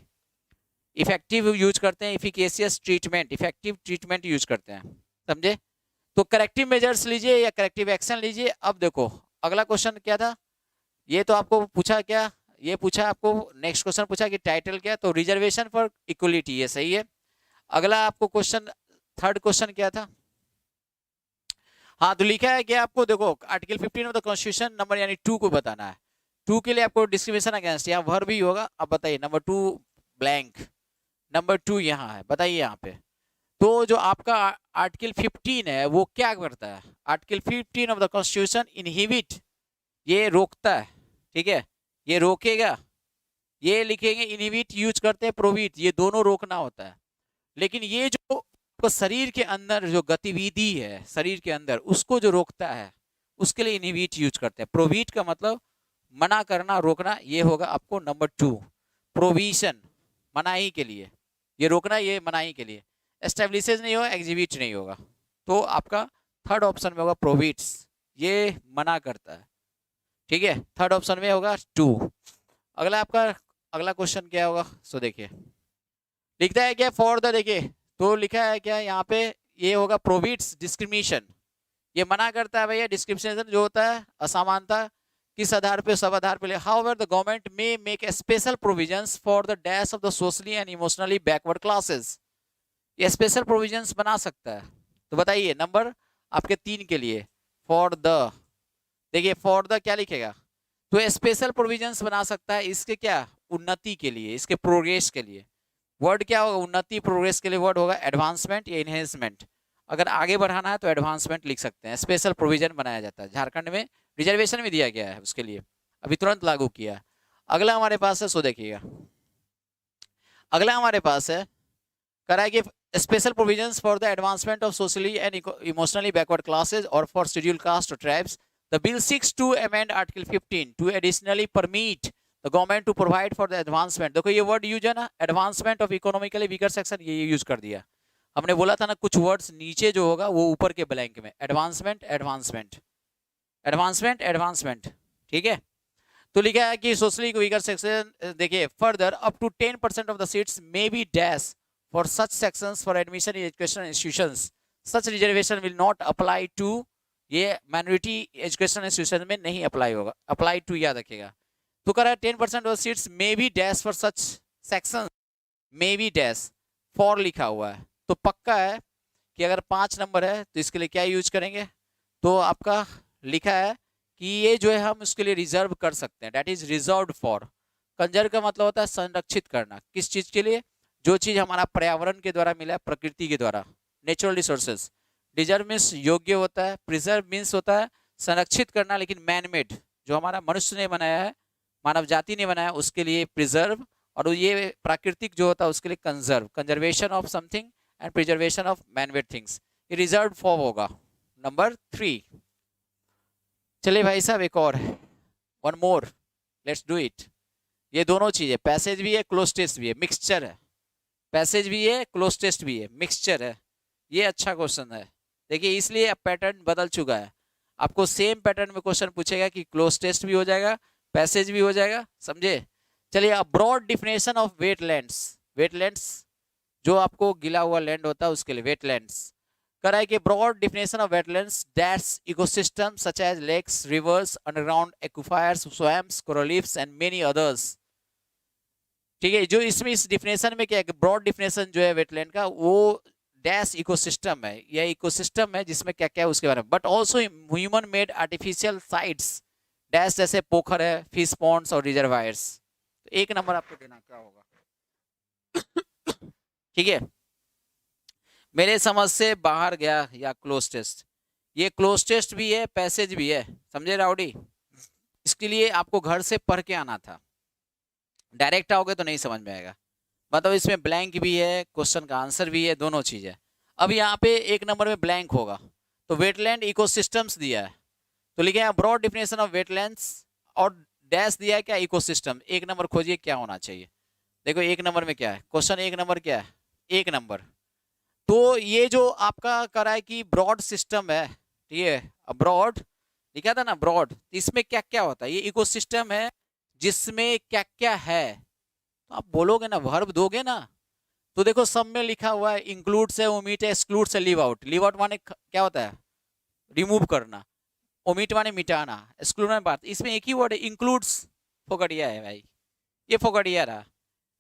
इफेक्टिव यूज करते हैं इफिकेशियस ट्रीटमेंट, इफेक्टिव ट्रीटमेंट यूज करते हैं, समझे। तो करेक्टिव मेजर्स लीजिए या करेक्टिव एक्शन लीजिए। अब देखो अगला क्वेश्चन क्या था, ये तो आपको पूछा क्या, ये पूछा आपको, नेक्स्ट क्वेश्चन पूछा कि टाइटल क्या, तो रिजर्वेशन फॉर इक्वलिटी, ये सही है। अगला आपको क्वेश्चन, थर्ड क्वेश्चन क्या था, हाँ तो लिखा है कि आपको देखो article 15 of the constitution number यानी 2 को बताना है। 2 के लिए आपको डिस्क्रिमिनेशन अगेंस्ट, यहाँ वर्ब भी होगा। अब बताइए नंबर 2 ब्लैंक, नंबर 2 यहाँ है, बताइए यहाँ पे। तो जो आपका आर्टिकल 15 है वो क्या करता है, article 15 of the constitution inhibit, ये रोकता है, ठीक है, ये रोकेगा, ये लिखेंगे इनहिबिट यूज करते हैं, प्रोहिबिट, ये दोनों रोकना होता है। लेकिन ये जो शरीर के अंदर जो गतिविधि है शरीर के अंदर उसको जो रोकता है उसके लिए इनहिबिट यूज करते हैं। प्रोहिबिट का मतलब मना करना, रोकना, ये होगा आपको नंबर 2। प्रोविजन मनाही के लिए, ये रोकना, ये मनाही के लिए। एस्टेब्लिशेज नहीं होगा, एग्जिबिट नहीं होगा। तो आपका थर्ड ऑप्शन में होगा प्रोहिबिट्स, ये मना करता है, ठीक है, थर्ड ऑप्शन में होगा 2। अगला आपका अगला क्वेश्चन क्या होगा, सो देखिए लिखता है क्या फॉर द, देखिए तो लिखा है क्या यहाँ पे, ये होगा प्रोहिबिट्स डिस्क्रिमिनेशन, ये मना करता है भैया डिस्क्रिमिनेशन जो होता है असमानता, किस आधार पे, सब आधार पे। However the government may make special provisions for the dash of the socially and emotionally backward classes, ये स्पेशल प्रोविजंस बना सकता है। तो बताइए नंबर आपके 3 के लिए फॉर द, देखिए फॉर द क्या लिखेगा, तो स्पेशल प्रोविजंस बना सकता है इसके क्या, उन्नति के लिए, इसके प्रोग्रेस के लिए। वर्ड क्या होगा, उन्नति, प्रोग्रेस के लिए वर्ड होगा एडवांसमेंट या इनहेंसमेंट। अगर आगे बढ़ाना है तो एडवांसमेंट लिख सकते हैं। स्पेशल प्रोविजन बनाया जाता है, झारखंड में रिजर्वेशन भी दिया गया है उसके लिए, अभी तुरंत लागू किया। अगला हमारे पास है, सो देखिएगा अगला हमारे पास है, करा है कि special provisions for the advancement of socially and emotionally backward classes और फॉर शेड्यूल कास्ट और tribes, the bill seeks to amend article 15 to additionally permit the government to provide for the advancement. देखो ये वर्ड यूज है ना, advancement of economically weaker section, ये यूज कर दिया। हमने बोला था ना कुछ वर्ड्स नीचे जो होगा वो ऊपर के ब्लैंक में, एडवांसमेंट एडवांसमेंट एडवांसमेंट एडवांसमेंट, ठीक है। तो लिखा है कि सोशली वीकर सेक्शन, देखिए further up to 10% of the seats may be dash for such sections for admission in education institutions, such reservation will not apply to, ये माइनॉरिटी एजुकेशन इंस्टीट्यूशन में नहीं अप्लाई होगा, अप्लाई टू याद रखिएगा। तो कह रहा है 10% of seats may be dash for such section, may be dash, for लिखा हुआ है, तो पक्का है कि अगर 5 नंबर है तो इसके लिए क्या यूज करेंगे, तो आपका लिखा है कि ये जो है हम उसके लिए रिजर्व कर सकते हैं, that is reserved for. Conserve का मतलब होता है संरक्षित करना, किस चीज के लिए, जो चीज हमारा पर्यावरण के द्वारा मिला है, प्रकृति के द्वारा, नेचुरल रिसोर्सेज। डिजर्व मीन्स योग्य होता है, प्रिजर्व मीन्स होता है संरक्षित करना, लेकिन मैन मेड जो हमारा मनुष्य ने बनाया है, मानव जाति ने बनाया, उसके लिए प्रिजर्व, और ये प्राकृतिक जो होता है उसके लिए conserve, conservation of something and preservation of man made things, ये रिजर्व फॉर्म होगा नंबर 3। चलिए भाई साहब एक और है, one more, let's do it. ये दोनों चीजें, पैसेज भी है क्लोज टेस्ट भी है, मिक्सचर है, पैसेज भी है क्लोज टेस्ट भी है, मिक्सचर है। ये अच्छा क्वेश्चन है, देखिए इसलिए अब पैटर्न बदल चुका है, आपको सेम पैटर्न में क्वेश्चन पूछेगा कि क्लोज टेस्ट भी हो जाएगा, पैसेज भी हो जाएगा, समझे। चलिए अब broad definition of wetlands, wetlands जो आपको गिला हुआ लैंड होता है उसके लिए वेटलैंड्स करा है कि broad definition of wetlands that's ecosystem such as lakes, rivers, underground aquifers, swamps, coral reefs and many others. ठीक है, जो इसमें इस डिफिनेशन में क्या है, ब्रॉड डिफिनेशन जो है वेटलैंड का, वो डैश इकोसिस्टम है, यह इकोसिस्टम है जिसमें क्या क्या है उसके बारे में, but also human made artificial sites dash, जैसे पोखर है, फिश पॉन्ड्स और रिजर्वायर्स। तो एक नंबर आपको देना क्या होगा? ठीक है, मेरे समझ से बाहर गया या क्लोज टेस्ट, ये क्लोज टेस्ट भी है, पैसेज भी है, समझे राउडी? इसके लिए आपको घर से पढ़ के आना था, डायरेक्ट आओगे तो नहीं समझ में आएगा। मतलब इसमें ब्लैंक भी है, क्वेश्चन का आंसर भी है, दोनों चीज है। अब यहाँ पे एक नंबर में ब्लैंक होगा, तो वेटलैंड इकोसिस्टम्स दिया है, तो लिखे हैं ब्रॉड डिफिनेशन ऑफ वेटलैंड्स, और डैश दिया है क्या, इकोसिस्टम। एक नंबर खोजिए क्या होना चाहिए। देखो एक नंबर में क्या है, क्वेश्चन एक नंबर क्या है, एक नंबर। तो ये जो आपका करा है कि ब्रॉड सिस्टम है, ठीक है, ब्रॉड लिखा था ना, ब्रॉड, इसमें क्या क्या होता है, ये इकोसिस्टम है जिसमें क्या क्या है। तो आप बोलोगे ना, वर्ब दोगे ना, तो देखो सब में लिखा हुआ है, इंक्लूड्स है, ओमिट है, एक्सक्लूड्स है, लीव आउट। लीव आउट माने क्या होता है, रिमूव करना, ओमिट माने मिटाना, एक्सक्लूड माने बात। इसमें एक ही वर्ड है, इंक्लूड्स, फोकटिया है भाई, ये फोकटिया रहा।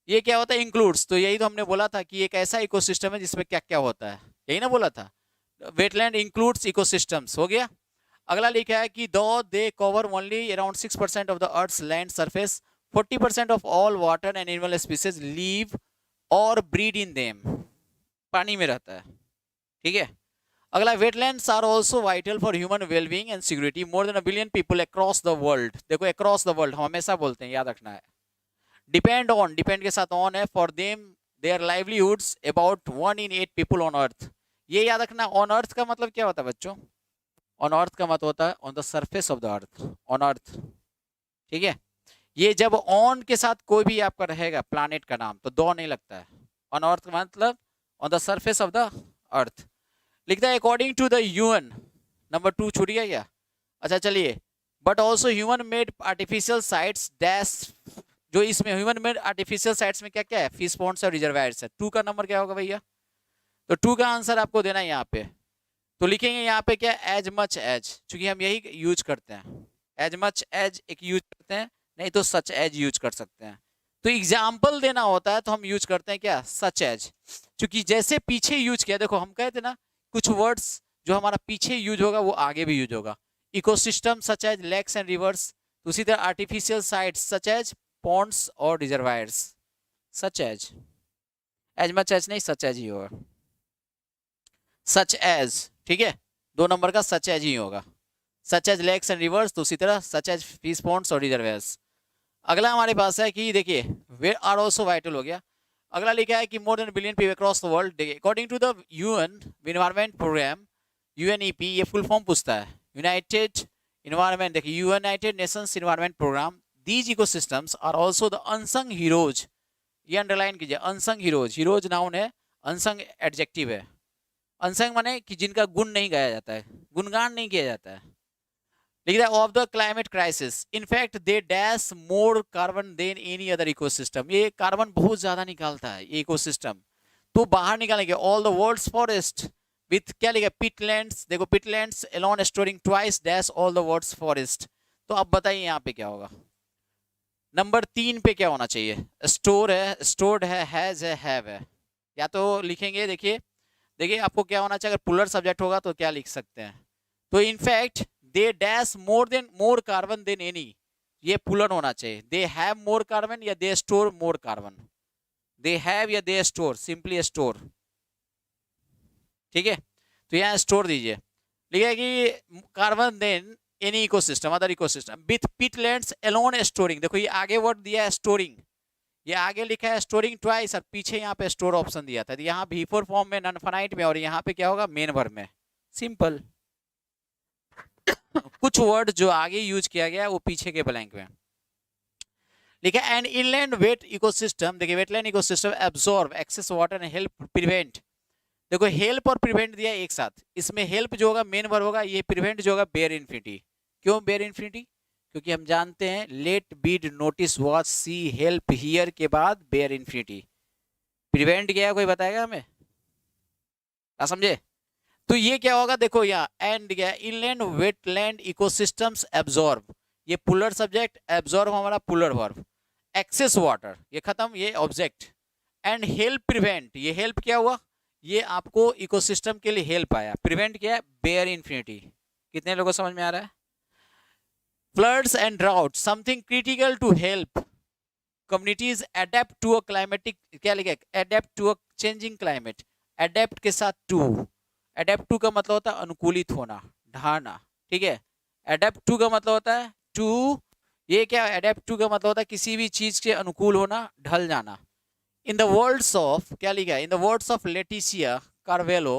ये क्या होता है, इंक्लूड्स। तो यही तो हमने बोला था कि एक ऐसा इकोसिस्टम है जिसमें क्या क्या होता है, यही ना बोला था, वेटलैंड इंक्लूड्स इकोसिस्टम्स, हो गया। अगला लिखा है कि though they cover only around 6% of the earth's land surface, 40% of all water and animal species live और ब्रीड इन देम, पानी में रहता है, ठीक है। अगला, wetlands are also vital for human wellbeing and security, more than a billion people across the world. देखो अक्रॉस द वर्ल्ड हम हमेशा बोलते हैं, याद रखना है। डिपेंड ऑन, डिपेंड के साथ ऑन है, for them their livelihoods about 1 in 8 people on earth. ये याद रखना, ऑन अर्थ का मतलब क्या होता है बच्चों, ऑन अर्थ का मतलब होता है on the surface of the earth, on earth, ठीक है। ये जब ऑन के साथ कोई भी आपका रहेगा प्लानेट का नाम, तो दो नहीं लगता है। ऑन अर्थ का मतलब on the surface of the earth. लिखता है according to the UN, number 2 छूट गया क्या? अच्छा चलिए, but also human made artificial sites dash, जो इसमें ह्यूमन मेड आर्टिफिशियल साइट्स में क्या क्या है, फिश पॉन्ड्स और रिजर्वायर्स है। 2 का नंबर क्या होगा भैया? तो 2 का आंसर आपको देना है यहाँ पे। तो लिखेंगे यहाँ पे क्या, एज मच एज, क्योंकि हम यही यूज करते हैं, एज मच एज एक यूज करते हैं, नहीं तो सच एज यूज कर सकते हैं। तो एग्जाम्पल देना होता है तो हम यूज करते हैं क्या, सच एज, क्योंकि जैसे पीछे यूज किया, देखो हम कहते ना कुछ वर्ड्स जो हमारा पीछे यूज होगा वो आगे भी यूज होगा। Ecosystem such as lakes and rivers, तो उसी तरह artificial sites such as ponds और reservoirs, such as much as नहीं, सच एज ही होगा, सच एज, ठीक है। 2 नंबर का सच एज ही होगा, such as lakes and rivers, तो उसी तरह सच एज फिश पॉन्ड्स और रिजर्वायर्स। अगला हमारे पास है कि देखिए वे आर ऑल्सो वाइटल, हो गया। अगला लिखा है कि more than billion people across the world, देखिए according to the UN environment programme, UNEP, ये फुल फॉर्म पूछता है, यूनाइटेड इन्वायरमेंट, देखिए united nations environment programme, these ecosystems are also the unsung heroes. ये अंडरलाइन कीजिए, अनसंग हीरोज, हीरोज नाउन है, अनसंग एडजेक्टिव है। अनसंग माने कि जिनका गुण नहीं गाया जाता है, गुणगान नहीं किया जाता है। लिखा है of the climate crisis, in fact they dash more carbon than any other ecosystem, ये कार्बन बहुत ज्यादा निकालता है ये इकोसिस्टम, तो बाहर निकालेंगे all the world's forest with क्या लिखा, पिटलैंड्स, देखो peatlands alone storing twice dash all the world's forest. तो अब बताइए यहाँ पे क्या होगा, नंबर 3 पे क्या होना चाहिए, स्टोर है, स्टोर्ड है, हैज है, हैव है। या तो लिखेंगे, देखिए देखिए आपको क्या होना चाहिए, अगर पुलर सब्जेक्ट होगा तो क्या लिख सकते हैं, तो in fact they dash more carbon than any, ये पुलर होना चाहिए, दे हैव मोर कार्बन या they store more carbon, they have या दे स्टोर, सिंपली स्टोर, ठीक है। तो यहाँ स्टोर दीजिए, लिखा कि carbon than any ecosystem, other ecosystem with peatlands alone storing, देखो ये आगे वर्ड दिया है स्टोरिंग, ये आगे लिखा है स्टोरिंग ट्वाइस, और पीछे यहाँ पे स्टोर ऑप्शन दिया था, तो यहाँ V4 फॉर्म में, नॉन फाइनाइट में, और यहाँ पे क्या होगा, मेन वर्ब में, सिंपल। कुछ वर्ड जो आगे यूज किया गया वो पीछे के ब्लैंक में लिखा, एंड इनलैंड वेट इकोसिस्टम, देखिए wetland ecosystem absorb excess water and help prevent, देखो हेल्प और प्रिवेंट दिया एक साथ, इसमें हेल्प जो होगा मेन वर्ब होगा, ये प्रिवेंट जो होगा बेयर इन्फिनिटी। क्यों बेयर इन्फिनिटी? क्योंकि हम जानते हैं let bid notice watch see help hear के बाद बेयर इन्फिनिटी, प्रिवेंट क्या है कोई बताएगा हमें, क्या समझे? तो ये क्या होगा, देखो यहाँ एंड क्या, इनलैंड वेटलैंड इकोसिस्टम्स एब्जॉर्ब, ये पुलर सब्जेक्ट, एब्जॉर्ब हमारा पुलर वर्ब, एक्सेस वाटर, ये खत्म, ये ऑब्जेक्ट, एंड हेल्प प्रिवेंट, ये हेल्प क्या हुआ, ये आपको इकोसिस्टम के लिए हेल्प आया, प्रिवेंट क्या है, बेयर इन्फिनिटी। कितने लोगों को समझ में आ रहा है? Floods and drought, something critical to help communities adapt to a climatic, क्या लिखा है, adapt to a changing climate, adapt के साथ टू, अडेप्ट टू का मतलब होता है अनुकूलित होना, ढाना, ठीक है, अडेप्ट टू का मतलब होता है टू, ये क्या, अडेप्ट टू का मतलब होता है किसी भी चीज के अनुकूल होना, ढल जाना। इन द वर्ड्स ऑफ, क्या लिखा है, in the words of Leticia Carvalho,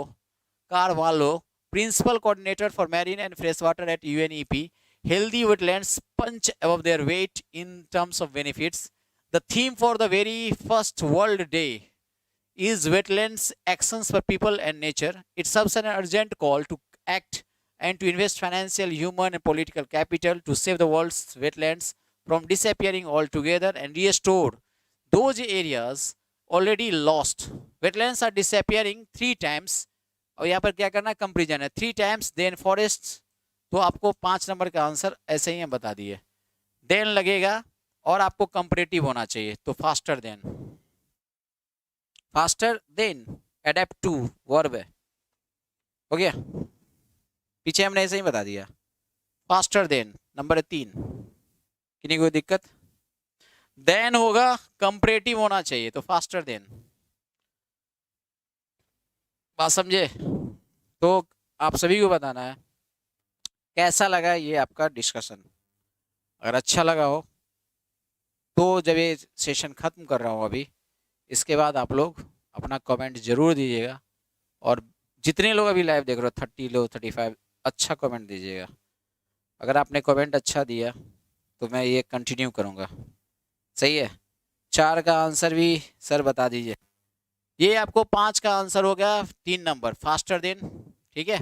principal coordinator for marine and freshwater at UNEP, healthy wetlands punch above their weight in terms of benefits. The theme for the very first World Day is wetlands actions for people and nature. It serves an urgent call to act and to invest financial, human, and political capital to save the world's wetlands from disappearing altogether and restore those areas already lost. Wetlands are disappearing 3 times, और यहाँ पर क्या करना है, कंपेरिजन है, 3 times देन फॉरेस्ट, तो आपको 5 नंबर का आंसर ऐसे ही हम बता दिए, देन लगेगा और आपको कंपेरेटिव होना चाहिए, तो faster than adapt to verb है, हो गया, पीछे हमने ऐसे ही बता दिया, फास्टर देन नंबर 3, किन्हीं कोई दिक्कत, देन होगा कंपेरेटिव होना चाहिए, तो फास्टर देन, बात समझे? तो आप सभी को बताना है कैसा लगा ये आपका डिस्कशन, अगर अच्छा लगा हो तो जब ये सेशन खत्म कर रहा हूँ अभी, इसके बाद आप लोग अपना कमेंट जरूर दीजिएगा, और जितने लोग अभी लाइव देख रहे हो 30 लोग 35, अच्छा कमेंट दीजिएगा, अगर आपने कमेंट अच्छा दिया तो मैं ये कंटिन्यू करूँगा, सही है? 4 का आंसर भी सर बता दीजिए, ये आपको 5 का आंसर हो गया 3 नंबर, फास्टर देन, ठीक है,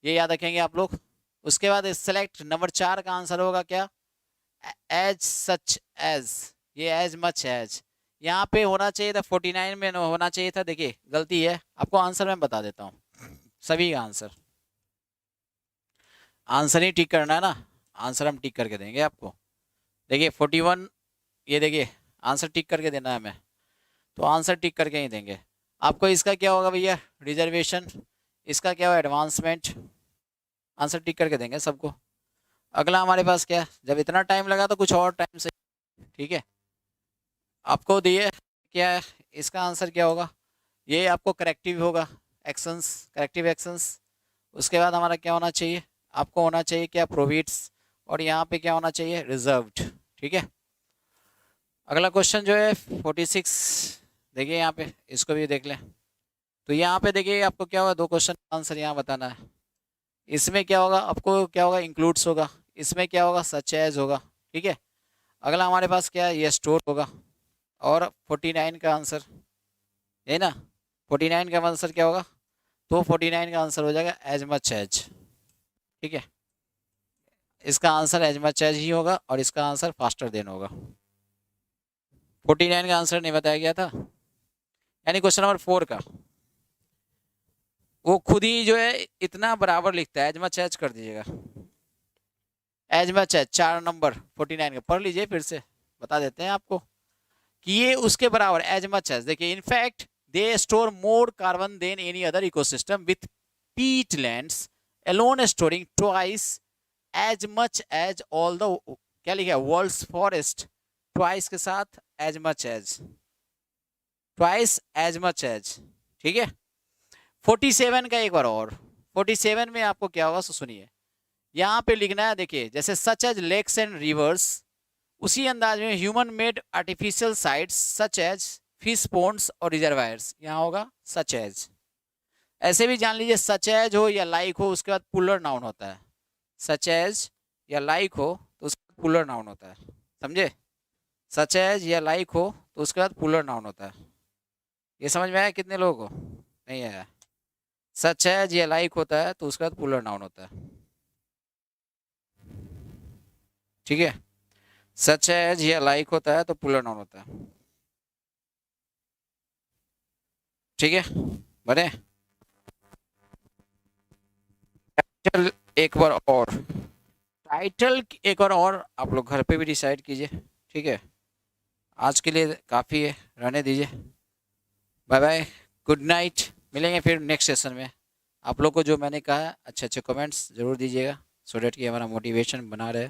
ये याद रखेंगे आप लोग। उसके बाद सेलेक्ट नंबर 4 का आंसर होगा क्या, एज सच एज, ये एज मच एज, यहाँ पे होना चाहिए था 49 में होना चाहिए था, देखिए गलती है, आपको आंसर मैं बता देता हूँ, सभी का आंसर, आंसर ही टिक करना है ना, आंसर हम टिक करके देंगे आपको, देखिए 41, ये देखिए आंसर टिक करके देना है हमें, तो आंसर टिक करके ही देंगे आपको। इसका क्या होगा भैया, रिजर्वेशन, इसका क्या होगा, एडवांसमेंट, आंसर टिक करके देंगे सबको। अगला हमारे पास क्या, जब इतना टाइम लगा तो कुछ और टाइम से, ठीक है, आपको दिए क्या है, इसका आंसर क्या होगा, ये आपको करेक्टिव होगा, एक्शंस, करेक्टिव एक्शंस। उसके बाद हमारा क्या होना चाहिए, आपको होना चाहिए क्या, प्रोविट्स, और यहाँ पे क्या होना चाहिए, रिजर्व्ड, ठीक है। अगला क्वेश्चन जो है 46, देखिए यहाँ पे, इसको भी देख लें, तो यहाँ पे देखिए आपको क्या होगा, 2 क्वेश्चन आंसर यहाँ बताना है, इसमें क्या होगा, आपको क्या होगा, इंक्लूड्स होगा, इसमें क्या होगा, सच एज होगा, ठीक है। अगला हमारे पास क्या है, ये स्टोर होगा, और 49 का आंसर, है ना, 49 का आंसर क्या होगा, तो 49 का आंसर हो जाएगा एज मच एज, ठीक है, इसका आंसर एज मच एज ही होगा, और इसका आंसर फास्टर देन होगा। 49 का आंसर नहीं बताया गया था, यानी क्वेश्चन नंबर 4 का, वो खुद ही जो है इतना बराबर लिखता है, एज मच एज कर दीजिएगा, एज मच एज 4 नंबर 49 का पढ़ लीजिए, फिर से बता देते हैं आपको कि ये उसके बराबर एज मच एज, देखिए in fact they store more carbon than any other ecosystem with peatlands alone storing twice as much as all the, क्या लिखा है, वर्ल्ड्स फॉरेस्ट, ट्वाइस के साथ as much as, twice as much as, ठीक है। 47 का एक बार और, 47 में आपको क्या होगा, सो सुनिए, यहाँ पे लिखना है, देखिए जैसे such as lakes and rivers, उसी अंदाज में human made artificial sites such as fish ponds और रिजर्वायर्स, यहाँ होगा सच एज। ऐसे भी जान लीजिए, सच एज हो या लाइक हो, उसके बाद पुलर नाउन होता है, सच एज या लाइक हो तो उसके बाद पुलर नाउन होता है, समझे, सच एज या लाइक हो तो उसके बाद पुलर नाउन होता है, ये समझ में आया कितने लोगों को, नहीं आया, सच एज या लाइक होता है तो उसके बाद पुलर नाउन होता है, ठीक है, सच एज या लाइक होता है तो पुलर नाउन होता है, ठीक है, बने। टाइटल एक बार और, टाइटल एक बार और आप लोग घर पे भी डिसाइड कीजिए, ठीक है, आज के लिए काफ़ी है, रहने दीजिए। बाय बाय, गुड नाइट, मिलेंगे फिर नेक्स्ट सेशन में। आप लोग को जो मैंने कहा अच्छे अच्छे कमेंट्स ज़रूर दीजिएगा, सो डेट कि हमारा मोटिवेशन बना रहे।